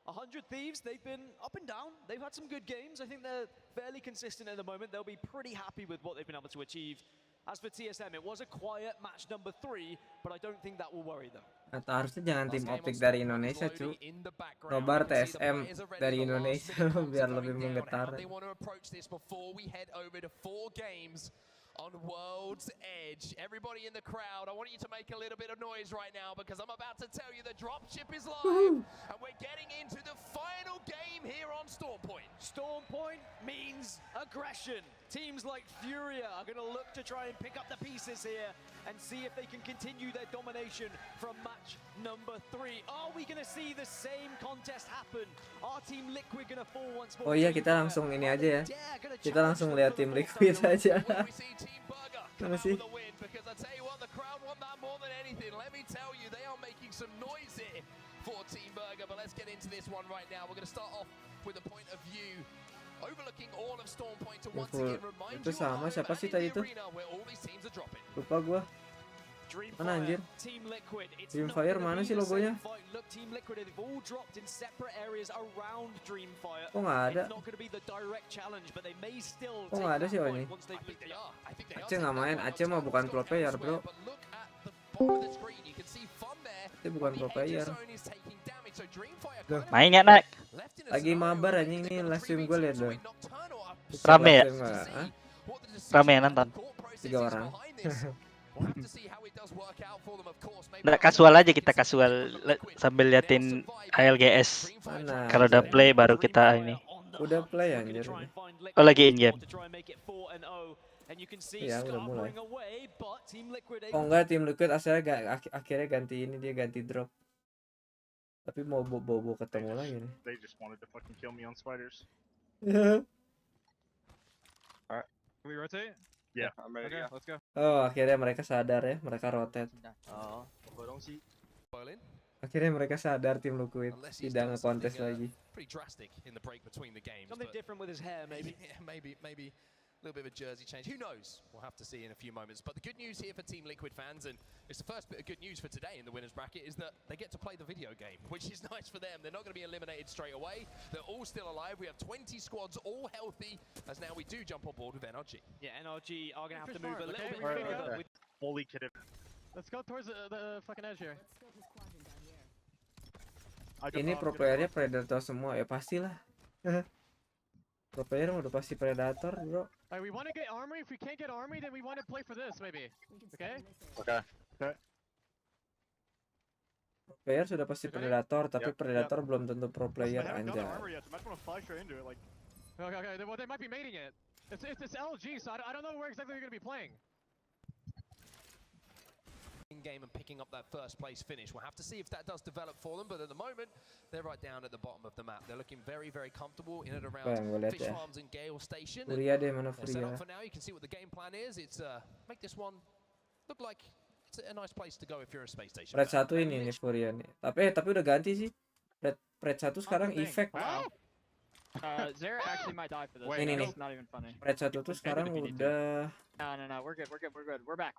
100 Thieves, they've been up and down. They've had some good games. I think they're fairly consistent at the moment. They'll be pretty happy with what they've been able to achieve. As for TSM, it was a quiet match number 3, but I don't think that will worry them. Atau harusnya jangan tim Optik dari Indonesia, cu. Nobar TSM dari Indonesia biar lebih menggetar. They want to approach this before we head over to 4 games on World's Edge. Everybody in the crowd, I want you to make a little bit of noise right now because I'm about to tell you the dropship is live and we're getting into the final game here on Storm Point. Storm Point means aggression. Teams like Furia are going to look to try and pick up the pieces here and see if they can continue their domination from match number 3. Are we going to see the same contest happen? Our Team Liquid going to fall once more? Oh iya, kita langsung ini aja ya. Kita langsung lihat Tim Liquid aja. Mana sih? Because I tell you what, the crowd want that more than anything. Let me tell you, they are making some noise here for Team Burger. But let's get into this one right now. We're going to start off with a point of view overlooking all of Storm Point to once again remind you sama siapa sih tadi itu? where all these teams are dropping. Lupa gua. Mana anjir? Dreamfire mana sih logonya? Kok nggak ada? Kok nggak ada sih oh ini? Aceh nggak main, Aceh mah bukan pro player bro. Itu bukan pro player. Main nggak nak? Lagi mabar anjing nih, live stream gue liat dong. Rame ya? Rame ya nonton? 3 orang. Nggak kasual aja, kita kasual sambil liatin ALGS. Kalau udah play baru kita ini. Udah play anjir. Oh lagi in game. Iya udah mulai. Oh enggak, Tim Liquid akhirnya ganti ini, dia ganti drop. Tapi mau bobo ketemu lagi nih. They just wanted to fucking kill me on spiders. Alright, can we rotate? Yeah, I'm ready. Okay, let's go. Oh, akhirnya mereka sadar ya, mereka rotate. Akhirnya mereka sadar Tim Liquid tidak nge-contest lagi. Pretty drastic in the break between the games. Something different with his hair, maybe. maybe a little bit of a jersey change. Who knows? We'll have to see in a few moments. But the good news here for Team Liquid fans, and it's the first bit of good news for today in the winners bracket, is that they get to play the video game, which is nice for them. They're not going to be eliminated straight away. They're all still alive. We have 20 squads, all healthy, as now we do jump on board with NRG. Yeah, NRG are going to have to move a little bit Right. further. Holy kid. Let's go towards the fucking edge here. Ini pro playernya predator semua ya pastilah. Pro player udah pasti predator bro. We want to get armory. If we can't get armory, then we want to play for this maybe. Okay? Okay. Pro player sudah pasti predator, tapi predator belum tentu pro player anjay. Okay. Well, they might be mating it. It's LG, so I don't know where exactly they're going to be playing. Game and picking up that first place finish. We'll have to see if that does develop for them, but at the moment they're right down at the bottom of the map. They're looking very, very comfortable in and around Fish Farms and Gale Station. Furia deh, mana Furia? For now, you can see what the game plan is. It's make this one look like it's a nice place to go if you're a space station. Red 1 ini nih Furia nih. Tapi udah ganti sih. Red 1 sekarang effect. Zara actually might die for this. Ini nih. Not even funny. Red 1 tuh sekarang udah. No, we're good. We're back.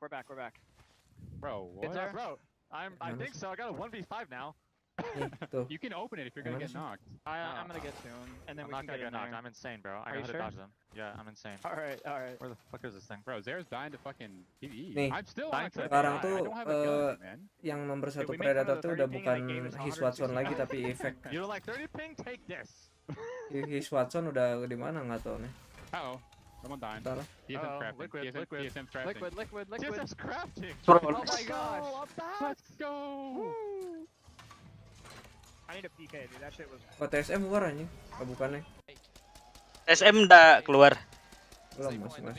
Bro, what? Bro, I think so. I got a 1v5 now. You can open it if you're gonna get knocked. I'm gonna get to him, and then I'm we not can gonna get get knocked. there. I'm insane, bro. I Are know you how to sure? dodge them. Yeah, I'm insane. Alright. Where the fuck is this thing? Bro, Zara's dying to fucking PvE. Nih, I'm still on sekarang tuh man. yang nomor 1 predator tuh udah bukan His Watson lagi tapi effect. You're like 30 ping, take this. His Watson udah di mana nggak tahu nih. Uh-oh. Someone dying. TSM's crafting. TSM's crafting. Liquid. TSM's crafting. Bro, oh my gosh. Let's go. Woo. I need a PK, dude. That shit was. Oh, TSM keluar anjing. Oh, bukan nih. SM udah keluar. Belum, masih.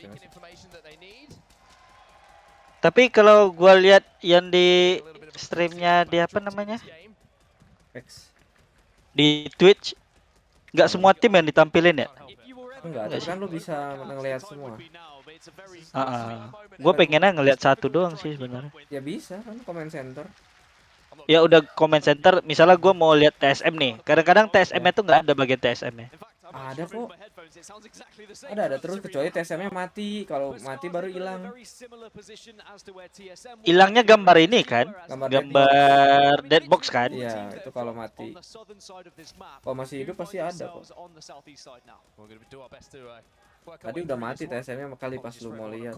Tapi kalau gua lihat yang di streamnya di apa namanya? X. Di Twitch, nggak semua tim yang ditampilin ya? Enggak, tapi kan lu bisa ngelihat semua. Gue pengennya ngelihat satu doang sih sebenarnya. Ya bisa kan, comment center. Ya udah comment center, misalnya gue mau lihat TSM nih. Kadang-kadang TSM-nya tuh nggak ada bagian TSM-nya. Ada kok. Ada terus, kecuali TSM-nya mati. Kalau mati baru hilang. Hilangnya gambar ini kan? Gambar deadbox kan? Iya, itu kalau mati. Kalau masih hidup pasti ada kok. Tadi udah mati TSM-nya kali pas lu mau lihat.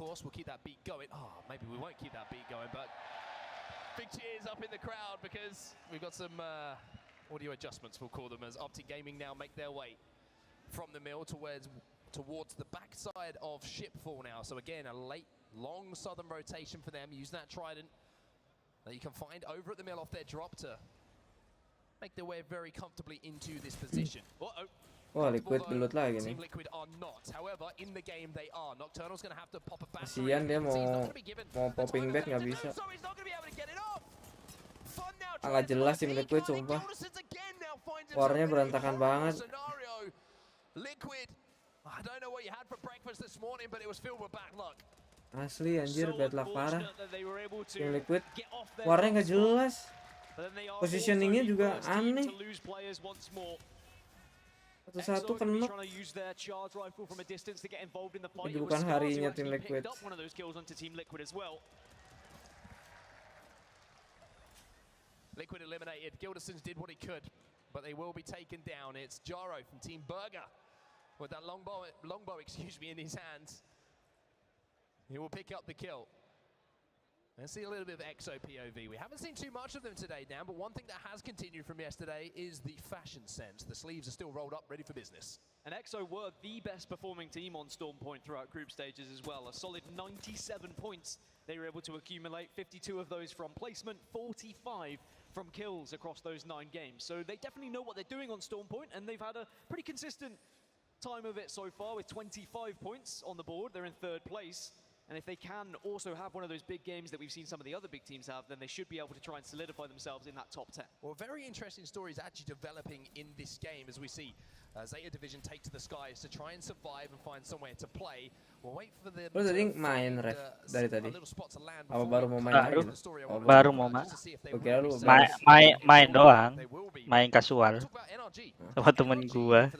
Big cheers up in the crowd because we've got some audio adjustments, we'll call them, as Optic Gaming now make their way from the mill towards the backside of Shipfall now. So again, a late, long southern rotation for them. Use that trident that you can find over at the mill off their drop to make their way very comfortably into this position. Wah, Liquid gelut lagi nih. Kasian dia mau popping back nggak bisa. Nggak jelas tim Liquid sumpah. Warnanya berantakan banget. Asli anjir, bad luck parah. Tim Liquid warnanya nggak jelas. Positioningnya juga aneh. Satu-satu kena. Ini bukan harinya tim Liquid. Liquid eliminated. Gildersons did what he could, but they will be taken down. It's Jaro from Team Burger with that longbow, in his hands. He will pick up the kill. Let's see a little bit of EXO POV. We haven't seen too much of them today, Dan, but one thing that has continued from yesterday is the fashion sense. The sleeves are still rolled up, ready for business. And EXO were the best performing team on Storm Point throughout group stages as well. A solid 97 points they were able to accumulate, 52 of those from placement, 45 from kills across those 9 games. So they definitely know what they're doing on Storm Point, and they've had a pretty consistent time of it so far with 25 points on the board. They're in 3rd place. And if they can also have one of those big games that we've seen some of the other big teams have, then they should be able to try and solidify themselves in that top 10. Well, very interesting stories actually developing in this game as we see Zeta Division take to the skies to try and survive and find somewhere to play. We'll wait for the Lu tadi main Red dari tadi? Apa baru mau main lagi? Baru mau main. Kira lu main doang, main kasual sama temen gua.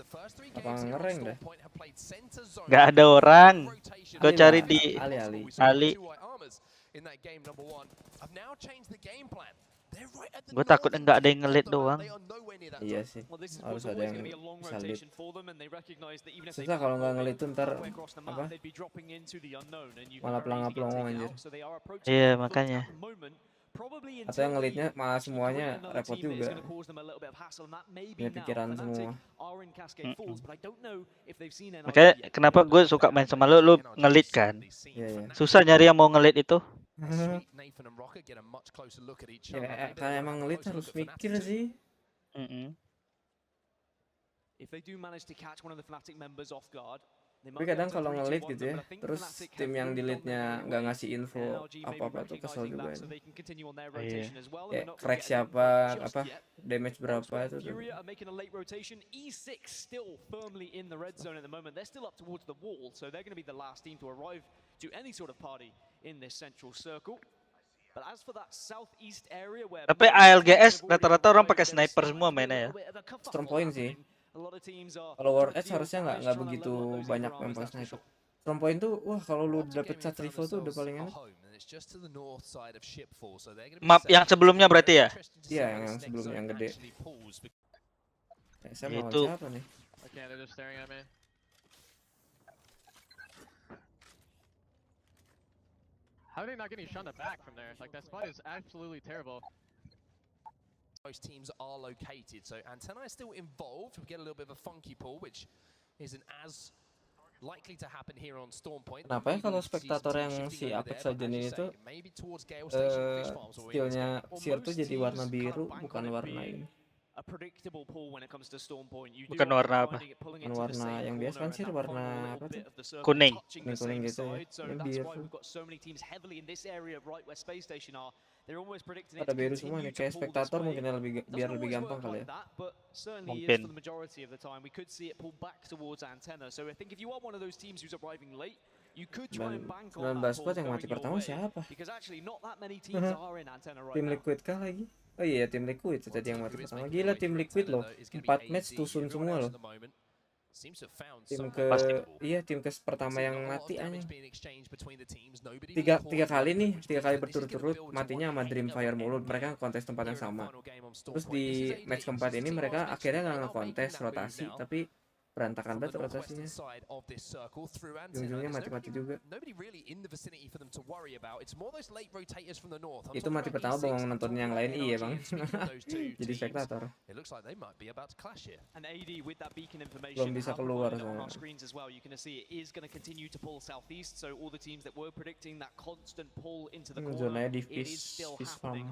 Apa ngereng deh? Gak ada orang. Gue cari di Ali. Gue takut enggak ada yang ngelit doang. Iya sih, harus ada yang bisa lead. Susah kalau nggak ngelit tuh ntar apa? Malah pelangap-pelongong anjir. Iya makanya. Atau yang ngelitnya malah semuanya repot juga. Punya pikiran semua. Makanya kenapa gue suka main sama lu ngelit kan? Susah nyari yang mau ngelit itu. Ya, kan emang ngelit harus mikir sih. Tapi kadang kalau ngelit gitu ya, terus tim yang di leadnya nggak ngasih info apa-apa tuh kesel juga ini. Ya, crack siapa, apa, damage berapa itu tuh. Tapi ALGS rata-rata orang pakai sniper semua mainnya ya. Storm Point sih. Kalau World Edge harusnya nggak begitu banyak yang pakai sniper. Storm Point tuh, wah kalau lu dapet chat rival tuh udah paling enak. Map yang sebelumnya berarti ya? Iya, yang sebelumnya yang gede. Saya mau itu. siapa nih? How are they not getting shot back from there? Like that spot is absolutely terrible. Most teams are located, so Antennae is still involved. We get a little bit of a funky pull, which isn't as likely to happen here on Storm Point. Kenapa ya kalau spektator yang si Apex Legends ini tuh skillnya Seer tuh jadi warna biru bukan warna ini? Bukan warna apa? Bukan warna yang biasa kan Seer warna apa tuh? Kuning. Kuning gitu ya. Ini biru. They're almost predicting it Pada to biru semua nih, continue to kayak pull this spektator way mungkin in. lebih Doesn't biar lebih always gampang work kali like ya. that, but certainly is Mungkin. for the majority of the time. We could see it pull back towards antenna. So I think if you are one of those teams who's arriving late, you could try and bank on 19 that pull spot yang going mati your pertama way. siapa? Because actually not that many teams are in antenna right Tim now. Liquid kah lagi? Oh iya, tim Liquid tadi yang mati pertama. Gila tim Liquid loh. 4 match tusun semua loh. Tim ke pertama yang mati anjing. Tiga kali nih, 3 kali berturut-turut matinya sama Dreamfire mulu. Mereka kontes tempat yang sama. Terus di match keempat ini mereka akhirnya nggak ngekontes rotasi, tapi berantakan banget rotasinya. Ujung-ujungnya mati-mati juga. Itu mati pertama bang nonton yang lain iya bang. Jadi spektator. Belum bisa keluar soalnya. Zonanya di fish farm.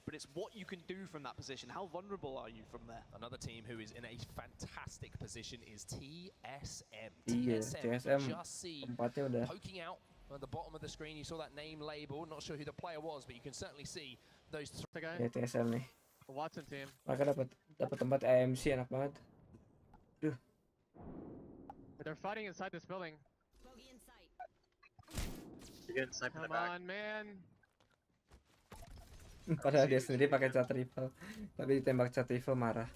But it's what you can do from that position. How vulnerable are you from there? Another team who is in a fantastic position is TSM. Iya, TSM just see tempatnya udah poking out at the bottom of the screen. You saw that name label. Not sure who the player was, but you can certainly see those three. ya TSM nih. Watson team. Mereka dapat tempat AMC enak banget. Duh. But they're fighting inside this building. Again, sniper in the Come back. on, man. Padahal dia sendiri pakai cat rifle, tapi ditembak cat rifle marah.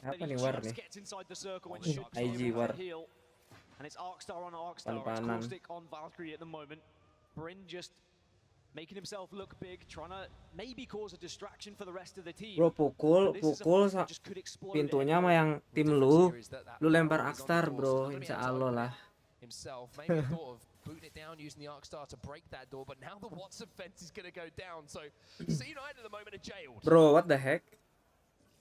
Apa nih war nih? IG war. And it's Arkstar on Arkstar. It's Pan-panan. Caustic on Valkyrie at the moment. Bryn just making himself look big, trying to maybe cause a distraction for the rest of the team. Bro, pukul pintunya sama yang tim lu lempar Arkstar bro, insya Allah lah. Himself, maybe thought of booting it down using the Arkstar to break that door, but now the Watson fence is going to go down. So C9 at the moment are jailed. Bro, what the heck?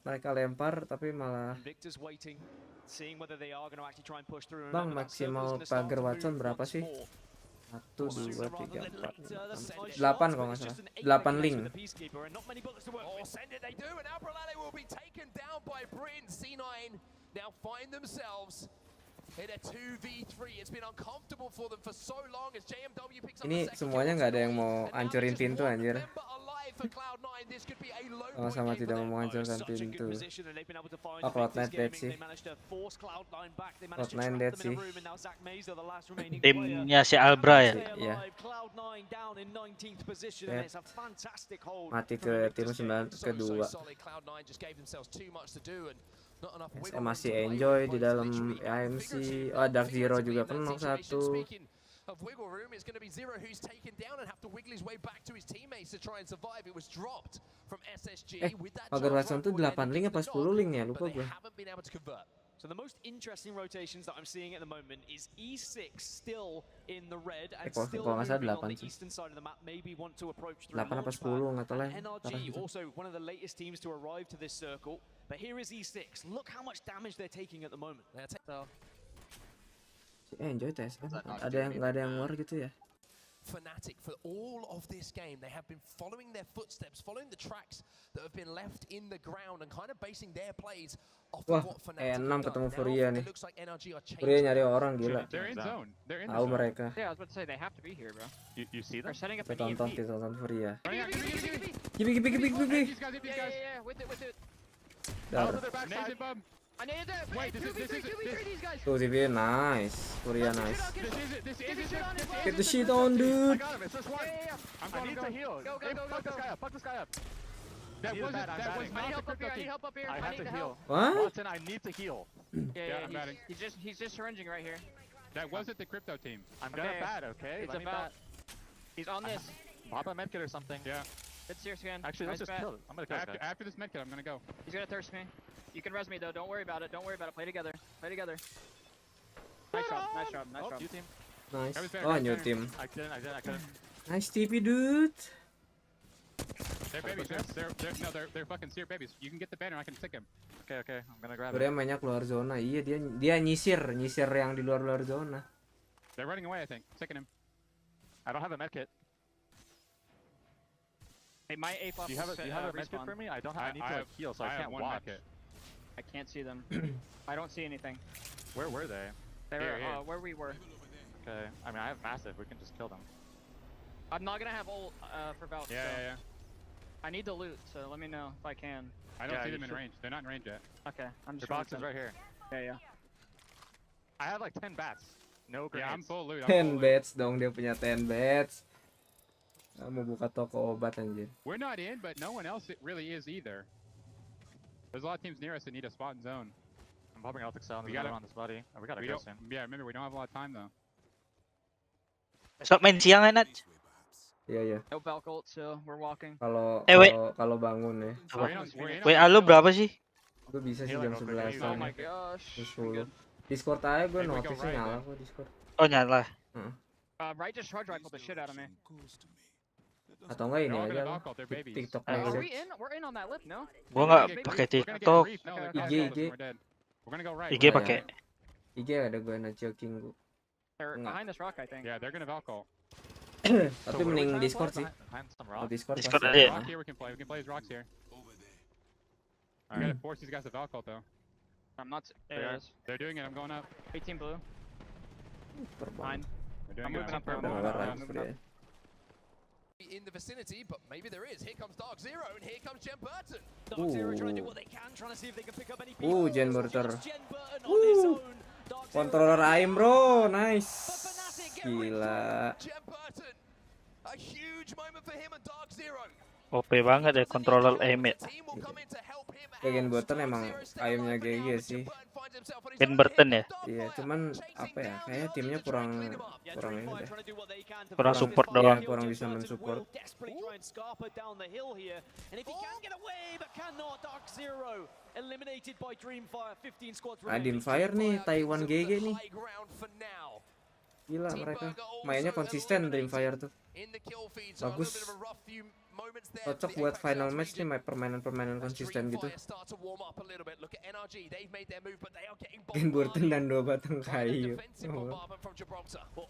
Mereka lempar tapi malah. Victor's waiting, seeing whether they are going to actually try and push through. Bang, maksimal pagar Watson berapa sih? 1, 2, 3, 4, 5, 6, 8 kalau nggak salah. 8 link. Oh, send it, they do, and Albralale will be taken down by Bryn. C9 now find themselves in a 2v3. It's been uncomfortable for them for so long as JMW picks up the Ini second semuanya nggak ada yang mau hancurin pintu anjir. Sama-sama tidak mau menghancurkan pintu. Oh, Cloud9 dead sih. Cloud9 dead sih. Timnya si Albra ya. Iya. Mati ke tim 9 kedua. SM masih enjoy di dalam AMC. Oh, Dark Zero juga kena 1. Of wiggle room, it's going to be Zero who's taken down and have to wiggle his way back to his teammates to try and survive. It was dropped from SSG with that. Pagar Watson tuh 8 link apa 10 link ya? Lupa gue. Haven't been able to convert. So the most interesting rotations that I'm seeing at the moment is E6 still in the red and still moving on the eastern side of the map. Maybe want to approach through 8 apa 10 nggak tahu lah. NRG also one of the latest teams to arrive to this circle. But here is E6. Look how much damage they're taking at the moment. Enjoy tes kan? Nggak ada yang war gitu ya? Fnatic for all of this game, they have been following their footsteps, following the tracks that have been left in the ground and kind of basing their plays off of what Fnatic have done. ketemu Furia nih. Looks like NRG are Furia nyari orang gila. They're in zone. They're in Tahu zone. mereka. Yeah, I was about to say they have to be here, bro. You see them? They're setting up Kita an tonton EMP. kita tonton Furia. Give Give. Yeah, with it. Dar. I needed that. Wait, this is these guys. Tuh TV nice. Furia nice. This is Get the shit on dude. I got him. It's just one. I need to heal. Go. Fuck this guy up. Fuck this guy up. That was I need not help the up here. crypto I need team. help up here. I I have need to the heal. help. What? Watson, I need to heal. Yeah, I'm batting. he's just syringing right here. That wasn't the crypto team. I'm gonna bat, okay? It's a bat. He's on this. Pop a medkit or something. Yeah. Good sear scan. Actually, let's just kill it. I'm gonna kill this guy. After this medkit, I'm gonna go. He's gonna thirst me. You can res me though. Don't worry about it. Play together. Nice job. New team. Nice. That was bad, Oh, that was new bad. team. I couldn't. Nice TP dude. They're babies. They're fucking seer babies. You can get the banner. I can stick him. Okay. I'm gonna grab Furia it. mainnya keluar zona. Iya dia nyisir yang di luar zona. They're running away, I think. Sticking him. I don't have a medkit. Hey, my A buff. Do you have a medkit for me? I don't have. I need to like heal, so I can't one watch. medkit. I can't see them. I don't see anything. Where were they? They were Here. where we were. Okay. I mean, I have massive. We can just kill them. I'm not gonna have ult for Valk. Yeah. I need to loot, so let me know if I can. I don't see them in range. They're not in range yet. Okay, I'm just. Your box is right here. Yeah. I have like 10 bats. No grenades. Yeah, I'm full loot. 10 bats dong, dia punya 10 bats. Mau buka toko obat anjir. We're not in, but no one else really is either. There's a lot of teams near us that need a spot in zone. I'm popping Algs out We gotta on this buddy. Oh, we gotta go soon. Yeah, remember we don't have a lot of time though. Besok main siang ya, Nat? Iya. No Valk ult, so we're walking. Kalau bangun ya. WA lu berapa sih? Gue bisa sih jam 11. Oh my gosh. 10. Discord aja gue notifnya nyala kok Discord. Oh nyala. Right just charge rifle the shit out of me. Atau enggak ini aja lah. TikTok Are we in? We're in on that lip, no? Gua nggak pakai TikTok. IG pakai. IG ada gue Naccio King gue. They're behind this rock, I think. Yeah, they're gonna Valko. Tapi mending Discord sih. Discord aja ya. We can play his rocks here. I gotta force these guys to Valko though. I'm not. They're doing it. I'm going up. 18 blue. Fine. I'm moving up purple. In the vicinity, but maybe there is. Here comes Dark Zero, and here comes Jen Burton. Dark Zero trying to do what they can, trying to see if they can pick up any people. Jen Burton. Controller aim bro, nice. Gila. Jen Burton, a huge moment for him and Dark Zero. OP banget ya controller aim ya. Jen Burton emang aimnya GG sih. Jen Burton ya? Iya, cuman apa ya? Kayaknya timnya kurang ini deh. Kurang support doang. Iya, kurang bisa mensupport. Dreamfire nih, Taiwan GG nih. Gila mereka mainnya konsisten Dreamfire tuh. Bagus. Cocok buat final match nih, permainan konsisten gitu. Jen Burton dan 2 batang kayu.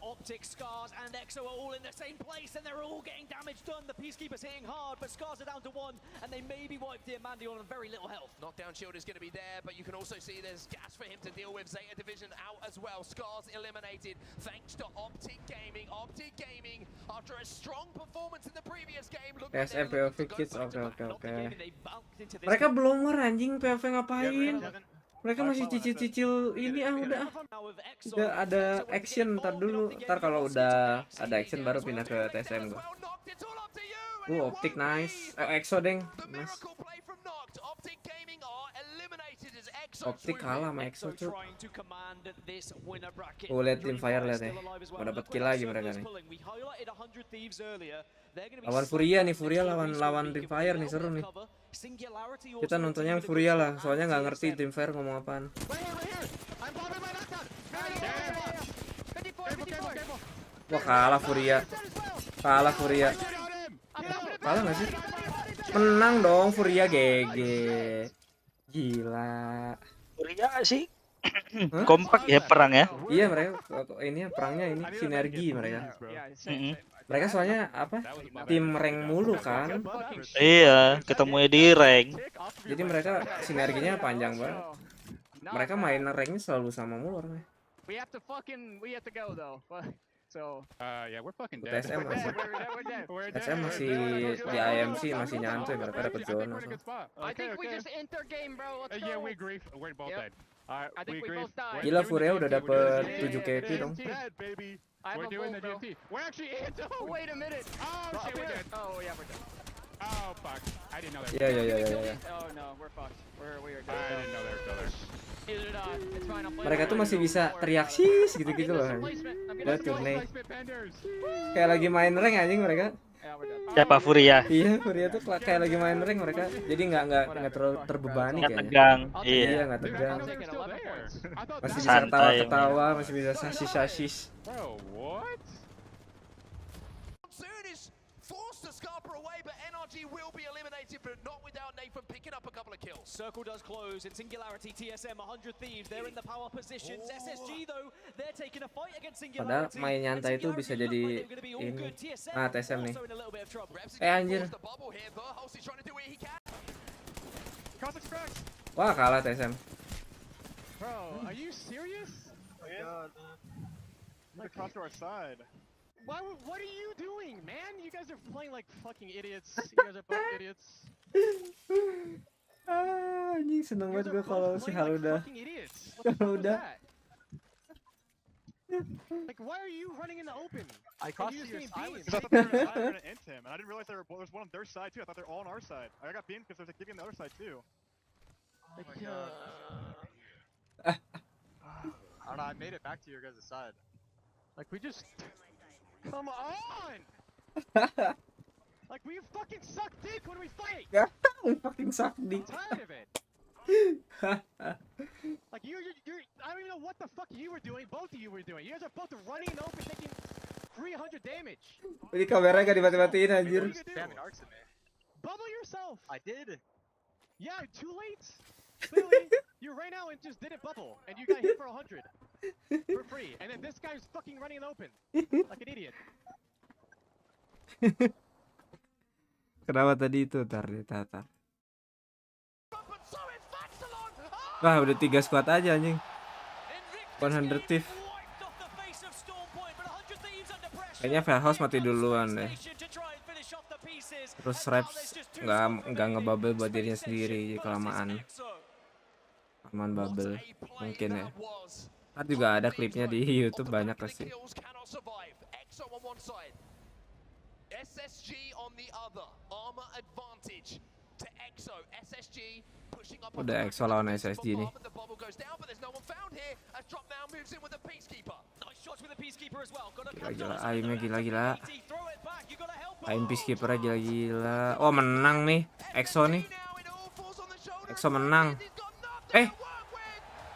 Optic, Scars and Exo are all in the same place and they're all getting damage done. The Peacekeeper's hitting hard, but Scars are down to 1 and they maybe wiped Diamandi on very little health. Knockdown shield is going to be there, but you can also see there's gas for him to deal with. Zeta Division out as well. Scars eliminated thanks to Optic Gaming. Optic Gaming, after a strong performance in the previous game, look at SM POV Kids, oke. Mereka belum anjing POV ngapain? Mereka masih cicil-cicil ini udah ada action, ntar dulu. Ntar kalau udah ada action baru pindah ke TSM gua. Optic nice. Exo deng. Nice. Optic kalah sama Exo cuy. Lihat Dreamfire lihat ya. Mau dapat kill lagi mereka nih. Lawan Furia nih, Furia lawan Dreamfire nih, seru nih. Kita nontonnya yang Furia lah, soalnya nggak ngerti Dreamfire ngomong apaan. Wah kalah Furia. Kalah nggak sih? Menang dong Furia GG. Gila. Furia sih. Kompak ya perang ya. Iya mereka ini perangnya ini sinergi mereka. Mereka soalnya apa? Tim rank mulu kan? Iya, ketemunya di rank. Jadi mereka sinerginya panjang banget. Mereka main ranknya selalu sama mulu orangnya. We have to go though. So, yeah, we're fucking dead. TSM masih di IMC masih nyantai, mereka dapat zona. I think we just enter game, bro. Let's go. Yeah, we agree. We're both dead. I think we both died. Gila Furia udah dapat 7 KP dong. We're doing the GMT. We're actually in. Wait a minute. Oh shit, we're dead. Oh yeah, we're dead. Oh fuck. I didn't know that. Yeah. Oh no, we're fucked. We are dead. I didn't know they were still there. Mereka tuh masih bisa teriak sis gitu-gitu loh. Lihat turne. Kayak lagi main rank anjing mereka. Siapa Furia? Iya, Furia tuh kayak lagi main rank mereka. Jadi nggak terlalu terbebani kayaknya. Tegang. Iya, nggak tegang. Masih bisa ketawa-ketawa, masih bisa sasis. Bro, what? Forced to scamper away, but NRG will be eliminated, but not without Nathan picking up a couple of kills. Circle does close in Singularity. TSM 100 Thieves, they're in the power positions. SSG though, they're taking a fight against Singularity. Padahal main nyantai itu bisa jadi ini. TSM nih. Anjir. Wah kalah TSM. Bro, are you serious? Oh my god. Look across to our side. What are you doing, man? You guys are playing like fucking idiots. You guys are both idiots. Anjing seneng banget gue kalau si Hal udah. Kalau udah. Like, why are you running in the open? I crossed to your side. Because I thought they were trying to int him, and I didn't realize there was one on their side too. I thought they're all on our side. I got beamed because there's a kid on the other side too. Oh my god. I don't know, I made it back to your guys' side. Like, we just... Come on! Like, we fucking suck dick when we fight! We fucking suck dick. I'm tired of it! Like, you're... I don't even know what the fuck you were doing, both of you were doing. You guys are both running in the open taking 300 damage. Ini kamera gak dimati-matiin anjir. Spamming arcs at me. Bubble yourself! I did! Yeah, too late! Clearly, you ran out and just didn't bubble, and you got hit for 100 for free, and then this guy's fucking running in the open like an idiot. Kenapa tadi itu Tata? Wah udah 3 squad aja anjing. 100 thief. Kayaknya Fairhouse mati duluan deh. Terus Raps nggak ngebubble buat dirinya sendiri, jadi kelamaan. Aman bubble mungkin ya. Ntar juga ada klipnya di YouTube banyak pasti. Udah EXO lawan SSG nih. Gila, aimnya gila. Aim Peacekeeper-nya gila. Oh menang nih EXO nih. EXO menang.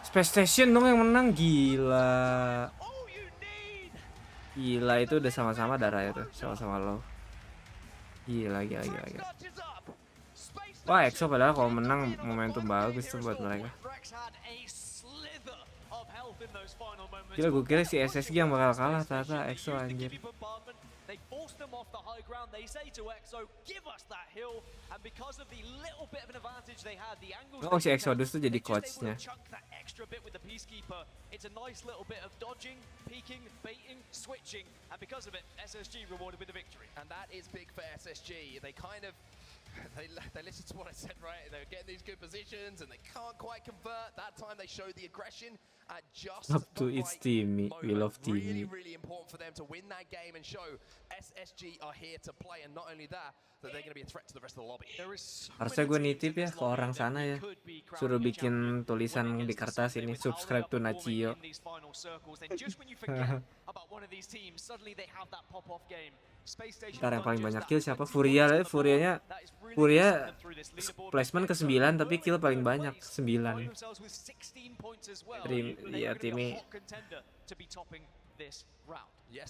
Space Station dong yang menang, gila. Gila itu udah sama-sama darahnya tuh, sama-sama low. Gila. Wah, EXO padahal kalau menang momentum bagus tuh buat mereka. Gila, gue kira si SSG yang bakal kalah, ternyata EXO anjir. They force them off the high ground. They say to EXO, give us that hill. And because of the little bit of an advantage they had, the angles... Oh, si Exodus tuh jadi coachnya. It's a nice little bit of dodging, peeking, baiting, switching. And because of it, SSG rewarded with the victory. And that is big for SSG. They kind of... They listened to what I said, right? They're getting these good positions and they can't quite convert. That time they showed the aggression at just Up to its team. We love team. Really important for them to win that game and show SSG are here to play, and not only that they're going to be a threat to the rest of the lobby. Harusnya gue nitip ya ke orang sana ya. Suruh bikin tulisan di kertas ini, subscribe to Naccio. Ntar yang paling banyak kill siapa? Furia placement ke 9 tapi kill paling banyak 9. Timmy.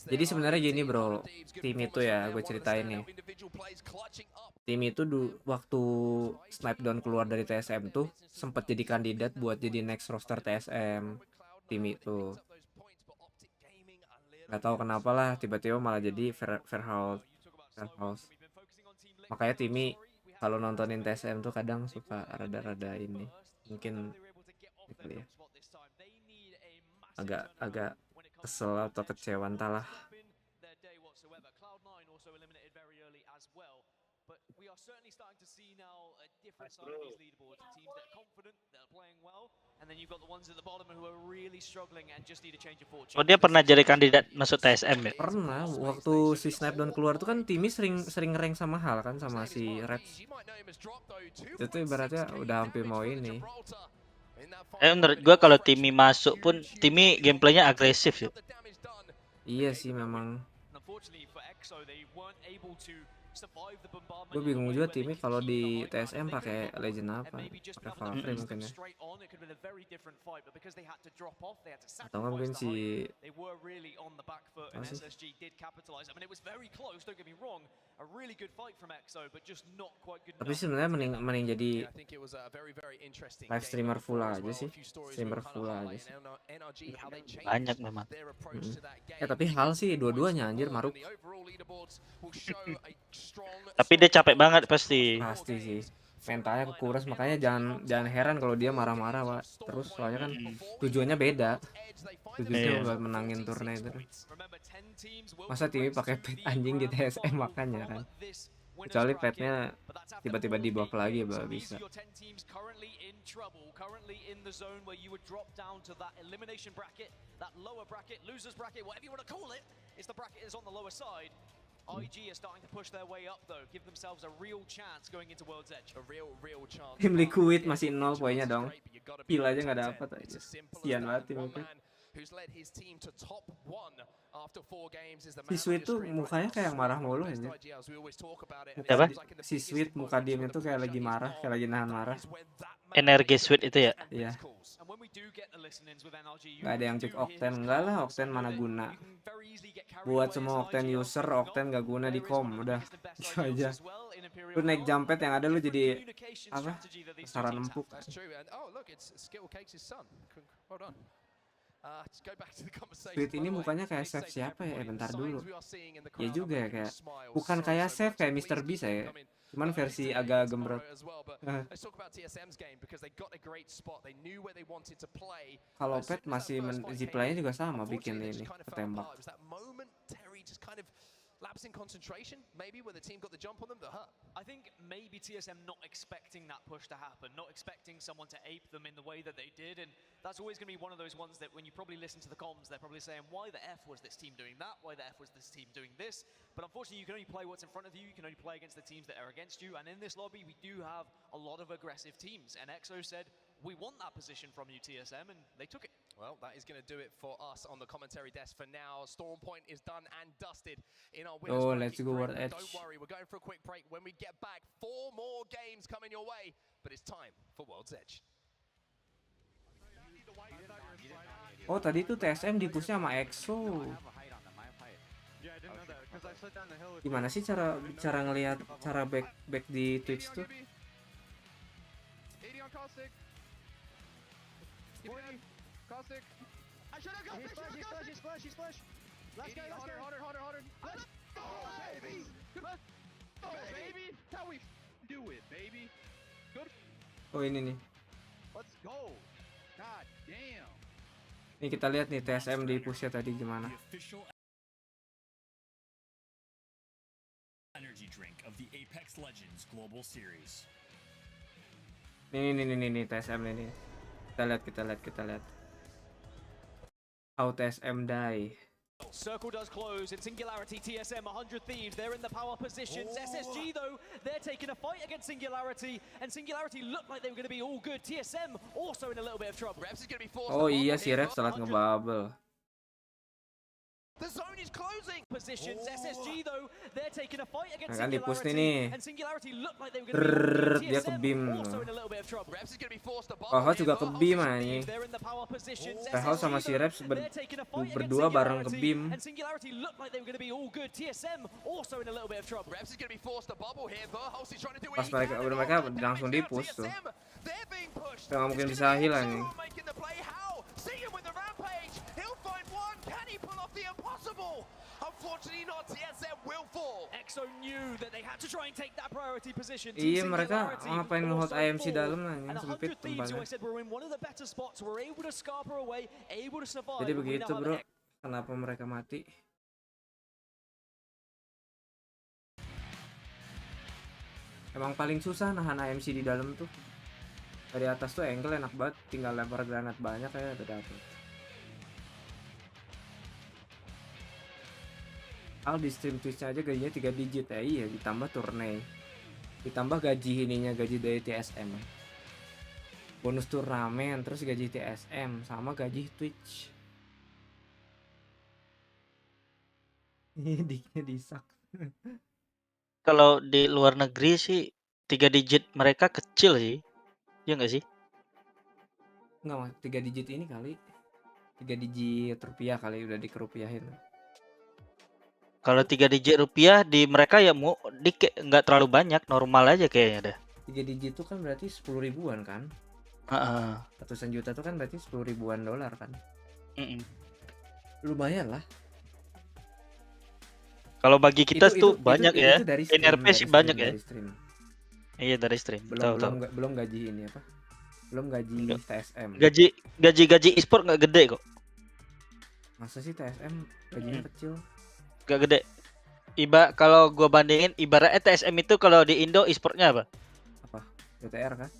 Jadi sebenarnya gini bro, tim itu ya gue ceritain nih. Tim itu waktu Snipedown keluar dari TSM tuh sempat jadi kandidat buat jadi next roster TSM. Tim itu nggak tahu kenapa lah tiba-tiba malah jadi Fairhouse. Makanya Timmy kalau nontonin TSM tuh kadang suka rada-rada ini, mungkin gitu ya, agak kesel atau kecewa entahlah. Oh dia pernah jadi kandidat masuk TSM ya? Pernah, waktu si Snipedown keluar tuh kan Timmy sering rank sama Hal kan, sama si Raps. Itu ibaratnya udah hampir mau ini. Menurut gua kalau Timmy masuk pun Timmy gameplaynya agresif ya. Iya sih memang. Gue bingung juga Timmy kalau di TSM pakai legend apa? Pakai Valkyrie mungkin ya. Atau mungkin si tapi sebenarnya mending jadi live streamer full aja sih. Banyak memang. Tapi Hal sih dua-duanya anjir maruk. Tapi dia capek banget pasti. Pasti sih. mentalnya kekuras, makanya jangan heran kalau dia marah-marah Pak. Terus soalnya kan tujuannya beda. Tujuannya buat menangin turnamen itu. Masa tim pakai pet anjing di TSM makanya kan. Kecuali petnya tiba-tiba di buff lagi baru bisa. Tim Liquid masih 0 poinnya dong. Kill aja nggak dapat aja. Sian banget tim itu. Si Sweet tuh mukanya kayak marah mulu aja. Apa? Si Sweet muka diem itu kayak lagi marah, kayak lagi nahan marah. Energi Sweet itu ya? Iya. Gak ada yang pick Octane, enggak lah, Octane mana guna. Buat semua Octane user, Octane gak guna di com, udah itu aja. Lu naik jumpet yang ada lu jadi apa? Saran empuk. Sweet ini mukanya kayak Chef siapa ya? Bentar dulu. Ya juga ya kayak bukan kayak Chef kayak Mr. Beast ya. Cuman versi agak gembrot. Kalau Pet masih zipline juga sama bikin ini ketembak. Lapse in concentration, maybe when the team got the jump on them that hurt. I think maybe TSM not expecting that push to happen, not expecting someone to ape them in the way that they did, and that's always going to be one of those ones that when you probably listen to the comms, they're probably saying, why the F was this team doing that? Why the F was this team doing this? But unfortunately, you can only play what's in front of you, you can only play against the teams that are against you, and in this lobby, we do have a lot of aggressive teams, and EXO said, we want that position from you, TSM, and they took it. Well, that is going to do it for us on the commentary desk for now. Storm Point is done and dusted in our winners. Oh, let's go World Edge. Don't worry, we're going for a quick break. When we get back, 4 more games coming your way, but it's time for World's Edge. Oh, tadi tuh TSM di-pushnya sama EXO. Gimana sih cara ngelihat cara back di Twitch tuh? Caustic. I should have got he's splash. Last guy, harder. Let's go, baby. Let's go, baby. That's how we do it, baby. Good. Oh, ini nih. Let's go. God damn. Nih kita lihat nih TSM di pushnya tadi gimana. Energy drink of the Apex Legends Global Series. Nih TSM ini. Kita lihat. How TSM die. Circle does close in Singularity. TSM 100 Thieves, they're in the power positions. SSG though, they're taking a fight against Singularity, and Singularity looked like they were going to be all good. TSM also in a little bit of trouble. Oh iya si Reps telat ngebubble. The zone is closing. Positions. SSG though, they're taking a fight against Nah, kan di-push Singularity, and Singularity looked like they were going to be Dia ke beam. also in a little bit of trouble. House juga ke beam anjing. House sama si Reps berdua bareng ke beam. And Singularity looked like they were going to be all good. TSM also in a little bit of trouble. Pas mereka langsung di-push tuh. Nggak mungkin bisa hilang nih. Iya mereka ngapain nge-hold IMC dalam nanya sempit tempatnya. Jadi begitu bro, kenapa mereka mati? Emang paling susah nahan IMC di dalam tuh. Dari atas tuh angle enak banget, tinggal lempar granat banyak kayak udah dapet. Al di stream Twitch aja gajinya 3 digit ya, iya ditambah turnamen. Ditambah gaji gaji dari TSM. Bonus turnamen, terus gaji TSM sama gaji Twitch. Diknya disak. Kalau di luar negeri sih 3 digit mereka kecil sih. Ya nggak sih? Enggak, 3 digit ini kali. 3 digit rupiah kali udah dikerupiahin. Kalau 3 digit rupiah di mereka ya mau dikit, nggak terlalu banyak, normal aja kayaknya dah. 3 digit itu kan berarti 10 ribuan kan? Ratusan juta itu kan berarti 10 ribuan dolar kan? Lumayan lah. Kalau bagi kita tuh banyak ya. Itu dari NRP sih banyak ya. Iya dari stream. Tahu tahu. Belum gaji ini apa? Belum gaji TSM. Gaji e-sport nggak gede kok. Masa sih TSM gajinya kecil? Nggak gede. Kalau gua bandingin ibaratnya TSM itu kalau di Indo e-sportnya apa? Apa? DTR kan?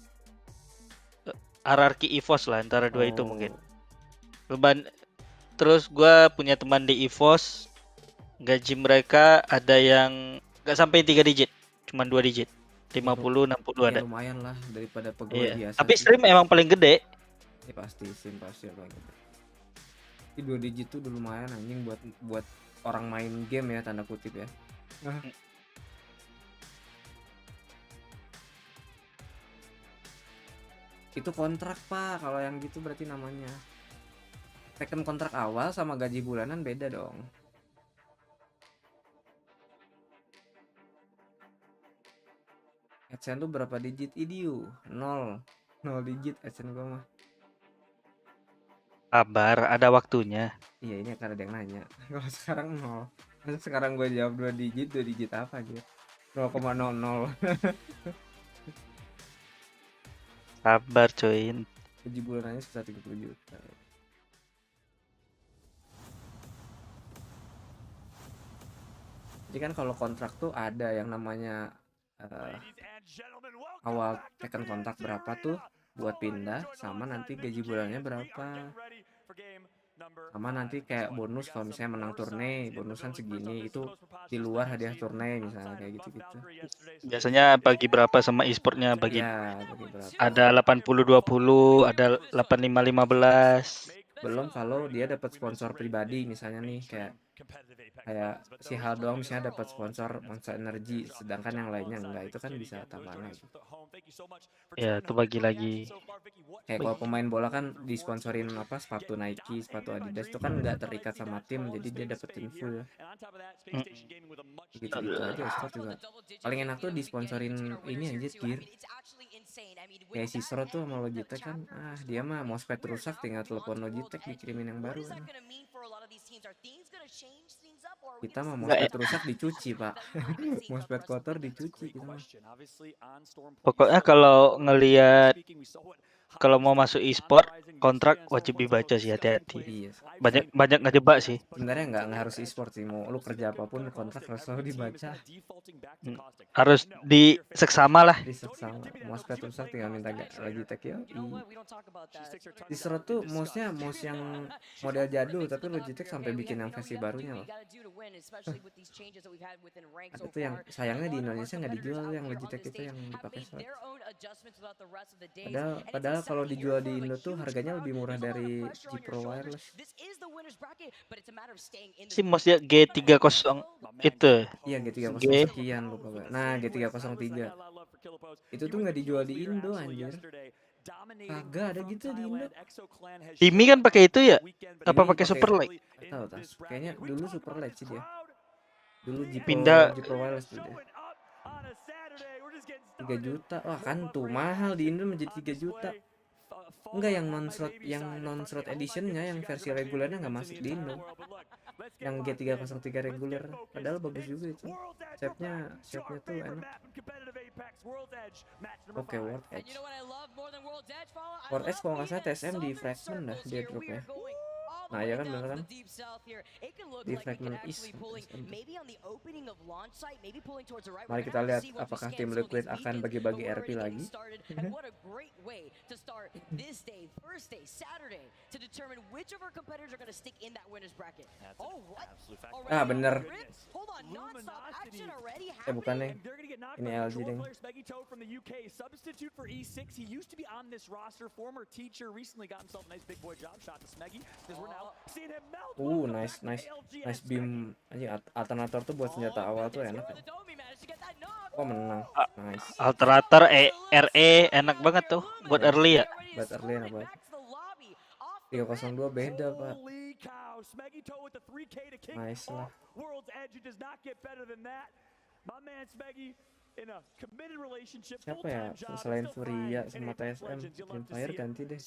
Hierarki EVOS lah antara dua itu mungkin. Terus gua punya teman di EVOS, gaji mereka ada yang nggak sampai 3 digit, cuma 2 digit. 50, 60 ada. Ya lumayan lah daripada pegawai biasa. Tapi stream emang paling gede. Ya pasti stream pasti paling gede. Di 2 digit tuh udah lumayan anjing buat orang main game ya, tanda kutip ya. Itu kontrak Pak, kalau yang gitu berarti namanya. Teken kontrak awal sama gaji bulanan beda dong. AdSense tuh berapa digit? Idiu 0 digit AdSense gua mah. Kabar ada waktunya. Iya ini akan ada yang nanya. Kalau sekarang 0. Masa sekarang gue jawab 2 digit apa gitu? 0,00. Sabar coy. Gaji bulanannya sekitar 30 juta. Jadi kan kalau kontrak tuh ada yang namanya awal teken kontrak berapa tuh buat pindah, sama nanti gaji bulannya berapa, sama nanti kayak bonus kalau misalnya menang turne bonusan segini, itu di luar hadiah turne misalnya kayak gitu-gitu. Biasanya bagi berapa sama e-sportnya bagi? Ya, bagi berapa. Ada 80-20, ada 85-15. Belum kalau dia dapat sponsor pribadi misalnya nih kayak si Hal doang misalnya dapat sponsor Monster Energy, sedangkan yang lainnya enggak, itu kan bisa tambahan lagi. Ya itu bagi lagi. Kayak kalau pemain bola kan disponsorin apa, sepatu Nike, sepatu Adidas, itu kan nggak terikat sama tim, jadi dia dapetin full. Gitu aja sport juga. Paling enak tuh disponsorin ini aja gear. Kayak si Sro tuh sama Logitech kan, dia mah mousepad rusak tinggal telepon Logitech dikirimin yang baru kan. Kita mah mousepad rusak dicuci Pak. Mousepad kotor dicuci kita mah. Pokoknya kalau ngelihat kalau mau masuk e-sport kontrak wajib dibaca sih, hati-hati. Iya. Banyak ngejebak sih. Sebenarnya nggak harus e-sport sih, mau lu kerja apapun kontrak harus selalu dibaca. Harus diseksama lah. Diseksama. Mousepad rusak tinggal minta Logitech ya. Di Sro tuh mouse-nya mouse yang model jadul, tapi Logitech sampai bikin yang versi barunya loh. Itu yang sayangnya di Indonesia nggak dijual yang Logitech itu yang dipakai slot. Padahal kalau dijual di Indo tuh harganya lebih murah dari G Pro Wireless. Si mouse-nya G30 itu. Iya G30 sekian lupa. Nah G303 itu tuh nggak dijual di Indo anjir. Kagak ada gitu di Indo. Timi kan pakai itu ya? Apa pakai Super Light? Tahu tas. Kayaknya dulu Super Light sih dia. Dulu G Pro Wireless tuh dia. 3 juta. Wah kan tuh mahal di Indo menjadi 3 juta. Enggak yang non slot editionnya, yang versi regulernya nggak masuk di Indo. Yang G303 reguler padahal bagus juga itu. Shape-nya tuh enak. Oke, World Edge. World Edge kalau nggak salah TSM di fragment dah dia dropnya. Nah ya kan bener kan, di fragment East. Mari kita lihat apakah tim Liquid akan bagi-bagi RP lagi. Bener. Bukan nih. Ini LG ding. Nice beam anjing. Alternator tuh buat senjata awal tuh enak ya. Menang. Nice. Alternator RE enak banget tuh buat early ya. Buat early enak banget. 302 beda Pak. Nice lah. Siapa ya selain Furia sama TSM? Empire ganti deh.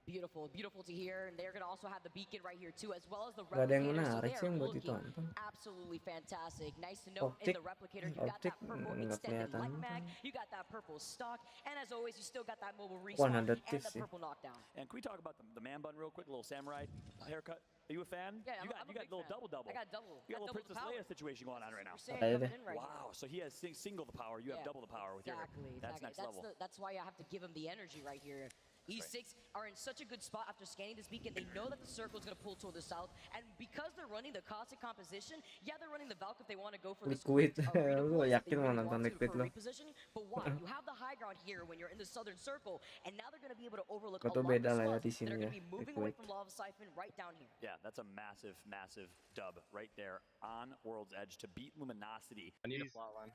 Beautiful, beautiful to hear, and they're gonna also have the beacon right here too, as well as the Gak ada yang replicator. So menarik they sih are yang buat looking ditonton. absolutely fantastic. Nice to note Optik, in the replicator, you got optik that purple nggak extended kelihatan. light mag, you got that purple stock, and as always, you still got that mobile Wah, respawn nada and tis the sih. purple knockdown. And can we talk about the man bun real quick? A little samurai haircut. Are you a fan? Yeah, you I'm got a big a little fan. double. I got double. You got a little double the Princess power. Leia situation going on right now. Super Saiyan coming in right Wow, so he has single the power. You have Yeah. double the power with Exactly, your. That's exactly. next level. That's why I have to give him the energy right here. E6 are in such a good spot after scanning this beacon. They know that the circle is going to pull toward the south, and because they're running the constant composition, yeah, they're running the Valk if they want to go for this Liquid, arena lu points, yakin they mau really nonton want to Liquid for lo? repositioning. But why? You have the high ground here when you're in the southern circle, and now they're going to be able to overlook Kau a tuh lot of beda the lah ya spots di that sini are ya, going to be moving away Liquid. from Lava Siphon right down here. Yeah, that's a massive, massive dub right there on World's Edge to beat Luminosity. I need a flatline.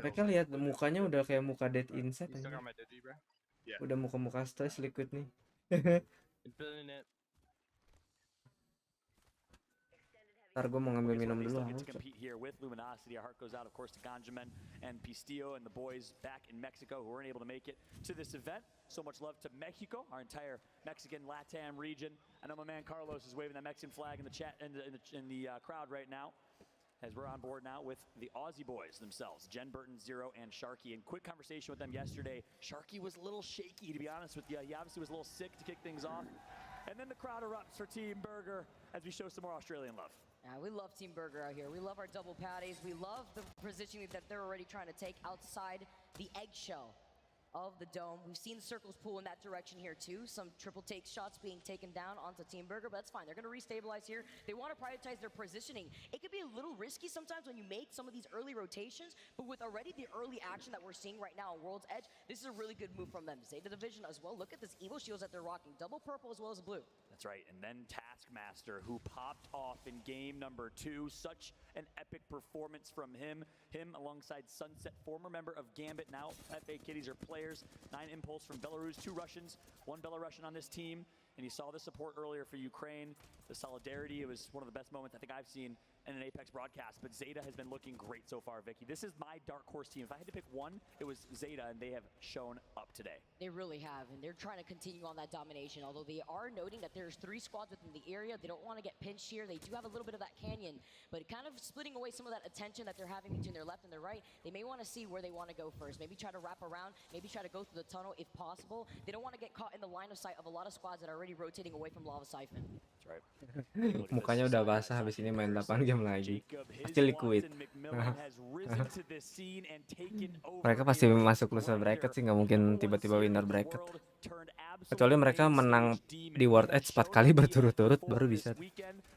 Mereka lihat mukanya udah kayak muka Dead Insect You still aja. got my digi, bro? Udah muka-muka stress Liquid nih. Been building it. Ntar gue mau ngambil minum They dulu. still get to haus. compete here with Luminosity. Our heart goes out, of course, to Ganjamin and Pistillo and the boys back in Mexico who weren't able to make it to this event. So much love to Mexico, our entire Mexican LATAM region. I know my man Carlos is waving that Mexican flag in the chat in the crowd right now, as we're on board now with the Aussie boys themselves, Jen Burton, Zero, and Sharky. In quick conversation with them yesterday, Sharky was a little shaky, to be honest with you. He obviously was a little sick to kick things off. And then the crowd erupts for Team Burger as we show some more Australian love. Yeah, we love Team Burger out here. We love our double patties. We love the positioning that they're already trying to take outside the eggshell of the dome. We've seen circles pull in that direction here too. Some triple take shots being taken down onto Team Burger, but that's fine. They're going to restabilize here. They want to prioritize their positioning. It could be a little risky sometimes when you make some of these early rotations, but with already the early action that we're seeing right now on World's Edge, this is a really good move from them. Zeta Division as well. Look at this Evo shields that they're rocking. Double purple as well as blue. That's right, and then Taskmaster, who popped off in game number 2. Such an epic performance from him. Him alongside Sunset, former member of Gambit, now FA Kitties are players. 9 Impulse from Belarus, 2 Russians, 1 Belarusian on this team. And you saw the support earlier for Ukraine, the solidarity. It was one of the best moments I think I've seen in an Apex broadcast. But Zeta has been looking great so far, Vicky. This is my dark horse team. If I had to pick one, it was Zeta, and they have shown up today. They really have, and they're trying to continue on that domination, although they are noting that there's 3 squads within the area. They don't want to get pinched here. They do have a little bit of that canyon, but kind of splitting away some of that attention that they're having between their left and their right. They may want to see where they want to go first. Maybe try to wrap around, maybe try to go through the tunnel if possible. They don't want to get caught in the line of sight of a lot of squads that are already rotating away from Lava Siphon. That's right. Mukanya udah basah habis ini main 8 game lagi. Pasti Liquid. Mereka pasti masuk loser bracket sih, nggak mungkin tiba-tiba winner bracket. Kecuali mereka menang di World Edge 4 kali berturut-turut baru bisa.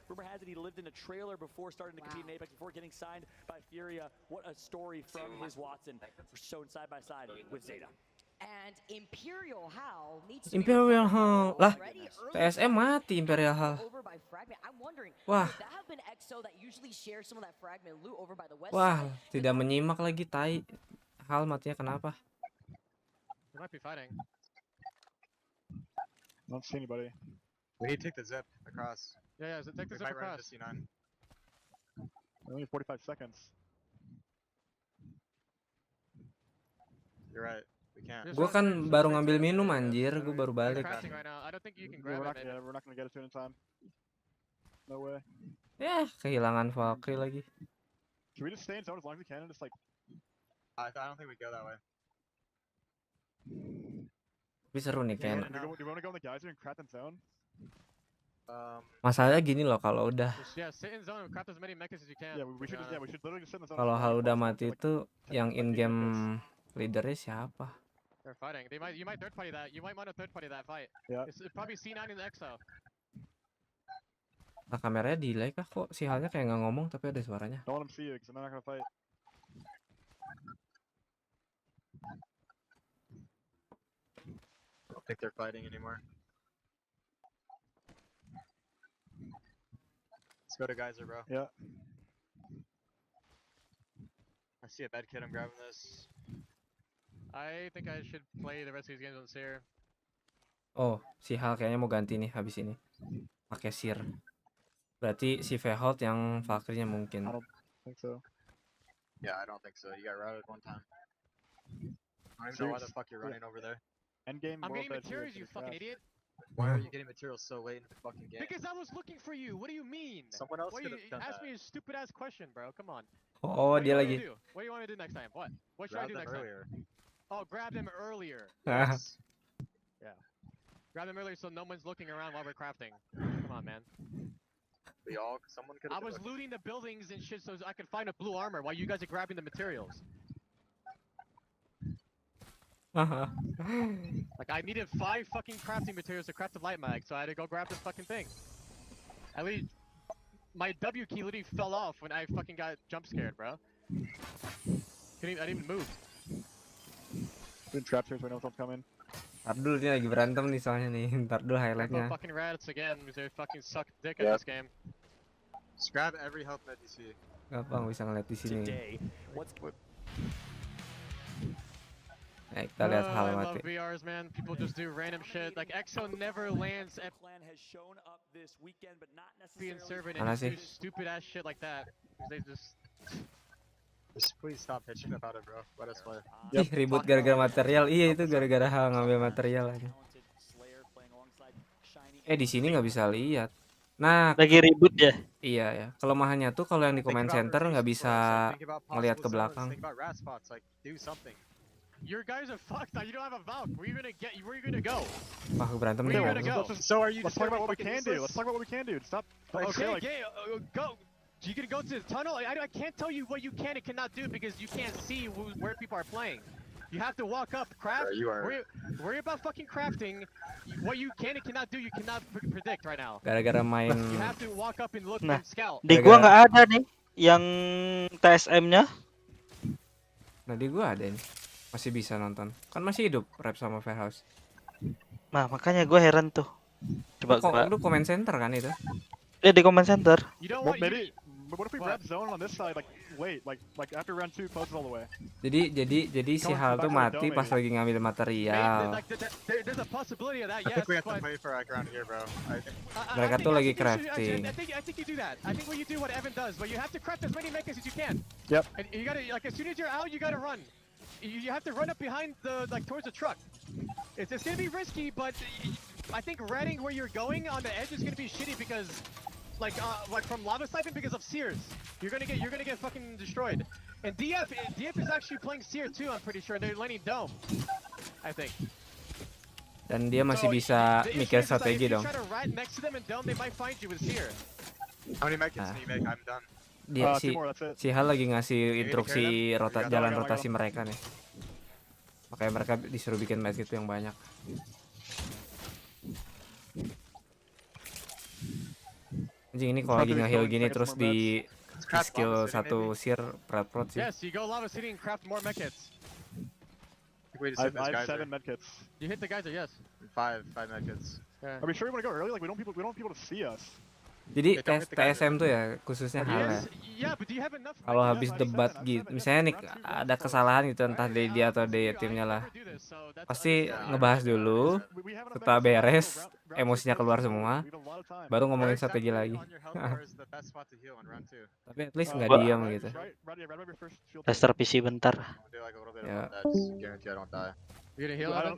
Rumor has it he lived in a trailer before starting to compete in Apex, before getting signed by Furia. What a story from his Watson, shown side by side with Zeta. And Imperial Hal needs to Imperial Hal lah, TSM mati Imperial Hal. Wah. Wah, tidak menyimak lagi tai. Hal matinya kenapa? We might be fighting. Don't see anybody. We need to take the zip across. Yeah, take the zip across. C9. Only 45 seconds. You're right. We can't. Gue kan baru ngambil minum anjir, gue baru balik. We're not gonna get it in time. No way. Ya, kehilangan Valkyrie lagi. Should we just stay in zone as long as we can and just like? I don't think we go that way. Tapi seru nih Ken. Do you want to go in the geyser and craft in zone? Masalahnya gini loh, kalau udah kalau Hal udah mati itu yang in game leadernya siapa? They're fighting. You might third party that. You might want to third party that fight. Yeah. It's probably C9 in the exo. Nah, kameranya delay kah, kok si Halnya kayak nggak ngomong tapi ada suaranya. Don't let him see you, because I'm not gonna fight. I don't think they're fighting anymore. Let's go to Geyser, bro. Yeah. I see a bed kit. I'm grabbing this. I think I should play the rest of these games on Seer. Oh, si Hal kayaknya mau ganti nih habis ini. Pakai Seer. Berarti si Veholt yang Valkyrie-nya mungkin. I don't think so. Yeah, I don't think so. You got routed one time. I don't even know why the fuck you're running over there. Endgame. I'm getting materials, you fucking idiot. Why are you getting materials so late in the fucking game? Because I was looking for you. What do you mean? Someone else Why could you have done ask that. me a stupid ass question, bro? Come on. Oh, What do you dia want me lagi. to do? What do you want me to do next time? What? What should I Grab do them next earlier. time? Oh, grab them earlier. Yes. Yeah. Grab them earlier so no one's looking around while we're crafting. Come on, man. Someone could I have was looting the buildings and shit so I could find a blue armor while you guys are grabbing the materials. Like, I needed 5 fucking crafting materials to craft the light mag, so I had to go grab this fucking thing. At least, my W key literally fell off when I fucking got jump scared, bro. I didn't even move. Been trapped here so I know what's coming. Ntar dulu dia lagi berantem nih soalnya nih. Ntar dulu highlightnya. Fucking rats again, because they fucking suck dick at this game. Just grab every health med you see. Gampang bisa ngeliat di sini. Nah, kita lihat hal I mati. love BRs, man. People just do random shit. Like, EXO never lands at Plan has shown up this weekend, but not being necessarily. servant Mana and sih? do stupid ass shit like that. Because they just... Just please stop bitching about it, bro. Let us play. Ih, ribut gara-gara material. Iya, itu gara-gara hal ngambil material aja. Di sini nggak bisa lihat. Nah, Lagi ribut ya. Iya ya. Kelemahannya tuh kalau yang di comment center nggak bisa ngelihat ke belakang. Think about rat spots, like do something. Your guys are fucked. You don't have a Valk. Where are you gonna get? Where are you gonna go? Wah, berantem Where nih. are you gonna go? So are you Let's just talk gonna about what we be can fucking do. Let's talk about what we can do. Stop. Okay, like, go. You can go to the tunnel. I can't tell you what you can and cannot do because you can't see where people are playing. You have to walk up, craft. You are. Worry about fucking crafting. What you can and cannot do, you cannot predict right now. Gara-gara main. You have to walk up and look Nah, and scout. di gua nggak ada nih yang TSM-nya. Nah, di gua ada ini. Masih bisa nonton. Kan masih hidup Rap sama Fairhouse. Nah, makanya gue heran tuh. Coba gua. Lu comment center kan itu? Di comment center. well, maybe. But what if we grab zone on this side, like wait, like after round 2 closes all the way. Jadi si Hal tuh mati pas lagi ngambil material. There's a possibility of that, I yes. think we have to play for around here, bro. Mereka tuh lagi crafting. I think you do that. I think what you do what Evan does, but you have to craft as many mechas as you can. Yep. And you gotta, like, as soon as you're out, you gotta run. You have to run up behind the, like, towards the truck. It's gonna be risky, but I think ratting where you're going on the edge is gonna be shitty because, like from lava siphon because of Sears. You're gonna get fucking destroyed. And DF is actually playing Sear too, I'm pretty sure. They're laning dome, I think. Dan dia masih bisa mikir strategi dong. If you try to rat next to them in dome, they might find you with Sear. How many mechs can you make? I'm done. Dia si Hal lagi ngasih instruksi jalan rotasi mereka nih. Makanya mereka disuruh bikin match itu yang banyak. Anjing ini kalau lagi nge-heal gini terus di skill 1 Sear prot sih. Yes, you go Lava City and craft more mechkits. I have 7 medkits. You hit the geyser, yes. 5 medkits. Yeah. Are we sure we want to go early? Like we don't want people to see us. Jadi TSM tuh ya khususnya Hal ya. Kalau habis debat gitu, misalnya nih ada kesalahan gitu entah dari dia atau dari timnya lah, pasti ngebahas dulu, setelah beres emosinya keluar semua, baru ngomongin strategi lagi. Tapi at least nggak diam gitu. Tester PC bentar. Ya.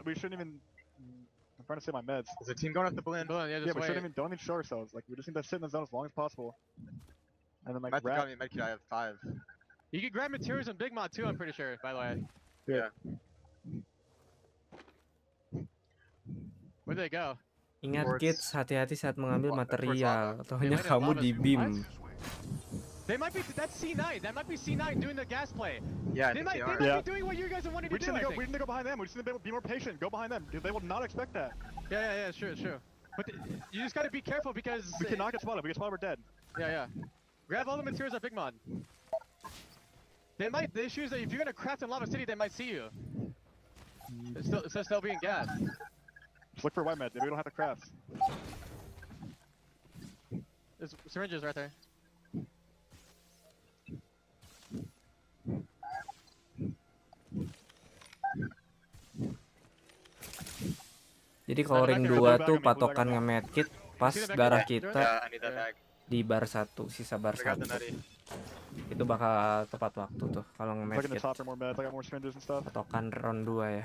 We shouldn't even. I'm trying to save my meds. Is the team going off the balloon? Yeah, we shouldn't even don't need to show ourselves. Like we just need to sit in the zone as long as possible. And then like got me medkit. I have 5. You can grab materials in Big Mod too, I'm pretty sure, by the way. Yeah. Where they go? Ingat kids, hati-hati saat mengambil material, atau hanya kamu di beam. They might be, that's C9, that might be C9 doing the gas play. Yeah, they might be doing what you guys are wanting to do, We need to go behind them, we just need to be more patient, go behind them, they will not expect that. Yeah, sure. But you just gotta be careful because... We cannot get spotted, if we get spotted, we're dead. Yeah. Grab all the materials at Big Mod. The issue is that if you're gonna craft in Lava City, they might see you. It says they'll be in gas. Just look for white med, we don't have to craft. There's syringes right there. Jadi kalau ring 2 tuh patokan nge-medkit pas darah kita di bar 1, sisa bar 1. Itu bakal tepat waktu tuh kalau nge-medkit. Patokan round 2 ya.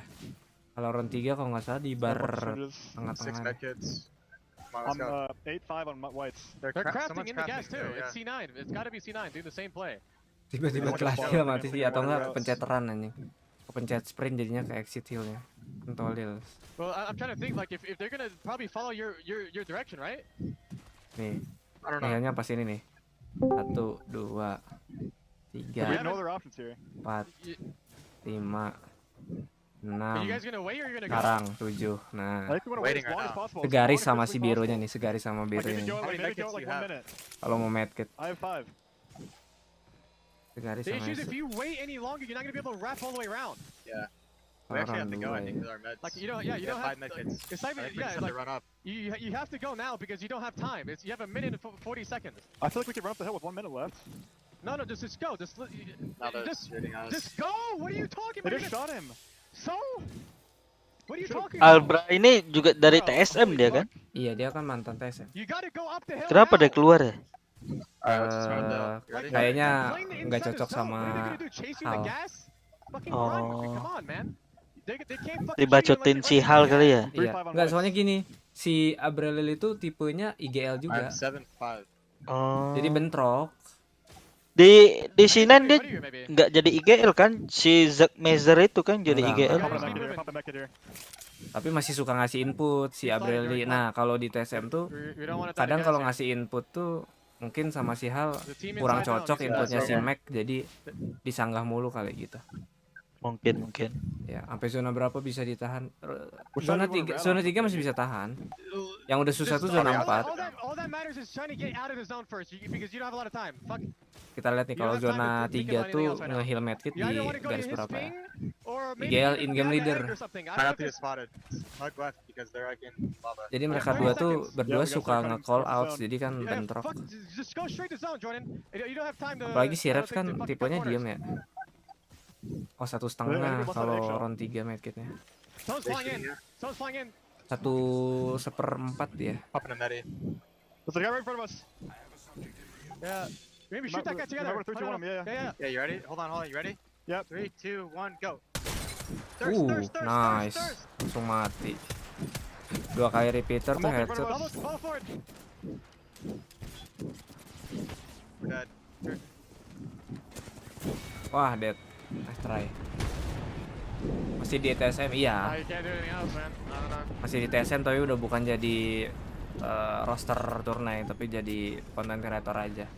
Kalau round 3 kalau nggak salah di bar tengah-tengah. I'm 8-5 on whites. They're crafting in the gas too. It's C9. It's got to be C9 doing the same play. Tiba-tiba kelas heal mati sih atau enggak penceteran anjing. Kepencet sprint jadinya ke exit healnya. Pentolil. Well, I'm trying to think like if they're gonna probably follow your direction, right? Nih. Kayaknya pas ini nih. 1, 2, 3, 4, 5, 6, sekarang 7. Nah, segaris sama si birunya nih, segaris sama birunya nih. Kalau mau medkit, segaris sama if you wait any longer, you're not gonna be able to wrap all the way around. Yeah. We actually have to go, I think, with our meds. Like you don't have 5 medkits. You have to go now because you don't have time. You have a minute and 40 seconds. I feel like we could run up the hill with 1 minute left. No, just go. Just shooting us. Just go. What are you talking about? They just shot him. So? What are you talking about? Albra ini juga dari TSM dia kan? Iya, dia kan mantan TSM. You gotta go up the hill. Kenapa dia keluar ya? Kayaknya nggak cocok sama Hal. Oh. Dibacotin si Hal kali ya? Iya, nggak, soalnya gini, si Abrelil itu tipenya IGL juga. Oh. Jadi bentrok. Di sini dia nggak jadi IGL kan? Si Zack Mezer itu kan jadi IGL. Tapi masih suka ngasih input si Abrelil. Nah, kalau di TSM tuh kadang kalau ngasih input tuh mungkin sama si Hal kurang cocok inputnya si Mac, jadi disanggah mulu kali gitu. Mungkin. Ya, sampai zona berapa bisa ditahan? Zona 3 masih bisa tahan. Yang udah susah tuh zona 4. Kita lihat nih kalau zona 3 tuh nge-heal medkit di garis berapa ya? IGL in-game leader. Jadi mereka berdua suka nge-call out, jadi kan bentrok. Apalagi si Reps kan tipenya diem ya. Oh, 1,5 kalau round 3 medkitnya. 1/4 ya. Maybe shoot that guy together. Remember 3, 2, 1, yeah. Yeah, you ready? Hold on. You ready? Yep. 3, 2, 1, go. Nice. Langsung mati. 2 kali repeater tuh headshot. Wah, dead. Nice try. Masih di TSM, iya. Masih di TSM tapi udah bukan jadi roster turnamen, tapi jadi content creator aja.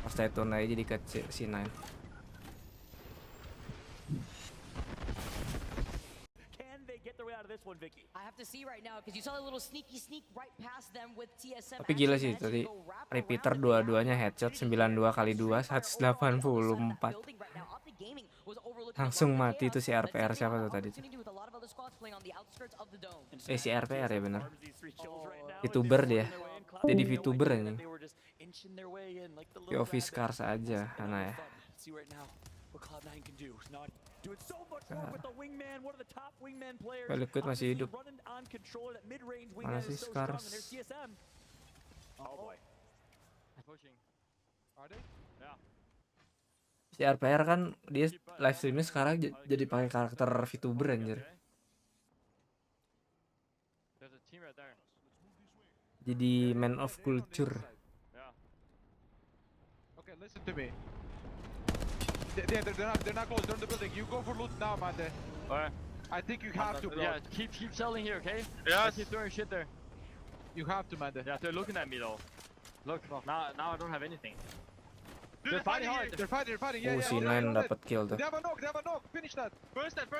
Roster turnamen jadi ke C9. Tapi gila sih tadi repeater dua-duanya headshot 92 kali 2 184. Langsung mati tuh si RPR, siapa tuh tadi tuh? Si RPR ya bener. VTuber dia. Jadi VTuber anjing. POV Scars aja Hana ya. Liquid masih hidup. Mana sih Scars? Si RPR kan dia live streamnya sekarang jadi pakai karakter VTuber anjir. Jadi man of culture. Okay, listen to me. They're not close. They're in the building. You go for loot now, man. Alright. I think you have to, bro. Yeah, keep selling here, okay? Yes. Keep throwing shit there. You have to, man. Yeah, they're looking at me though. Look, now I don't have anything. They're fighting hard. They're fighting. Yeah, yeah. C9 dapat kill tuh. They have a knock. Finish that. First that.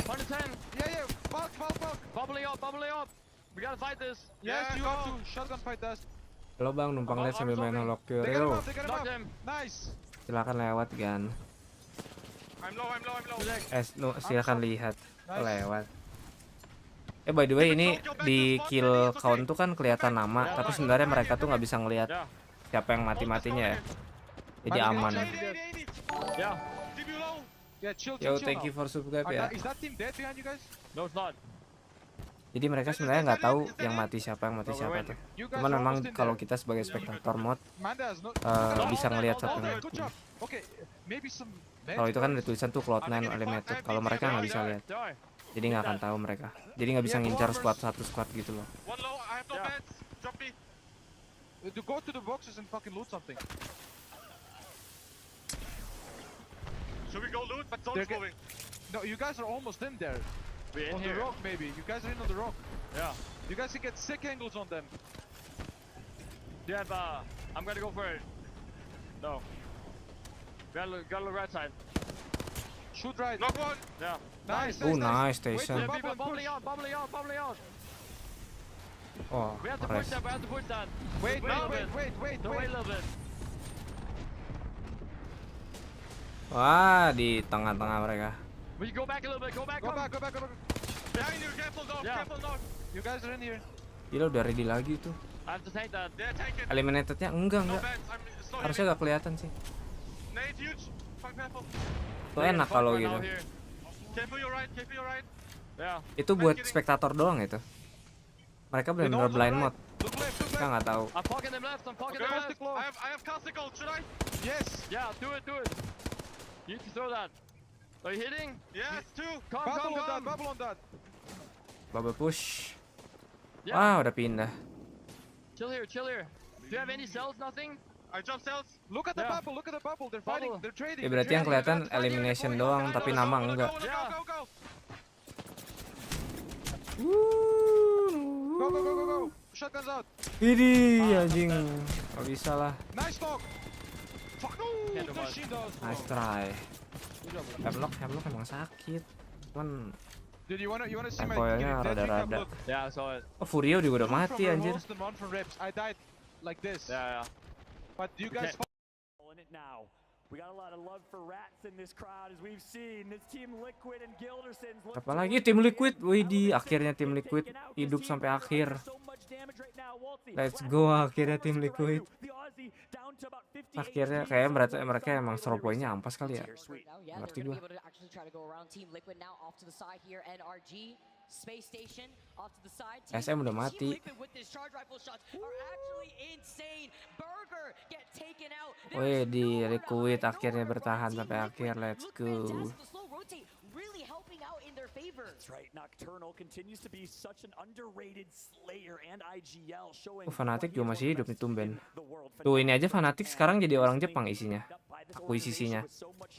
110. Yeah. Fuck. Bubbling up. We gotta fight this. Yes, you have to. Shotgun fight us. Halo bang, numpang lihat sambil main Hollow Hero. Knock them. Nice. Silakan lewat gan. I'm low. Silakan lihat. Lewat. By the way, ini di kill count tuh kan kelihatan nama, tapi sebenarnya mereka tuh nggak bisa ngelihat siapa yang mati-matinya ya. Jadi aman. Yo, thank you for subscribe ya. No, it's not. Jadi mereka sebenarnya nggak tahu yang mati siapa tuh. Cuman memang kalau kita sebagai spektator mod bisa ngelihat siapa yang mati. Okay, maybe some. Kalau itu kan ada tulisan tuh Cloud9 Unlimited. Kalau mereka nggak bisa lihat, jadi nggak akan tahu mereka. Jadi nggak bisa ngincar squad satu squad gitu loh. One low, I have no meds. Drop me. Go to the boxes and fucking loot something. Should we go loot? But zone's moving. No, you guys are almost in there. We're in on here. The rock, maybe. You guys are in on the rock. Yeah. You guys can get sick angles on them. You have, I'm gonna go for it. No. Gotta look right side. Shoot right. Knock one. Yeah. Nice. Oh, nice station. Wait, bubbling out. Oh, We have to keren. push that, we have to push that. Wait. Don't wait a little bit. Wah, di tengah-tengah mereka. Will you go back a little bit? Go back. Go back. Behind you, careful dog, careful dog. You guys are in here. Gila udah ready lagi tuh. I have to tank that. Yeah, tank it. Eliminatednya enggak. Harusnya nggak kelihatan sih. Nade huge. Fuck careful. Itu enak kalau gitu. Careful your right. Yeah. Itu buat spektator doang itu. Mereka benar-benar blind mode. Kita nggak tahu. I'm poking them left. I have caustic ult. Should I? Yes. Yeah, do it. You need to throw that. Are you hitting? Yes, two. Come. Bubble on that. Bubble push. Yeah. Wah, udah pindah. Chill here. Do you have any cells? Nothing? I jump cells. Look at the bubble. They're fighting. They're trading. Ya berarti yang kelihatan elimination doang, tapi nama enggak. Go. Go. Shotguns out. Widih, anjing. Gak bisa lah. Nice dog. Fuck no. Nice try. Hemlock emang sakit. Cuman Dude, you wanna see my temponya rada-rada. Yeah, I saw it. Oh, Furio juga udah mati anjir. I died like this. Yeah. But you guys in it now. We got a lot of love for Rats in this crowd as we've seen. This team Liquid and Gildersons. Apalagi tim Liquid. Widih, akhirnya tim Liquid hidup sampai akhir. Let's go, akhirnya tim Liquid. Akhirnya kayak mereka emang throw point-nya ampas kali ya. Ngerti gua. SM udah mati. Wih, di Liquid akhirnya bertahan sampai akhir. Let's go. That's right. Nocturnal continues to be such an underrated Slayer and IGL showing. Fanatic juga masih hidup nih tumben. Tuh ini aja Fanatic sekarang jadi orang Jepang isinya. Akuisisinya.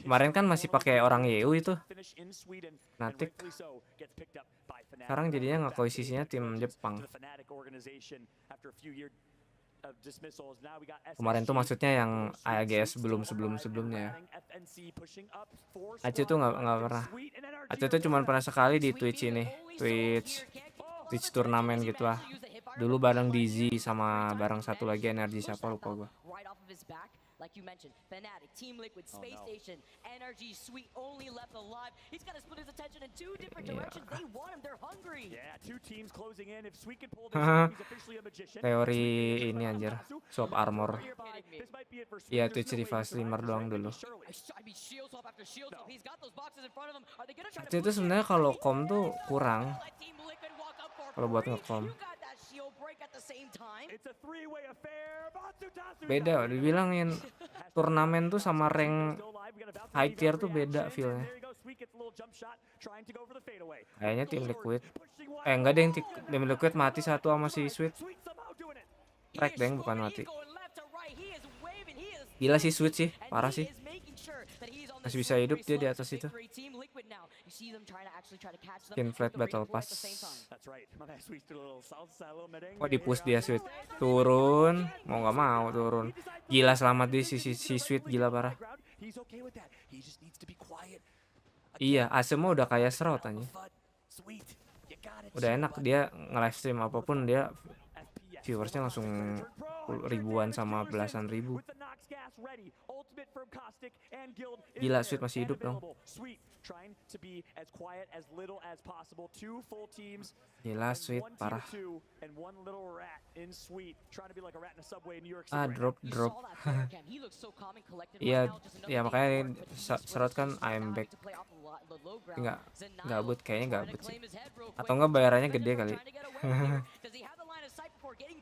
Kemarin kan masih pakai orang EU itu. Fanatic. Sekarang jadinya ngakuisisinya tim Jepang. Kemarin tuh maksudnya yang AGS sebelumnya. Aceh tuh nggak pernah. Aceh tuh cuma pernah sekali di Twitch ini, Twitch turnamen gitu lah. Dulu bareng Dizzy sama bareng satu lagi energi siapa lupa gua. Like you mentioned, Fnatic, Team Liquid, Space Station, NRG, Sweet only left alive. He's got to split his attention in two different directions. They want him, they're hungry. Yeah, two teams closing in. If Sweet can pull this off, he's officially a magician. Teori ini anjir, swap armor. Iya, Twitch revive streamer doang dulu. Aceh itu sebenarnya kalau kom tuh kurang. Kalau buat ngekom. Beda, dibilangin turnamen tuh sama rank high tier tuh beda feelnya. Kayaknya tim Liquid. Enggak deh, tim Liquid mati satu sama si Sweet. Crack deng, bukan mati. Gila si Sweet sih, parah sih. Masih bisa hidup dia di atas itu. Skin flat battle pass. Oh, di push dia Sweet. Turun, mau nggak mau turun. Gila selamat di si Sweet, gila parah. Iya, Asemo udah kayak serot aja. Udah enak dia nge-live stream apapun dia viewersnya langsung ribuan sama belasan ribu. Gila, Sweet masih hidup dong. Gila, Sweet parah. Drop. Iya, makanya serot kan I'm back. Enggak gabut, kayaknya gabut sih. Atau enggak bayarannya gede kali.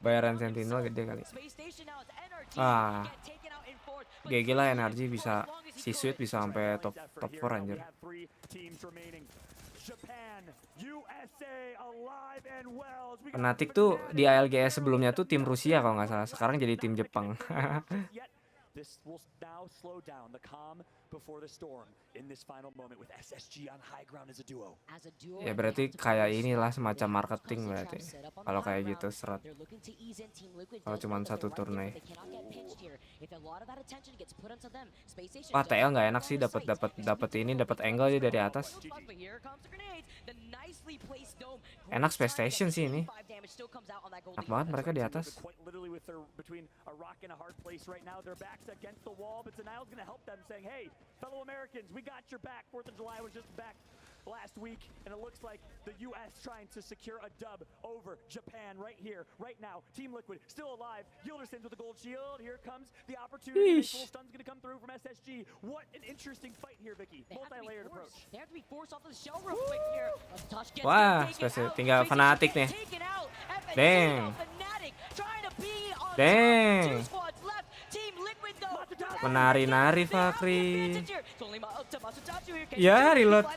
Bayaran Sentinel gede kali. GG lah energi bisa si Sweet bisa sampai top 4 anjir. Fnatic tuh di ALGS sebelumnya tuh tim Rusia kalau nggak salah, sekarang jadi tim Jepang. This will now slow down the calm before the storm in this final moment with SSG on high ground as a duo. Ya berarti kayak inilah semacam marketing berarti. Kalau kayak gitu seret. Kalau cuma satu turnamen. Wah, TL nggak enak sih, dapat ini, dapat angle aja dari atas. Enak Space Station sih ini. Enak banget mereka di atas. Against the wall, but Denial's going to help them, saying, hey, fellow Americans, we got your back. 4th of July was just back last week, and it looks like the U.S. trying to secure a dub over Japan right here, right now. Team Liquid still alive. Gildersons with a gold shield. Here comes the opportunity. Full stun's going to come through from SSG. What an interesting fight here, Vicky. Multi-layered approach. They have to be forced off of the shell real quick here. Wah, tinggal Fnatic nih. Dang. Dang. Menari-nari Fakri. Ya, reload.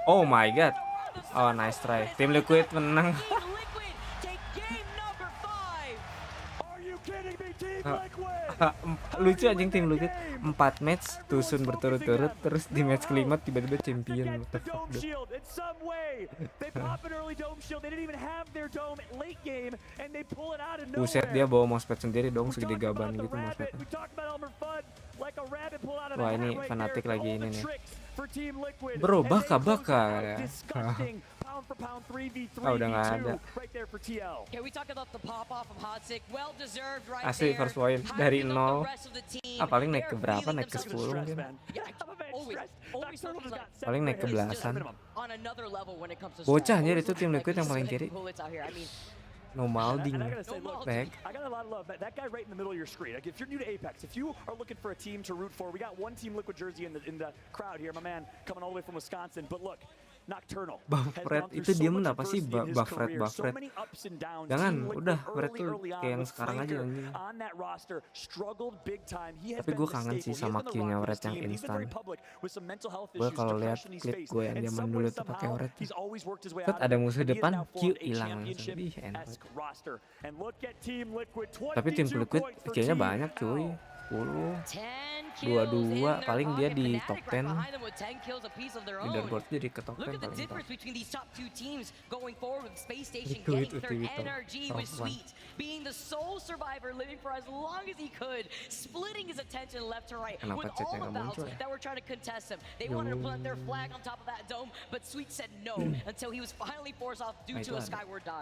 Oh my god. Oh, nice try. Tim Liquid menang. Lucu anjing tim Liquid 4 match tusun berturut-turut, terus di match kelima tiba-tiba champion. What the fuck, buset, dia bawa mousepad sendiri dong, segede gaban gitu mousepadnya. Wah, ini Fnatic lagi ini nih. Bro, baka ya. Udah nggak ada. Asli first point dari 0. Paling naik ke berapa? Naik ke 10 mungkin. Paling naik ke belasan. Bocah anjir itu tim Liquid yang paling kiri. No Malding. Back. I got a lot of love. That guy right in the middle of your screen. Like, if you're new to Apex, if you are looking for a team to root for, we got one Team Liquid jersey in the crowd here. My man coming all the way from Wisconsin. But look, Nocturnal. Buffred itu dia kenapa sih Buffred? Jangan, udah Buffred tuh kayak yang sekarang aja anjing. Tapi gue kangen sih sama Q-nya Buffred yang instan. Gue kalau lihat klip gue yang zaman dulu tuh pakai Buffred. Terus ada musuh depan, Q hilang langsung. Ih, enak. Tapi tim Liquid Q-nya banyak cuy. 10, 22, paling dia di top 10. Leaderboard jadi ke top 10 paling top. Kenapa chatnya nggak muncul ya?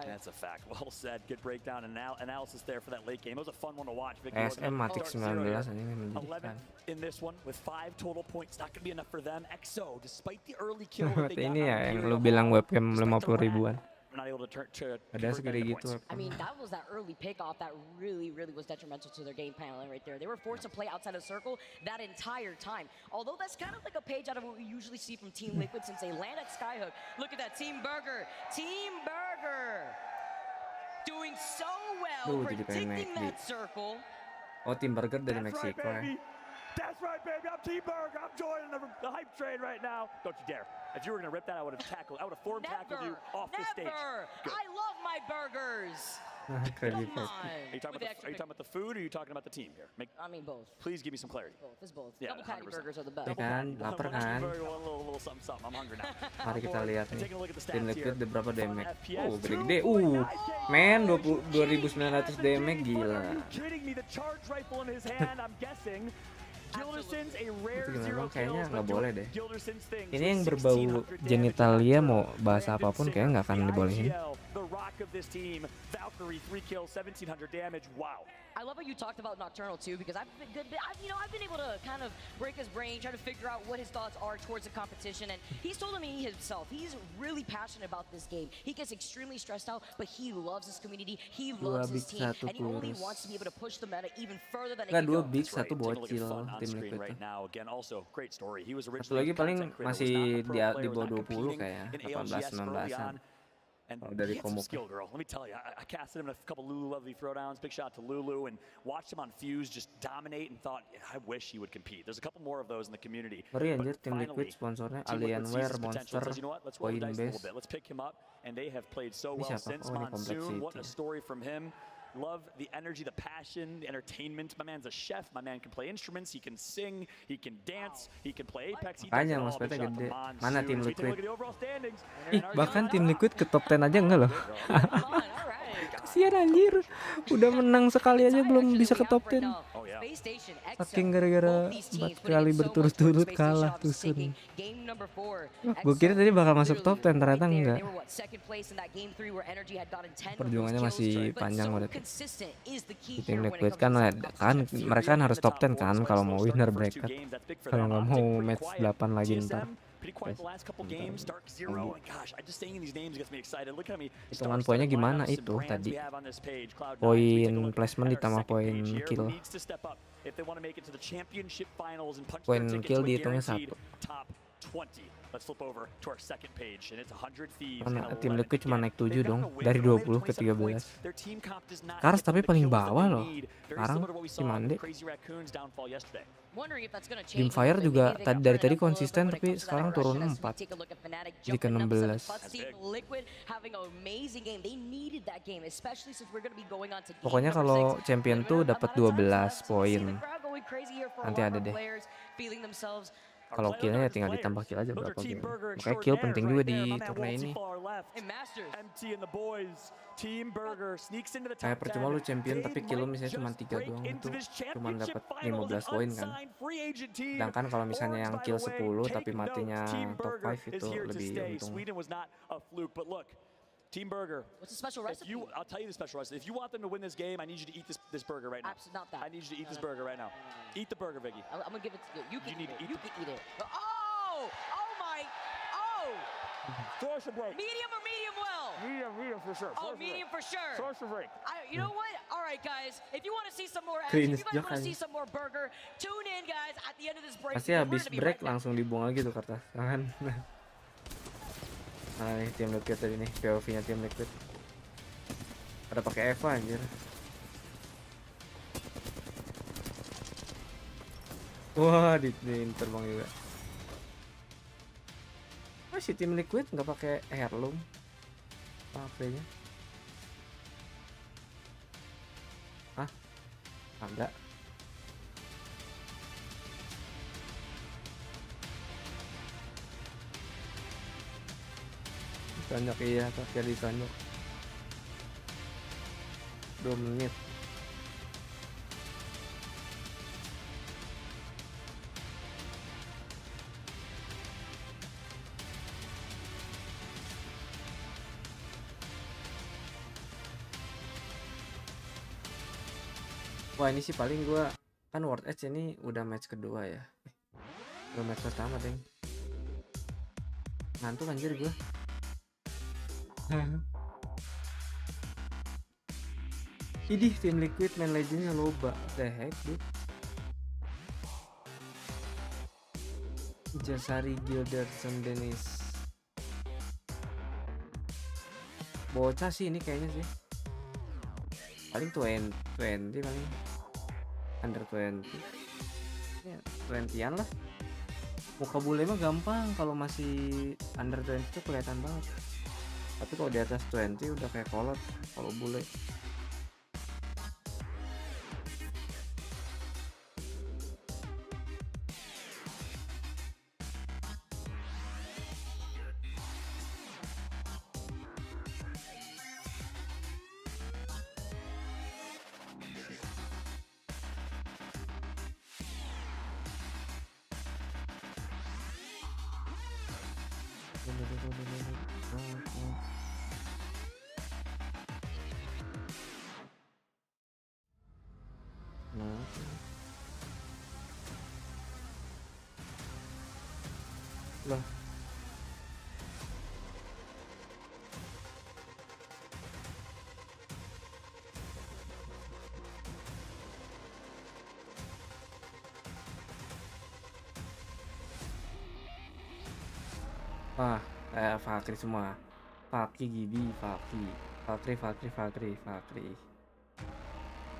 That's a fact. Well said. Good breakdown and analysis there for that late game. It was a fun one to watch. SM Matic 19 anjing menjadikan. In this one with 5 total points, not going to be enough for them. EXO, despite the early kill that they got. Ini ya yang lu bilang webcam 50 ribuan. Ada segede gitu. I mean, that was that early pickoff that really was detrimental to their game plan right there. They were forced to play outside of circle that entire time. Although that's kind of like a page out of what we usually see from Team Liquid since they land at Skyhook. Look at that, Team Burger doing so well, predicting that circle. Oh, Tim Burger dari Meksiko ya. That's right, baby. I'm Team Burger. I'm joining the hype train right now. Don't you dare. If you were going to rip that, I would have form tackled you off the stage. Good. I love my burgers. Crazy Come on. Are you talking about the food or are you talking about the team here? I mean both. Please give me some clarity. It's both. Yeah, Double patty 100%. burgers are the best. Ya kan, lapar kan. A little something. I'm hungry now. Mari kita lihat nih. Taking a look at the Tim stats Liquid here. berapa damage? Oh, gede-gede. Men 2900 damage gila. Kidding me? The charge rifle in his hand, I'm guessing. Gildersons, a rare Itu zero memang kayaknya kills, nggak but boleh deh. Gildersons things Ini yang with berbau 1600 genitalia mau bahasa apapun kayaknya nggak akan dibolehin. The rock of this team, Valkyrie, 3 kills, 1700 damage. Wow. I love how you talked about Nocturnal too, because I've been able to kind of break his brain, try to figure out what his thoughts are towards the competition, and he's told me himself he's really passionate about this game. He gets extremely stressed out, but he loves his community, he loves his team, and he only wants to be able to push the meta even further than it can go. 2 big, 1 bocil tim Liquid. Satu lagi paling masih di bawah 20 kayak 18-19an. And Kalau dari he had some Komuk. skill, girl. Let me tell you, I casted him in a couple Lulu lovely throwdowns. Big shot to Lulu, and watched him on Fuse just dominate, and thought, I wish he would compete. There's a couple more of those in the community. Ngeri But anjir, tim Liquid finally, sponsornya Team Liquid sees Alienware, his potential and Monster, says, you know what? Let's roll the dice a little Coinbase. bit. Let's pick him up, and they have played so Ini well siapa? since Oh, ini Monsoon. What a Complexity. story from him. Love the energy, the passion, the entertainment. My man's a chef. My man can play instruments. He can sing. He can dance. He can play Apex. He does it Makanya all. Mas Big Peta shot gede. to Monsoon. Mana tim As we take a Liquid? look at the overall standings. Ih, bahkan tim Liquid ke top 10 aja enggak loh. Kasihan anjir. Udah menang sekali aja belum bisa ke top 10. Saking gara-gara 4 kali berturut-turut kalah tuh Sun. Gue kira tadi bakal masuk top 10, ternyata enggak. Perjuangannya masih panjang udah. Tim Liquid kan mereka kan harus top 10 kan kalau mau winner bracket. Kalau nggak mau match 8 lagi ntar. Pretty quiet the last couple games. Dark Zero, and gosh, I just saying these names gets me excited. Look how many Hitungan poinnya gimana itu tadi? Poin placement ditambah poin kill. Poin kill dihitungnya 1. Let's flip over to our second page, and it's 100 Thieves. Karena tim Liquid cuma naik 7 dong, dari 20 ke 13. Kars tapi paling bawah loh. Sekarang Cimande. Fire juga dari tadi konsisten tapi sekarang turun 4. Jadi ke 16. Pokoknya kalau champion tuh dapat 12 poin. Nanti ada deh. Kalau killnya ya tinggal ditambah kill aja berapa kill. Makanya kill penting juga di turnamen ini. Kayak percuma lu champion tapi kill lu misalnya cuma 3 doang, itu cuma dapat 15 poin kan. Sedangkan kalau misalnya yang kill 10 tapi matinya top 5 itu lebih untung. Team Burger. What's the special recipe? I'll tell you the special recipe. If you want them to win this game, I need you to eat this burger right now. Absolutely not that. I need you to eat this burger right now. Eat the burger, Viggy. I'm gonna give it to you. You can eat it. You can eat it. Oh! Oh my! Oh! Source of break. Medium or medium well? Medium for sure. Oh, medium for sure. Source of break. You know what? All right, guys. If you want to see some more action, if you guys want to see some more burger, tune in, guys, at the end of this break. Pasti habis break langsung dibuang lagi tuh kertas. Kan. Nah, nih tim Liquid tadi nih, POV-nya tim Liquid. Ada pakai Eva anjir. Wah, di terbang juga. Masih tim Liquid nggak pakai heirloom. HP-nya. Hah? Enggak. Ditonjok iya, tapi ditonjok. 2 menit. Wah ini sih paling gua kan World Edge ini udah match kedua ya. Udah match pertama deng. Ngantuk anjir gua. Idih tim Liquid main legendnya loba. The heck dude. Jasari Gilderson Dennis. Bocah sih ini kayaknya sih. Paling 20 paling. Under 20. Ya, 20-an lah. Muka bule mah gampang, kalau masih under 20 itu kelihatan banget. Tapi kalau di atas 20 udah kayak kolot kalau bule. Lah. Fakri semua. Fakri, Gibi, Fakri.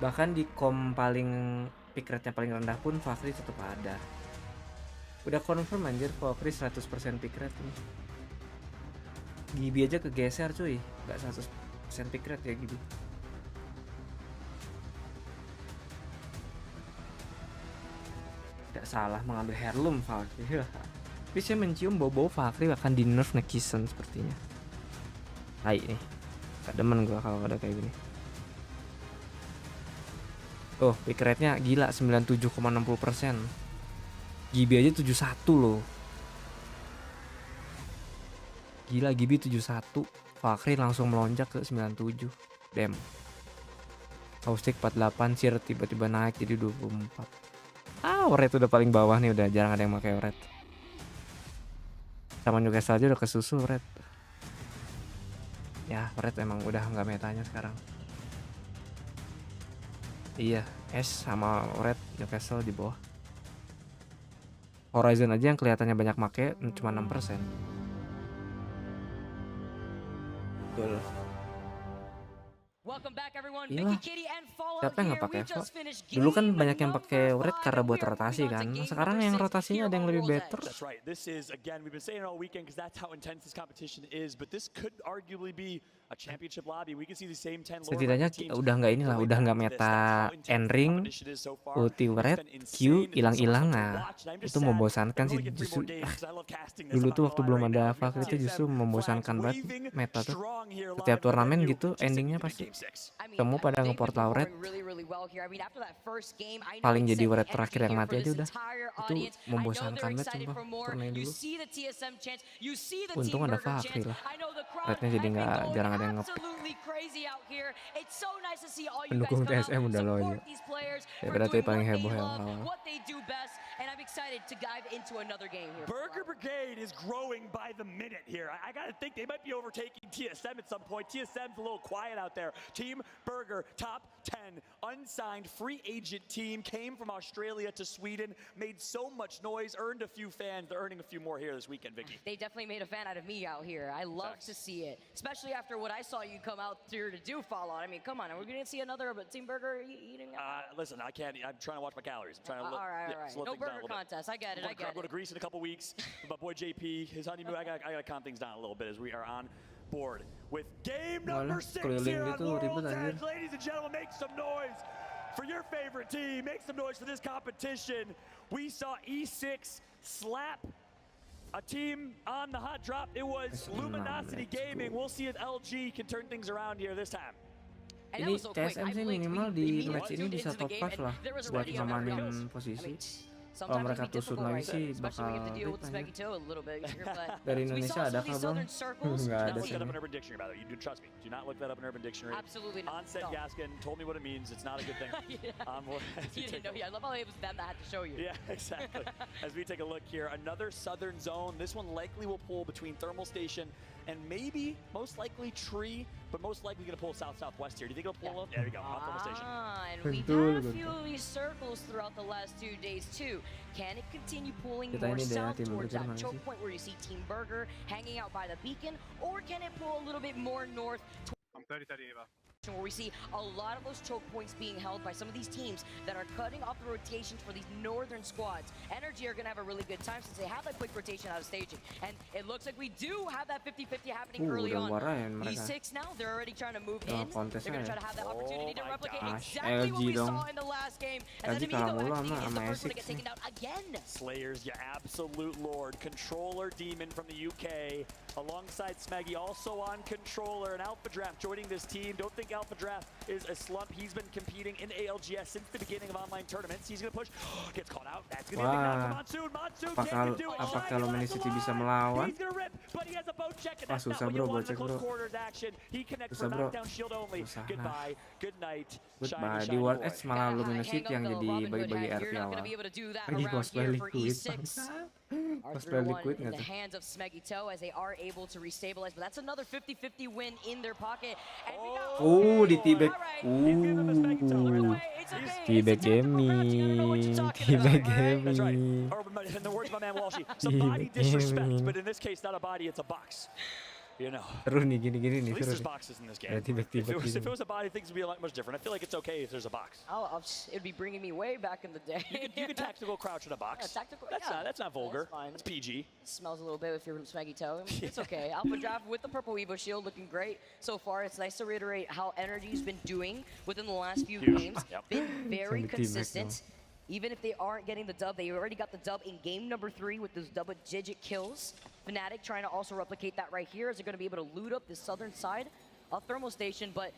Bahkan di kom paling pick rate-nya paling rendah pun Fakri tetap ada. Udah confirm anjir Fakri 100% pick rate nih. Gibi aja kegeser cuy, nggak 100% pick rate ya Gibi. Tidak salah mengambil heirloom Fakri. Tapi saya mencium bau-bau Fakri akan di nerf Naccio sepertinya. Hai nih, gak demen gua kalau ada kayak gini. Oh, pick rate-nya gila 97,60%. Gibi aja 71 loh. Gila Gibi 71, Fakri langsung melonjak ke 97. Damn. Caustic 48, Sir tiba-tiba naik jadi 24. Red udah paling bawah nih, udah jarang ada yang pakai red. Sama Newcastle aja udah kesusul red. Ya, red emang udah nggak metanya sekarang. Iya, S sama red Newcastle di bawah. Horizon aja yang kelihatannya banyak make cuma 6%. Betul. Iya, siapa yang nggak pakai Evo? Dulu kan banyak yang pakai red karena buat rotasi kan. Sekarang yang rotasinya ada yang lebih better. That's right. This is, again, we've been saying it all weekend because that's how intense this competition is, but this could arguably be a championship lobby. We can see the same 10 Setidaknya udah nggak inilah, udah nggak meta N-ring, ulti red, Q hilang-hilang. Nah, itu membosankan sih justru. Dulu tuh waktu belum ada Fakri itu justru membosankan banget meta tuh. Setiap turnamen gitu endingnya pasti semua pada ngeport Lauret. Paling jadi Lauret terakhir yang mati aja udah. Itu membosankan banget sumpah turnamen dulu. Untung ada Fakri lah. Rednya jadi nggak jarang ada yang ngepick. Pendukung TSM udah loyo. Ya berarti paling heboh ya awal. And I'm excited to dive into another game here. Burger Brigade is growing by the minute here. I gotta think they might be overtaking TSM at some point. TSM's a little quiet out there. Team Burger, top 10, unsigned free agent team, came from Australia to Sweden, made so much noise, earned a few fans. They're earning a few more here this weekend, Vicky. They definitely made a fan out of me out here. I love to see it, especially after what I saw you come out here to do, Fallout. I mean, come on, are we gonna see another Team Burger eating? Listen, I can't. I'm trying to watch my calories. I'm trying to look. All right. No burger contest. I get it. I'm going to Greece in a couple weeks. My boy JP, his honeymoon. I got to calm things down a little bit as we are on board with game number 6 here on World's Edge. Ladies and gentlemen, make some noise for your favorite team. Make some noise for this competition. We saw E6 slap a team on the hot drop. It was Luminosity Gaming. We'll see if LG can turn things around here this time. Ini TSM sih minimal di match ini bisa top 5 lah buat ngamanin posisi. Kalau mereka tusuk lagi sih bakal dari Indonesia ada kah bang? Nggak ada sih. Trust me, do not look that up in Urban Dictionary. Absolutely not. Onset Gaskin told me what it means. It's not a good thing. You didn't know. Yeah, I love how it was them that had to show you. Yeah, exactly. As we take a look here, another southern zone. This one likely will pull between Thermal Station and maybe, most likely, Tree, but most likely going to pull south-southwest here. Do you think it'll pull up? There we go, on Thermal Station. And we've had a few of these circles throughout the last 2 days too. Can it continue pulling more south towards that choke point where you see Team Burger hanging out by the beacon, or can it pull a little bit more north? I'm 30-30, Eva. Where we see a lot of those choke points being held by some of these teams that are cutting off the rotations for these northern squads. Energy are going to have a really good time since they have that quick rotation out of staging. And it looks like we do have that 50-50 happening early on. E6 now, they're already trying to move in. They're going to try to have that opportunity to replicate exactly what we saw in the last game. And then Amigo actually is the first one to get taken down again. Slayers, your absolute lord. Controller Demon from the UK. Alongside Smeggy, also on Controller. And Alpha Draft joining this team. Don't think Alpha Draft is a slump. He's been competing in ALGS since the beginning of online tournaments. He's going to push. Gets caught out. That's going to be a big knock for Monsoon. Monsoon can't do it. Apakah Luminosity bisa melawan? He's going to rip, but he has a bow check. And that's susah not what bro, you want in cek the bro. close quarters action. He connects Susah for bro. knockdown shield only. Susah, Goodbye. Good night. Goodbye. Shiny, Di World boy. X malah Luminosity yang jadi bagi-bagi RP awal. Lagi cosplay liquid. Cosplay liquid in nggak the tuh? hands of Smeggy Toe as they are able to restabilize, but that's another 50-50 win in their pocket. And we got Di T-Bag. T-Bag gaming. T-Bag That's right. gaming. Or in the words of my man Walshy, some body disrespect, but in this case, not a body, it's a box. You know. Seru nih gini-gini nih, At least seru there's nih. boxes in this game. Ada tiba-tiba If it gini. was a body, things would be a lot much different. I feel like it's okay if there's a box. It'd be bringing me way back in the day. You could tactical crouch in a box. Yeah, tactical. That's not vulgar. That's fine. That's PG. Smells a little bit if you're from Smeggy Toe. It's okay. Alpha Draft with the purple Evo shield looking great so far. It's nice to reiterate how Energy's been doing within the last few games. Been very consistent. Even if they aren't getting the dub, they already got the dub in game number 3 with those double-digit kills. Fnatic trying to also replicate that right here as they're going to be able to loot up the southern side of Thermal Station, but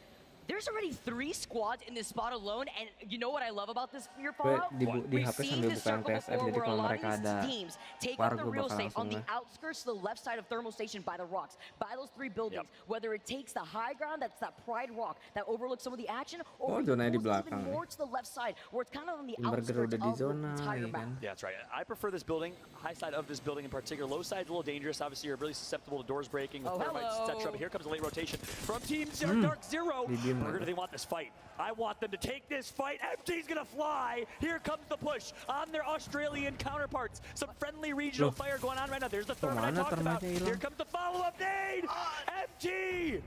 there's already 3 squads in this spot alone, and you know what I love about this year Fallout? Di We've HP seen sambil this bukaan circle PSF, before jadi where a kalau lot mereka of ada these teams take war, up the gue real bakal estate on the langsung outskirts to the left side of Thermal Station by the rocks, by those 3 buildings, whether it takes the high ground, that's that Pride Rock, that overlooks some of the action, or zonanya di even belakang more to the left side, where it's kind of on the Burger outskirts udah di of the zona, entire ya map. kan? Yeah, that's right. I prefer this building, high side of this building in particular. Low side's a little dangerous. Obviously, you're really susceptible to doors breaking with thermites, etc. But here comes a late rotation from Team Dark Zero. Burger, do they want this fight? I want them to take this fight. MT's gonna fly. Here comes the push on their Australian counterparts. Some friendly regional fire going on right now. There's the thermite I talked about. Here comes the follow-up nade. MT.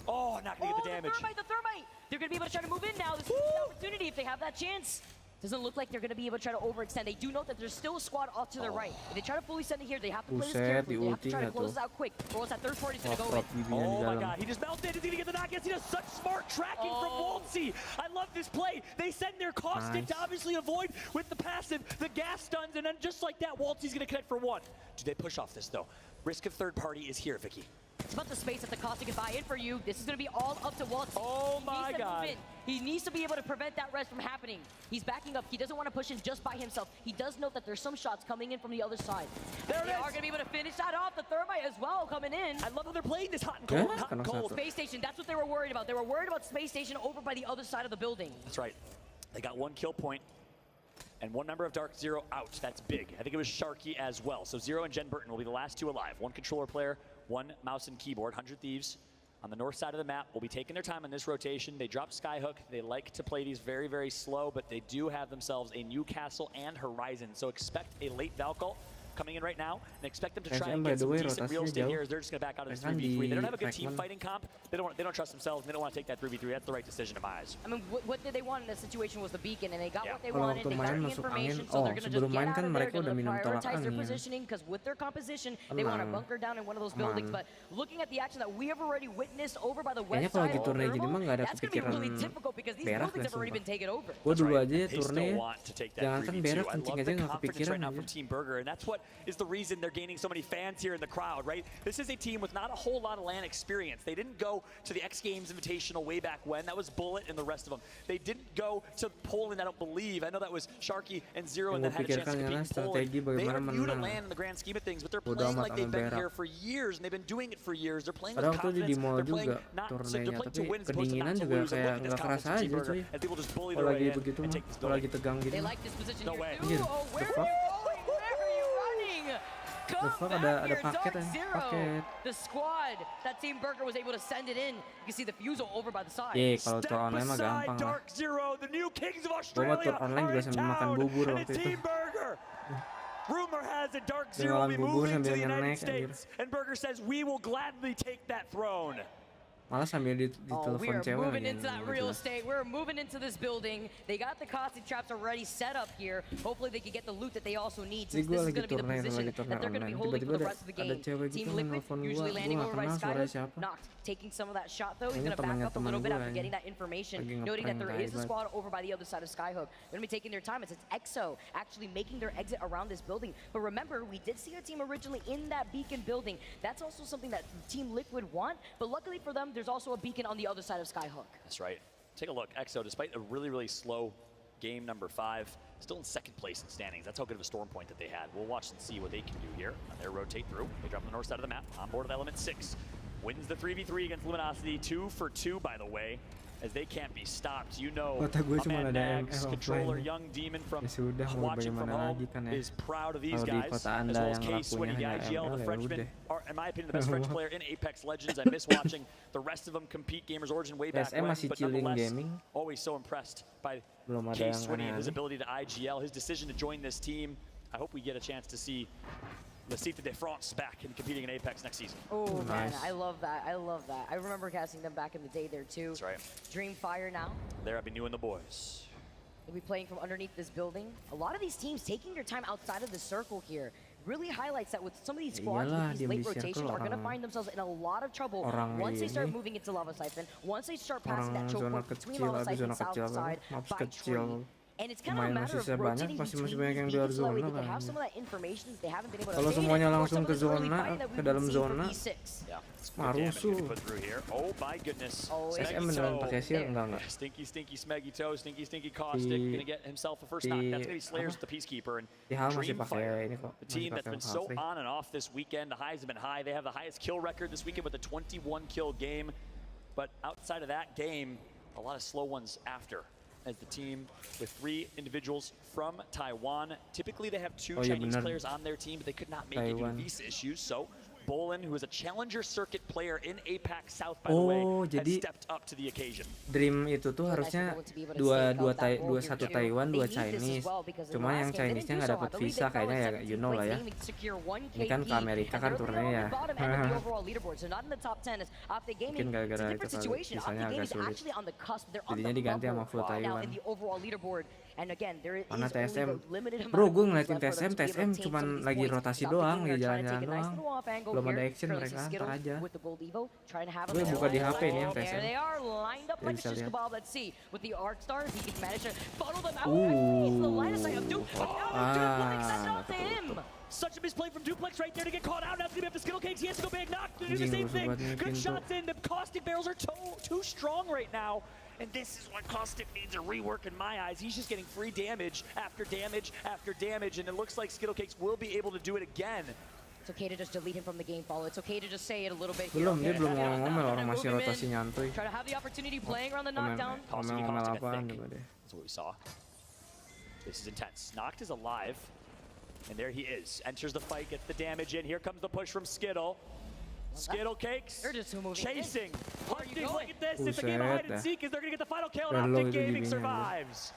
Oh, not gonna get the damage. The thermite. They're gonna be able to try to move in now. This is an opportunity if they have that chance. Doesn't look like they're going to be able to try to overextend. They do know that there's still a squad off to their right. If they try to fully send it here, they have to play this carefully. They have to try to close this out quick, or else that third party's going to go in. Oh my god, he just melted. Is he going to get the knock? Yes, he does. Such smart tracking from Waltzy. I love this play. They send their caustic to obviously avoid with the passive, the gas stuns, and then just like that, Waltzy's going to connect for 1. Do they push off this though? Risk of third party is here, Vicky. It's about the space that the caustic can buy in for you. This is going to be all up to Waltz. Oh my god. He needs to be able to prevent that rest from happening. He's backing up. He doesn't want to push in just by himself. He does know that there's some shots coming in from the other side. They are going to be able to finish that off. The thermite as well coming in. I love how they're playing this hot and cold, hot and cold. Space Station, that's what they were worried about. They were worried about Space Station over by the other side of the building. That's right. They got 1 kill point. And 1 member of Dark Zero out. That's big. I think it was Sharky as well. So Zero and Jen Burton will be the last 2 alive. 1 controller player, 1 mouse and keyboard. 100 Thieves on the north side of the map will be taking their time on this rotation. They drop Skyhook. They like to play these very, very slow, but they do have themselves a Newcastle and Horizon. So expect a late Valkyrie coming in right now, and expect them to try and get some decent real estate here as they're just going to back out of this 3v3. They don't have a good team fighting comp. They don't trust themselves. They don't want to take that 3v3. That's the right decision in my eyes. I mean, what did they want in this situation was the beacon, and they got what they wanted. They got the information, so they're going to just get out of there. They're going to prioritize their positioning, because with their composition, they want to bunker down in one of those buildings. But looking at the action that we have already witnessed over by the west side of Thermal, that's going to be really difficult because these buildings have already been taken over. Gue dulu aja They still turnya want to take that jangan kan 3v2. berak I kencing love aja the nggak confidence kepikiran right now aja. from Team Burger, and that's what is the reason they're gaining so many fans here in the crowd, right? This is a team with not a whole lot of LAN experience. They didn't go to the X Games Invitational way back when. That was Bullet and the rest of them. They didn't go to Poland, I don't believe. I know that was Sharky and Zero and then had a chance to compete in Poland. They are new to LAN in the grand scheme of things, but they're playing like they've been here for years, and they've been doing it for years. They're playing with confidence. They're playing to win as opposed to not to lose. And look at this confidence from Team Burger as people just bully their way in and take this building. They like this position No here way. too. Oh, where are you going? Where are you running? Come back here, Dark Zero. The squad that Team Burger was able to send it in. You can see the Fusel over by the side. Kalau tur online mah gampang lah. Dark Zero, the new kings of Gue Australia, tur online juga sambil makan bubur and waktu it's itu. Team Burger. Rumor has it Dark Dia Zero will makan be bubur moving to sambil the United ngenek, States, and Burger says we will gladly take that throne. Malah sambil We ditelepon are cewek moving lagi. into that real estate. We're moving into this building. They got the caustic traps already set up here. Hopefully they can get the loot that they also need, since this is going to be the position that they're going to be holding for the rest of the game. Team Liquid usually landing over by Skyhook. Knocked, taking some of that shot though. He's going to back up a little bit after getting that information, noting that there is a squad over by the other side of Skyhook. They're going to be taking their time. It's EXO actually making their exit around this building. But remember, we did see a team originally in that beacon building. That's also something that Team Liquid want, but luckily for them, there's also a beacon on the other side of Skyhook. That's right. Take a look. EXO, despite a really, really slow game number 5, still in 2nd place in standings. That's how good of a storm point that they had. We'll watch and see what they can do here. They rotate through. They drop on the north side of the map. On board with Element 6. Wins the 3v3 against Luminosity. 2 for 2, by the way, as they can't be stopped. You know, my man Nags, controller, young demon from watching from home, is proud of these guys, as well as K-Swinny, the IGL, the Frenchman, are, in my opinion, the best French player in Apex Legends. I miss watching the rest of them compete Gamers Origin way back when, but nonetheless, always so impressed by K-Swinny and his ability to IGL, his decision to join this team. I hope we get a chance to see Lecita de France back and competing in Apex next season. Oh man, Nice. I love that. I love that. I remember casting them back in the day there too. That's right. Dreamfire now. There I've been new and the boys. They'll be playing from underneath this building. A lot of these teams taking their time outside of the circle here really highlights that with some of these squads Iyalah, with these diem di late rotations circle are going to orang- find themselves in a lot of trouble orang once they start ini. moving into Lava Siphon, once they start passing Orang that choke zona point between kecil, Lava habis Siphon zona south kecil side maps by kecil. tree. And it's kind of a Pemain matter of masih banyak, rotating masih between banyak yang these di luar beacons so that way zona they can have kan. some of that information that they haven't been able to Kalau obtain, semuanya and of course langsung some ke of this early zona, fighting that ke we've dalam been seeing from zona, B6. Yeah. Marusuh. Put through here. Oh my goodness. Oh, SM beneran pakai shield enggak? Stinky Smeggy Toe, Stinky Caustic, gonna get himself a first knock. That's gonna be Slayers with the Peacekeeper and Di hal masih pakai Dreamfire. ini kok. The Masih team that's pakai been so Valkyrie. on and off this weekend. The highs have been high. They have the highest kill record this weekend with a 21 kill game. But outside of that game, a lot of slow ones after. As the team with 3 individuals from Taiwan. Typically they have 2 Oh, iya Chinese benar. players on their team, but they could not make it due to Taiwan. visa issues. So Bolin, who is a challenger circuit player in APAC South, by the way, Oh, has jadi stepped up to the occasion. Dream itu tuh harusnya Taiwan, 2 Chinese. Cuma yang Chinese-nya nggak dapat visa kayaknya ya, you know lah ya. Ini kan ke Amerika kan turnnya ya. Mungkin gara-gara itu kali visanya agak sulit. Jadinya diganti sama Flo Taiwan. Mana TSM? Bro, gue ngeliatin TSM cuman lagi rotasi doang, lagi jalan-jalan doang. Belum ada action mereka, ntar aja. Gue buka di HP nih yang TSM. Ya bisa lihat. Nggak ketutup. Such a misplay from Duplex right there to get caught out. Now it's going to be up to Skittle Cakes. He has to go big knock to do the Anjing, same rusuh thing. banget nih Good pintu. shots in. The caustic barrels are too strong right now. And this is what Caustic needs a rework in my eyes. He's just getting free damage after damage after damage. And it looks like Skittle Cakes will be able to do it again. It's okay to just delete him from the game, follow. It's okay to just say it a little bit. Belum, dia belum ngomel, orang masih rotasi nyantuy. Try to have the opportunity playing around the knockdown. Ngomel apaan coba deh. That's what we saw. This is intense. Noct is alive. And there he is. Enters the fight, gets the damage in. Here comes the push from Skittle. Skittle Cakes chasing. Hunting, look at this. It's a game of hide and seek as they're going to get the final kill. And Optic Gaming survives.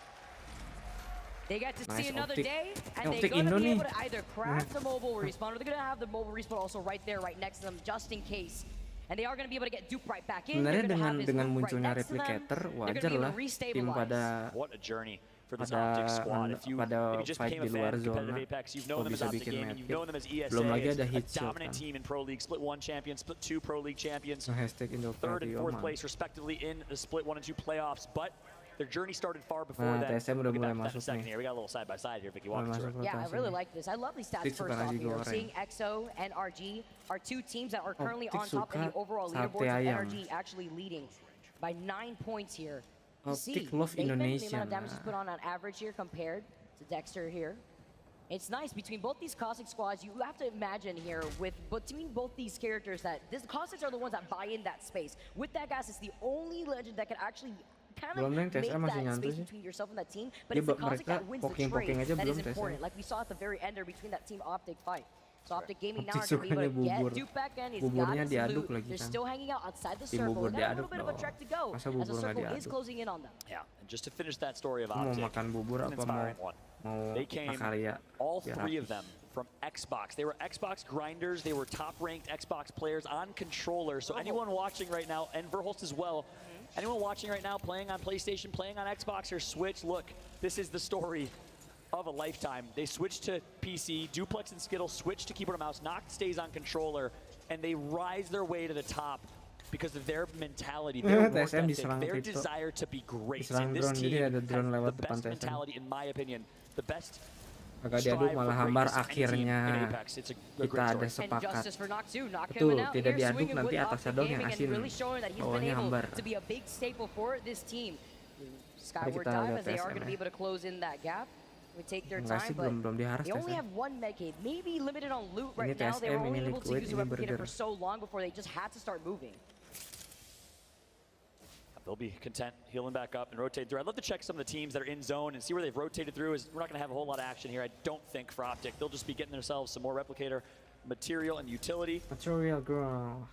They get to see Nice, another Optic. day, and they're Optic going to Indo be nih. able to either craft the mobile respawn, or they're going to have the mobile respawn also right there, right next to them, just in case. And they are going to be able to get Dupe right back in. Sebenarnya dengan munculnya replicator wajar lah tim pada What a journey for this Optic squad. If you maybe just fight became a di fan luar of competitive zona. Apex, you've known Kok them as bisa Optic bikin Gaming, you've known them as ESA, Belum lagi ada a hit shot dominant kan. team in Pro League, Split 1 champions, Split 2 Pro League champions, Hashtag Indo 3rd and 4th man. place respectively in the Split 1 and 2 playoffs, but their journey started far before Nah, that. TSM udah We'll get mulai back to that in a masuk second nih. here. We got a little side by side here, Vicky. Mulai Walk us through masuk it. Yeah, I rotasi really nih. like this. I love these stats Tik first suka off nasi here. We're goreng. seeing EXO and RG are 2 teams that are currently Optik on top in the suka overall sate leaderboards, with ayam. NRG actually leading by 9 points here. You Optik see, love the Indonesia, amount of damage nah. is put on average here compared to Dexter here. It's nice between both these Caustic squads. You have to imagine here between both these characters that this Caustics are the ones that buy in that space. With that gas, it's the only legend that can actually kind of Belum deh, make TSM masih that nyantai space sih. between yourself and that team. But Dia it's the Caustic mereka that wins the poking-poking trade aja that is belum, important. TSM. Like we saw at the very end there between that team Optic fight. So Optic Gaming now Optik are going to be able to sukanya get bubur. Dupe back in. He's Buburnya got his diaduk loot. lagi They're kan. still hanging out outside the Tim circle. bubur They got a diaduk little bit of a dong. trek to go Masa as the bubur nggak circle is diaduk? closing in on them. Yeah, and just to finish that story of Mau Optic, makan bubur an apa inspiring one. mau They came, makarya? all Biar 3 of habis. them, from Xbox. They were Xbox grinders. They were top-ranked Xbox players on controller. So anyone watching right now, and Verholst as well, anyone watching right now playing on PlayStation, playing on Xbox or Switch, look, this is the story of a lifetime. They switched to PC. Duplex and Skittle switched to keyboard and mouse. Noct stays on controller, and they rise their way to the top because of their mentality, their work TSM ethic, diserang their crypto. desire to be great. Diserang And this drone, jadi team ada drone has lewat the depan best TSM. mentality, in my opinion, the best. Agak diaduk malah hambar akhirnya It's a kita ada And sepakat. justice for Naccio, Noct Betul, coming out tidak here, diaduk swinging nanti with atasnya Optic dong yang Gaming and asin. really showing that he's been Bawahnya able hambar. to be a big staple for this team. Skyward kita dive lihat as they are TSM going to ya. be able to close in that gap. We take their Enggak time, sih, but belum diharas they only TSM. have 1 medkit, maybe limited on loot right Ini now. They were TSM, only ini able to Liquid, use the ini replicator Burger. for so long before they just had to start moving. They'll be content healing back up and rotate through. I'd love to check some of the teams that are in zone and see where they've rotated through. We're not going to have a whole lot of action here, I don't think, for Optic. They'll just be getting themselves some more replicator material and utility. Material girl.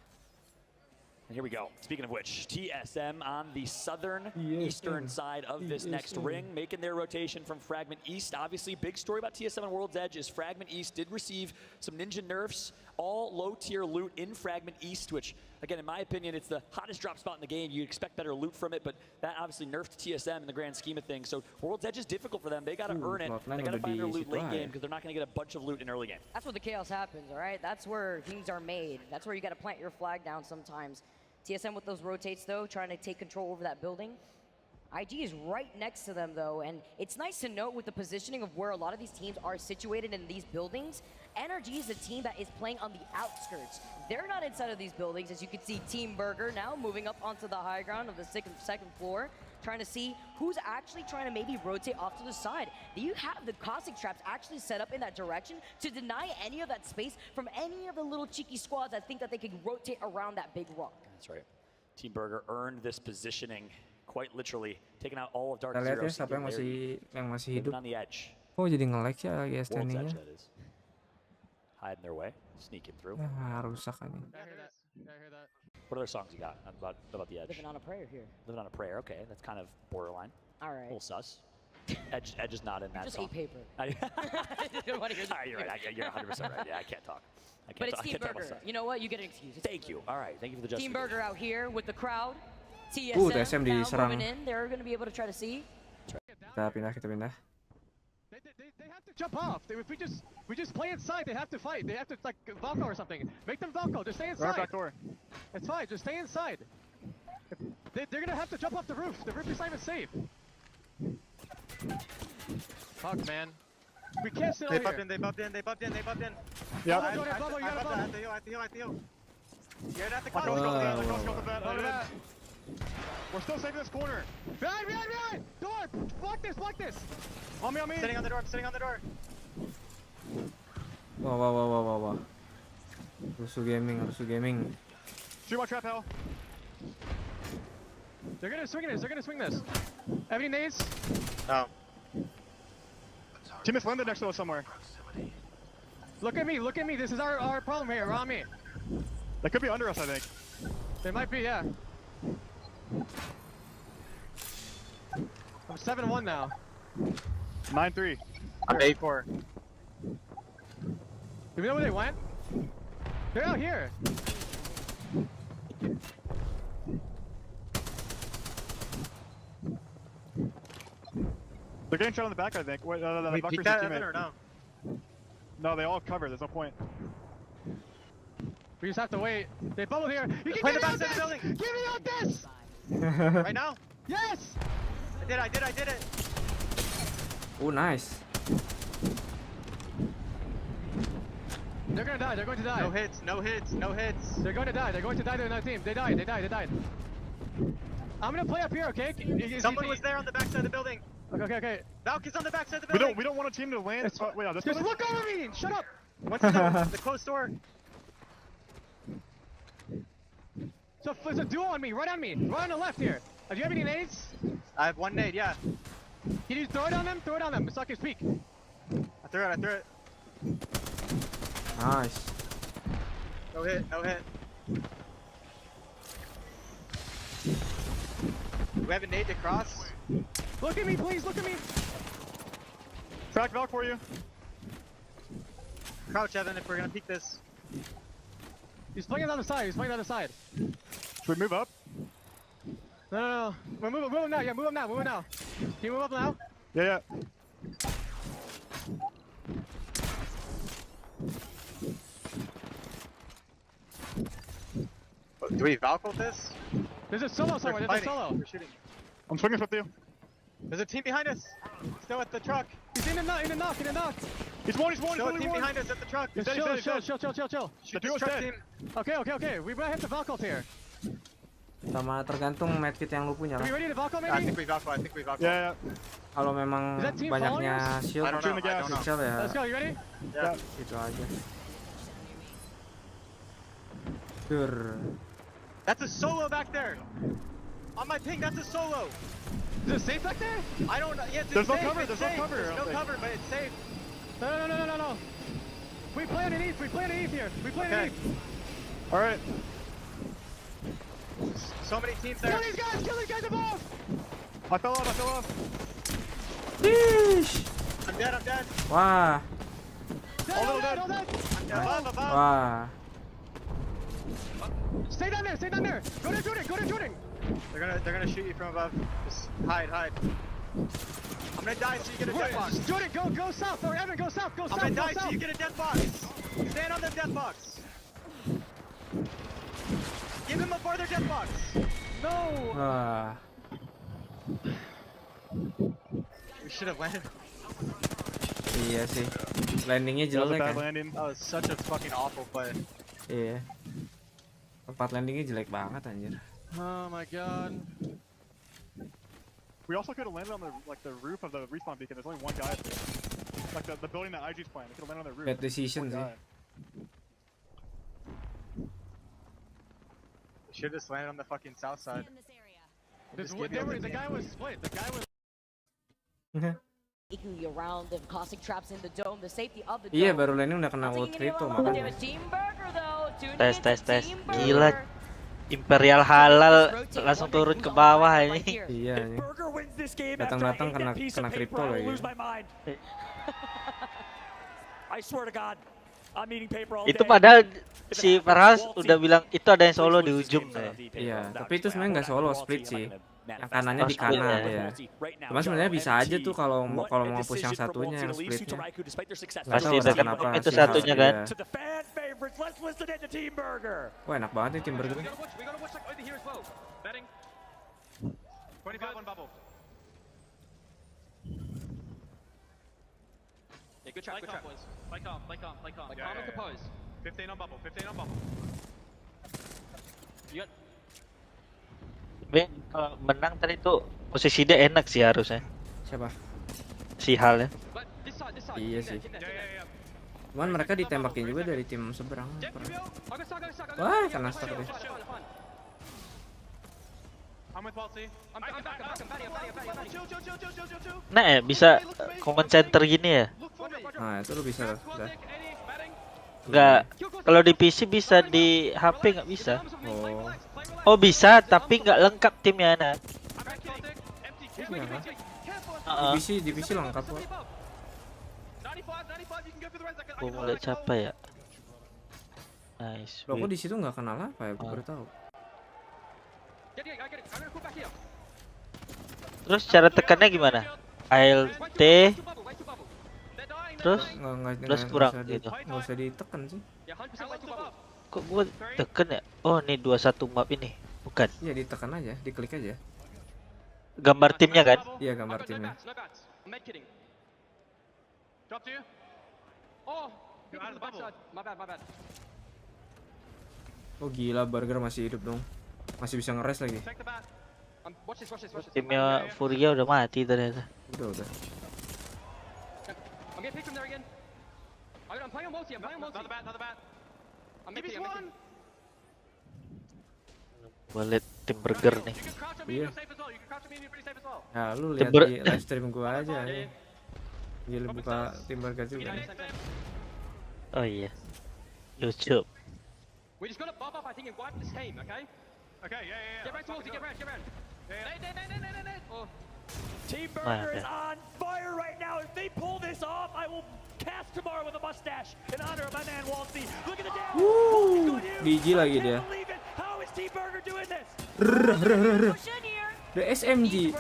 And here we go. Speaking of which, TSM on the southern eastern side of this next ring, making their rotation from Fragment East. Obviously, big story about TSM on World's Edge is Fragment East did receive some ninja nerfs, all low-tier loot in Fragment East, which, again, in my opinion, it's the hottest drop spot in the game. You'd expect better loot from it, but that obviously nerfed TSM in the grand scheme of things. So World's Edge is difficult for them. They got to earn it. They got to find their loot late game because they're not going to get a bunch of loot in early game. That's where the chaos happens, all right? That's where things are made. That's where you got to plant your flag down sometimes. TSM with those rotates, though, trying to take control over that building. IG is right next to them, though, and it's nice to note with the positioning of where a lot of these teams are situated in these buildings. NRG is a team that is playing on the outskirts. They're not inside of these buildings. As you can see, Team Burger now moving up onto the high ground of the second floor, trying to see who's actually trying to maybe rotate off to the side. You have the caustic traps actually set up in that direction to deny any of that space from any of the little cheeky squads that think that they can rotate around that big rock. That's right. Team Burger earned this positioning quite literally, taking out all of Dark Kita lihat Zero. ya siapa yang masih hidup. On the edge. Oh jadi nge-lag ya lagi STN-nya. Hiding their way, sneaking through. Rusak kan ini. What other songs you got about the edge? Living on a prayer here. Living on a prayer. Okay, that's kind of borderline. All right. A little sus. Edge is not in that just song. ate paper. You're right. You're 100% right. Yeah, I can't talk. But it's Team Burger. You know what? You get an excuse. Thank you. All right. Thank you for the justification. Team Burger out here with the crowd. TSM now diserang. moving in. They're going to be able to try to see. Kita pindah. They have to jump off. If we just play inside, they have to fight. They have to like Valko or something. Make them Valko. Just stay inside. Back door. It's fine. Just stay inside. They're gonna have to jump off the roof. The roof is not even safe. Fuck, man. We can't sit over here. They bumped in. Yeah. I got the heal. You're at the coast. We're still saving this corner. Behind! Door! Block this! On me! Sitting on the door. Wah. Rusuh gaming. Shoot my trap, hell. They're gonna swing this. Have any nades? No. Team is landed next to us somewhere. Look at me. This is our problem here. Around me. They could be under us, I think. They might be, yeah. I'm 7-1 now. 9-3. I'm 8-4. Do we know where they went? They're out here. They're getting shot on the back, I think. Wait, We peeked that Evan or no? No, they all cover. There's no point. We just have to wait. They bubbled here. You Play can the give me backside on of the this! building. Give me on this! Right now? Yes! I did it. Oh nice. They're going to die. No hits. They're going to die. They're another team. They died. I'm gonna play up here, okay? Someone was there on the backside of the building. Okay. Valk is on the backside of the building. We don't want a team to land. Wait, this just look over me! Shut up! What's the closed door? So there's a duo on me, right on the left here. Do you have any nades? I have one nade, yeah. Can you throw it on them? So I can speak. I threw it. Nice. No hit. We have a nade to cross. Look at me, please, Track Valk for you. Crouch, Evan, if we're gonna peek this. He's playing on the side. Should we move up? No. We're moving now. Yeah, move up now. Can you move up now? Yeah. Do we Valko this? There's a solo somewhere. We're shooting. I'm swinging with you. There's a team behind us. Still at the truck. He's in the knock. He's one. Still a team behind us at the truck. Chill. Shoot this truck team. Okay. We might have to Valko here. Sama tergantung medkit yang lu punya Are lah. we ready to Valko maybe? I think we Valko. Yeah. Kalau memang Is that team banyaknya followers? shield, I don't know. ya. Let's go. You ready? Yeah. Gitu aja. Dur. That's a solo back there. On my ping, that's a solo. Is it safe back there? I don't know. Yeah, There's no safe. cover. It's There's no safe. cover. There's no cover, but it's safe. No. We play underneath here. All right. So many teams there. Kill these guys above! I fell off. Sheesh. I'm dead. Wah. All dead. Above. Wah. Stay down there. Go to shooting. They're gonna shoot you from above. Just hide. I'm gonna die so you get a death box. Jordan, go south. Or Evan, go south. I'm gonna die so you get a death box. Stand on the death box. Give him a further death box. No. Wah. We should have landed. Iya sih. Landingnya jelek kan. That was such a fucking awful play. Iya. Tempat landingnya jelek banget anjir. Oh my god. We also could have landed on the roof of the respawn beacon. There's only one guy up there. Like the building that IG's playing. We could have landed on the roof. Bad decision sih. We should have just landed on the fucking south side. The guy was split. Taking you around and causing traps in the dome, the safety of the dome. Iya, baru landing udah kena ult crypto makanya. Tes. Gila. Imperial halal langsung turun ke bawah ini. Iya nih. Datang kena crypto lagi. Itu padahal si Farhas udah bilang itu ada yang solo di ujung. Iya, tapi itu sebenarnya nggak solo, split sih. Yang kanannya di kanan ya. Cuma sebenarnya bisa aja tuh kalau mau push yang satunya, yang splitnya. Pasti udah kenapa itu satunya kan. Wah, enak banget nih tim burger. Yeah, good trap. Play calm. And compose. 15 on bubble. Tapi kalau menang tadi tuh posisi dia enak sih harusnya. Siapa? Si Hal ya. Iya sih. Cuman mereka ditembakin juga dari tim seberang. Wah, kena stuck deh. Nah ya, bisa command center gini ya? Nah, itu lu bisa udah. Enggak, kalau di PC bisa, di HP nggak bisa. Oh bisa, tapi nggak lengkap timnya nah. Di PC lengkap kok. Gua mau lihat siapa ya? Nice. Loh, kok di situ nggak kenal apa ya? Gue baru tahu. Terus cara tekannya gimana? ALT. Terus kurang gitu. Nggak usah ditekan sih. Kok gua tekan ya? Oh, ini 21 map ini. Bukan. Iya, ditekan aja, diklik aja. Gambar timnya kan? Iya, gambar timnya. Oh gila, burger masih hidup dong. Masih bisa ngeres lagi. Timnya Furia udah mati ternyata. Udah. Gua liat tim burger nih. Iya. Ya lu lihat di live stream gua aja nih. Gila buka tim burger juga nih. Oh iya. YouTube. We just gotta bob up, I think, and wipe this team, okay? Okay, yeah. Get right towards it, get right. Team Burger is on fire right now. If they pull this off, I will cast tomorrow with a mustache in honor of my man Waltzy. Look at the down. Biji lagi dia. How is Team Burger doing this? The SMG.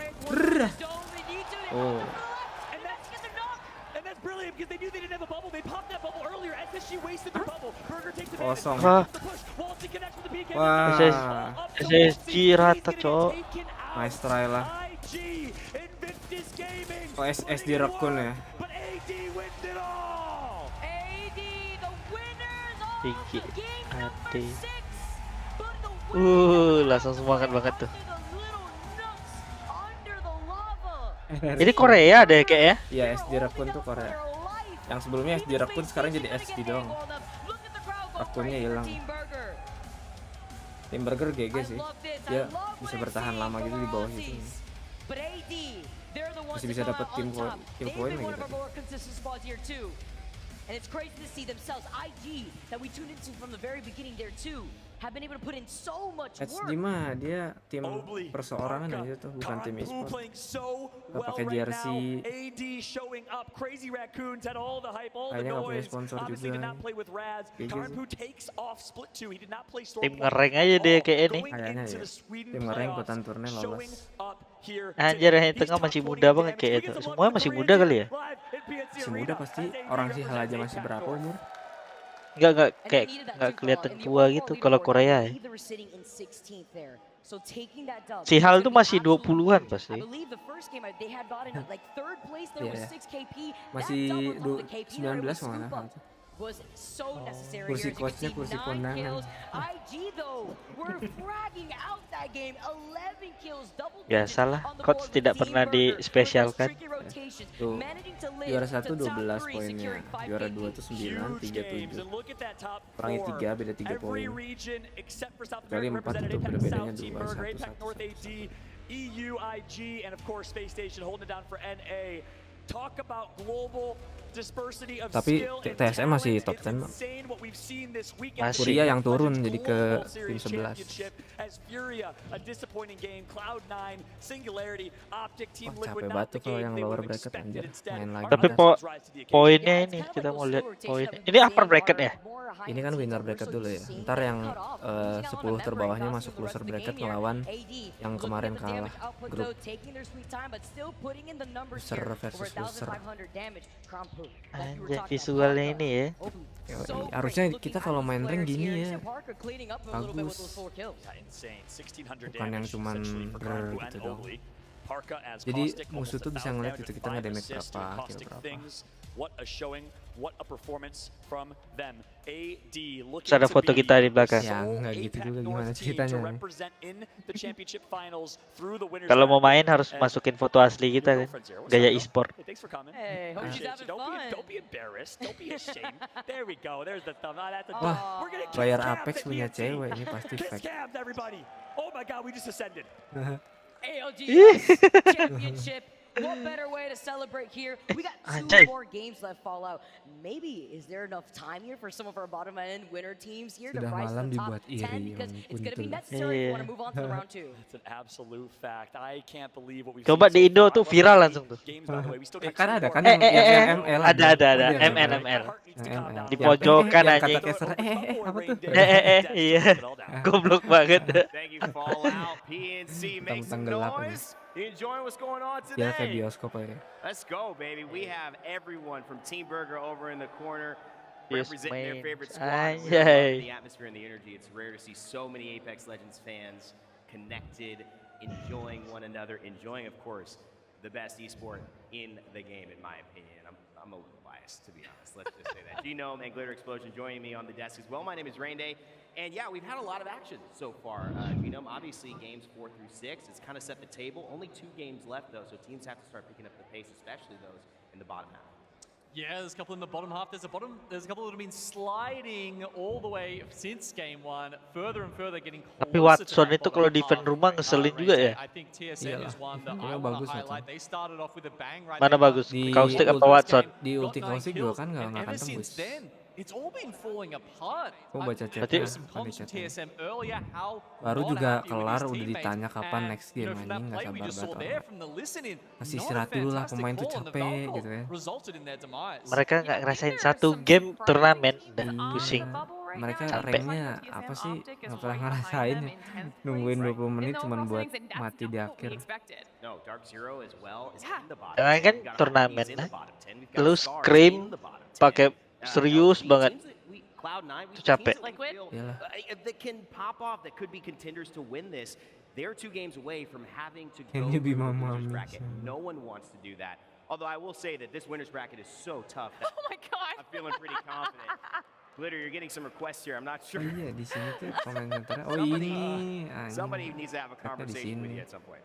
Oh. And that's brilliant because they knew they didn't have a bubble. They popped that bubble earlier. SSG wasted their bubble. Burger takes advantage. Kosong. Waltzy connects with the PK. Wah. SSG rata, cok. Nice try lah. Oh, SS direkun ya. Tinggi. Ade. Langsung semangat banget tuh. Ini Korea deh kayaknya. Iya, SD Rakun tuh Korea. Yang sebelumnya SD Rakun sekarang jadi SD doang. Rakunnya hilang. Tim Burger GG sih. Dia bisa bertahan lama gitu di bawah itu. Masih bisa dapat kill point gitu. And it's crazy to see themselves. IG that we tuned into from the very beginning there too. have been able to put in so much SG work. mah dia tim perseorangan aja tuh, bukan tim e-sport. Gak pakai jersey. AD showing up, Crazy Raccoons had all the hype, all the Kayaknya nggak punya noise. sponsor Obviously did juga. not play with Raz. Kayak gitu. Karnpu takes off split 2. He did not play Storm Tim ngereng aja dia kayak ini. Kayaknya ya. Tim ngereng ikutan turnamen lolos. Anjir, yang tengah masih muda banget kayak itu. Semuanya masih muda kali ya? Masih muda pasti. Orang sih hal aja masih berapa umur? Enggak kayak enggak kelihatan tua gitu kalau Korea ya. Si Hal tuh masih 20-an pasti. Masih 19 malah. Kursi coachnya kursi kondangan. Biasalah, coach tidak pernah dispesialkan. Tuh, juara 1 12 poinnya, juara 2 tuh 9, 3 7. Kurangi 3, beda 3 poin. Kali 4 itu beda-bedanya 2, 1, 1. EU, IG, and of course Space Station holding it down for NA. Talk about global dispersity of Tapi skill and TSM masih top 10. Masih. Furia yang turun jadi ke tim 11. As Furia, a disappointing game. Cloud9, Singularity, Optic, Team Wah, Liquid capek not banget the tuh kalau game yang they lower would have bracket expected anjir. instead. Main lagi. Tapi poinnya ini kita mau lihat poinnya. Ini upper bracket ya? Ini kan winner bracket dulu ya. Ntar yang 10 terbawahnya masuk loser bracket ngelawan yang kemarin kalah grup. Loser versus loser. Anjir, visualnya ini ya. Yoi, harusnya kita kalau main rank gini ya. Bagus. Bukan yang cuman gitu dong. Jadi musuh tuh bisa ngeliat gitu kita nge-damage berapa, kill berapa. What a showing, what a performance from them. AD looking Terus ada to foto be kita di belakang. Ya, nggak gitu juga gimana ceritanya nih. Kalau mau main harus masukin foto asli kita kan. Gaya e-sport. Hey, hope she's having fun. Don't be embarrassed. Don't be ashamed. There we go. There's the thumb. That's a Wah, player Apex punya cewek ini pasti fake. Everybody. Oh my god, we just ascended. ALGS championship. What better way to celebrate here? We got 2 more games left Fallout. Maybe is there enough time here for some of our bottom end winner teams here to Sudah rise to malam the top dibuat 10 iri, because yang it's going to be kuntul. necessary if we want to move on to the round 2. That's an absolute fact. I can't believe what we've Coba seen di so Indo far. tuh viral langsung tuh. Games, by the way. We still got Kan two ada more. kan yang ML. Ada ML. Di pojokan Yang anjing. kata caster apa tuh? Iya. Goblok banget. Thank you, Fallout. PNC make some noise. You enjoying what's going on Ya kayak today? bioskop aja. Let's go, baby. We have everyone from Team Burger over in the corner Yes, representing their man. favorite squad. We're Anjay. loving the atmosphere and the energy. It's rare to see so many Apex Legends fans connected, enjoying one another, enjoying, of course, the best esport in the game, in my opinion. I'm a little biased, to be honest. Let's just say that. Genome and Glitter Explosion joining me on the desk as well. My name is Rainday. And yeah, we've had a lot of action so far. Genome, obviously, games 4 through 6. It's kind of set the table. Only 2 games left, though, so teams have to start picking up the pace, especially those in the bottom half. Yeah, there's a couple in the bottom half. There's a couple that have been sliding all the way since game 1, further and further getting closer. Tapi Watson itu kalau defend rumah ngeselin juga ya. I think TSM is one that I want to highlight. They started off with a bang right Mana there. bagus? Caustic apa Watson? Di ulti Caustic juga kan nggak Ever tembus. since then, it's all been falling apart. Oh, baca chatnya, There was some bukan di comments from chatnya. TSM earlier how Baru not juga happy with kelar his udah teammates. ditanya kapan And, next game, from that anjing, play nggak we just sabar saw banget there orang. from the listening, Kasih not a istirahat dulu lah, fantastic pemain tuh call on the capek Valkyrie gitu kan. resulted in their demise. Mereka nggak ngerasain satu game turnamen udah pusing. Mereka Capek. ranknya apa sih, nggak pernah ngerasain ya. Nungguin 20 menit cuma buat mati di akhir. No, Dark Zero as well is in the bottom. Jangan kan 10. We've got turnamen Harpies in the lah. bottom 10. We've got Lu Stars scream in the bottom 10. pakai serius The banget. teams that Cloud9, Itu capek. Iyalah. that can pop off, that could be contenders to win this. They're 2 games away from having to go Can you be through the my winners mommy? bracket. No one wants to do that. Although I will say that this winners bracket is so tough that Oh my god. I'm feeling pretty confident. Glitter, you're getting some requests here. I'm not Oh sure. iya di sini tuh komentarnya. Oh Somebody- ini. Somebody anjing. needs to have a Kata di conversation with sini. you at some point.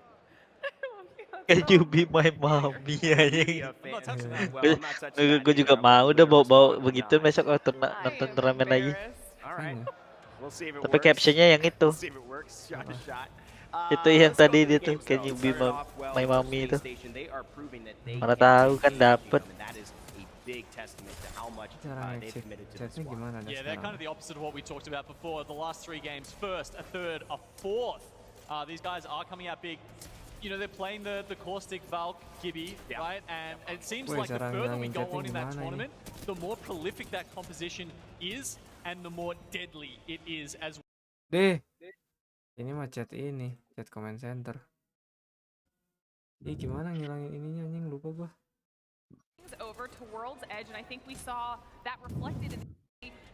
Can you be my mommy anjing. I'm not touching that. Well, I'm not touching that Gue juga either. mau I'm udah gonna bawa respond begitu with a besok nine. nonton turnamen lagi. All right. We'll see if it Tapi works. captionnya yang itu. See if it works. Shot to shot. Itu yang Let's go tadi to the dia tuh, games, can though. you be Started off well my for mommy Space itu. Station. They are proving that they Mana can tahu beat kan Genome, dapet. and that is a big testament to how much Cara they've ngexit committed to the chatnya squad. gimana dah Yeah, they're kind of sekarang? the opposite of what we talked about before. The last 3 games, first, a third, a fourth. These guys are coming out big. You know, they're playing the Caustic, Valk, Gibby, right? And it seems Wih, like the cara further we ngilangin go chatnya on in that gimana ini? tournament, the more prolific that composition is and the more deadly it is as well. Deh, ini mah chat ini, chat comment center. Ih, gimana ngilangin ininya anjing, lupa gua. Over to World's Edge, and I think we saw that reflected in.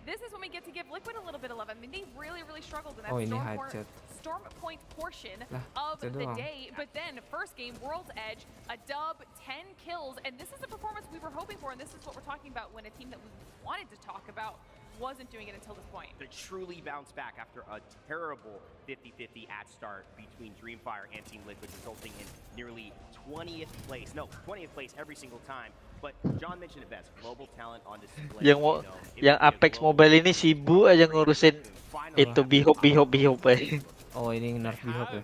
This is when we get to give Liquid a little bit of love. I mean, they really struggled in that Oh, ini hide chat. Storm Point portion Lah, of itu the doang. day. But then, first game, World's Edge, a dub, 10 kills, and this is the performance we were hoping for, and this is what we're talking about when a team that we wanted to talk about wasn't doing it until this point. They truly bounced back after a terrible 50-50 at start between Dreamfire and Team Liquid, resulting in nearly 20th place. No, 20th place every single time. But John mentioned it best, global talent on display. Yang Apex Mobile ini sibuk aja ngurusin itu bihop Oh, ini nerf bihop ya?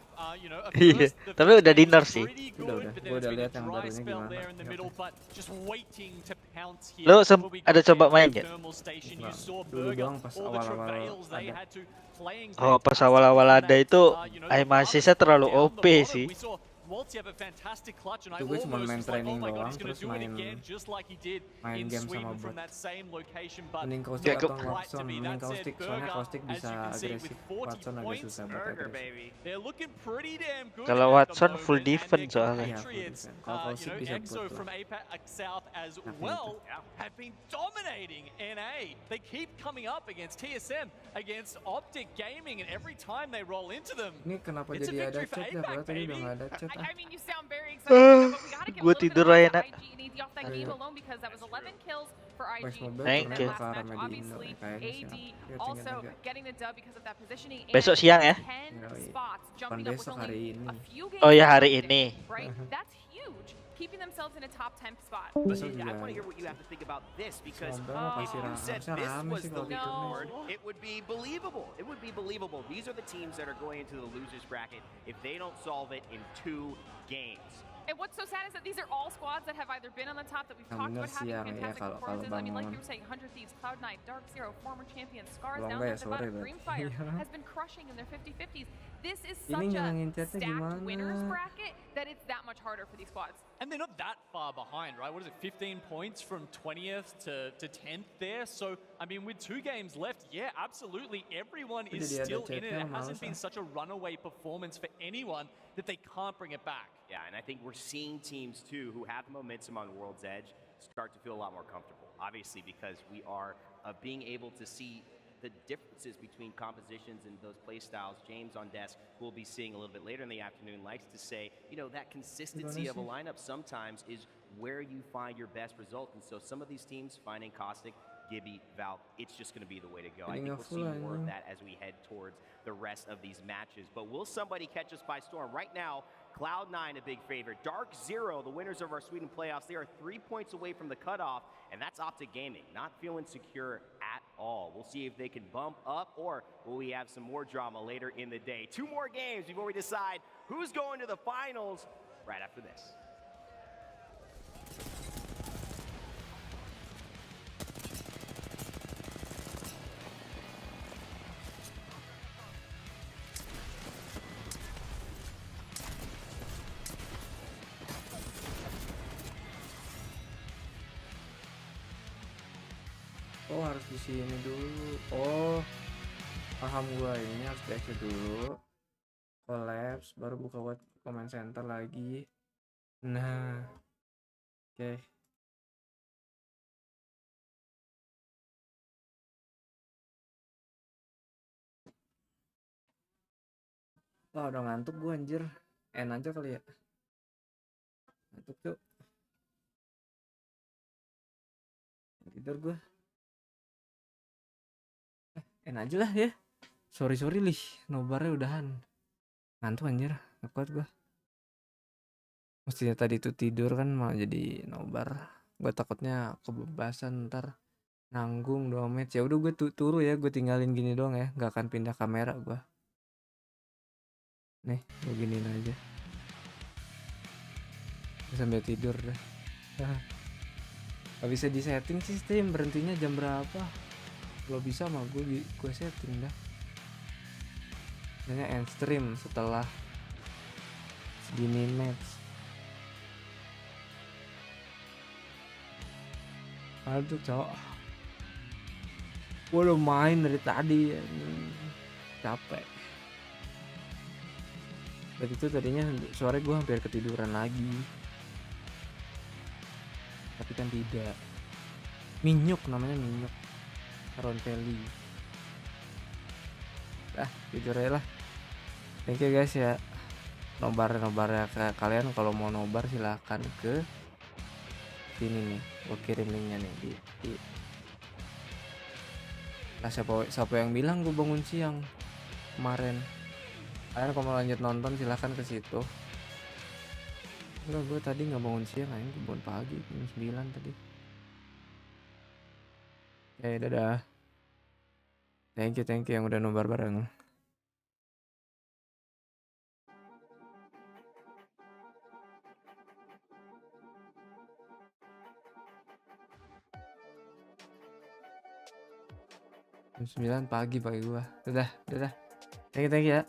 Iya, tapi udah di nerf sih. Udah. Gua udah lihat yang barunya gimana. Lo ada coba main gak? Dulu doang pas awal-awal ada. Oh, pas awal-awal ada itu animasinya terlalu OP sih. Waltz have a fantastic clutch, and I Itu gue cuma main almost was like, oh training my god, doang, he's going terus to do it main again, just like he did main in game Sweden sama from bot. that same location. But Mending Caustic Kayak atau right to Watson, me. mending That said, Caustic, soalnya Burger, Caustic as bisa you can see, with agresif. 40 Watson agak points, susah buat agresif. they're looking pretty damn good. Kalau at the Watson full moment, and defense their soalnya. compatriots, Kalau Caustic bisa EXO buat from lah. APAC South as Nah, well have been dominating NA. They keep coming up against TSM, against Optic Gaming, and every time they roll into them, Ini kenapa it's a jadi ada victory for chat ya? APAC, Padahal tadi udah baby. nggak ada chat ah. I mean, you sound very excited, but we gotta give a Gue little bit tidur of love aja to nak. IG and AD off that game alone because that was 11 kills for Apex IG. Mobile Thank turunnya you. bakal Last rame match, di Indo obviously, ya, kayaknya sih. AD Yuk, tinggal also aja. getting the dub because of that positioning. Besok and siang ya? 10 Yoi. spots, Bukan jumping up with besok, only hari ini. a few games Oh ya, left, hari ini. right? That's huge. Keeping themselves in a top 10 spot. Besok I juga want to hear what you have to think about this because Semoga mah pasti if you said harusnya this rame was sih the kalau di leaderboard, turnamen. it would be believable. It would be believable. These are the teams that are going into the losers bracket if they don't solve it in 2 games. And what's so sad is that these are all squads that have either been on the top that we've talked bener about sih having yang ya fantastic kalau performances. I mean, like bangun. you were saying, 100 Thieves, Cloud9, Dark Zero, former champion, Scars Kalau down enggak there ya at the bottom. sore berarti. Dreamfire Iya. has been crushing in their 50-50s. This is Ini such a ngilangin chatnya stacked winners gimana? bracket that it's that much harder for these squads. And they're not that far behind, right? What is it, 15 points from 20th to 10th there? So, I mean, with 2 games left, yeah, absolutely, everyone is Jadi ada still in it. chatnya, It hasn't males been ah. such a runaway performance for anyone that they can't bring it back. Yeah, and I think we're seeing teams too who have momentum on World's Edge start to feel a lot more comfortable. Obviously, because we are being able to see the differences between compositions and those play styles. James on desk, who we'll be seeing a little bit later in the afternoon, likes to say, you know, that consistency of a lineup sometimes is where you find your best result. And so some of these teams finding Caustic, Gibby, Valk, it's just going to be the way to go. I think we'll see more of that as we head towards the rest of these matches. But will somebody catch us by storm? Right now, Cloud9 a big favorite. Dark Zero, the winners of our Sweden playoffs, they are 3 points away from the cutoff, and that's Optic Gaming. Not feeling secure at all. We'll see if they can bump up, or will we have some more drama later in the day. 2 more games before we decide who's going to the finals right after this. Oh, harus di sini dulu. Oh, paham gua, ini harus di exit dulu. Collapse, baru buka buat comment center lagi. Nah, oke. Wah, udah ngantuk gua anjir. Enak aja kali ya. Ngantuk tuh. Tidur gua. Enak aja lah ya. Sorry lih, nobarnya udahan. Ngantuk anjir, gak kuat gua. Mestinya tadi tuh tidur kan malah jadi nobar. Gua takutnya kebebasan ntar nanggung 2 match. Ya udah gue turu ya, gue tinggalin gini doang ya, gak akan pindah kamera gua. Nih, gue giniin aja. Sambil tidur dah. Gak bisa disetting sih stream berhentinya jam berapa. Kalau bisa mah gue setting dah. Ini end stream setelah segini match. Aduh cowok, gue udah main dari tadi ya. Capek. Dan itu tadinya sore gue hampir ketiduran lagi, tapi kan tidak. Minyuk namanya, minyuk ronteli. Tidur aja lah. Thank you guys ya. Nobar ya, kalian kalau mau nobar silahkan ke sini nih, gue kirim linknya nih di. Nah, siapa yang bilang gue bangun siang kemarin? Kalian kalau mau lanjut nonton silahkan ke situ. Enggak, gue tadi nggak bangun siang, gue bangun pagi jam 9 tadi. Ya dadah. Thank you yang udah nobar bareng. Jam 9 pagi gua. Dadah. Thank you ya.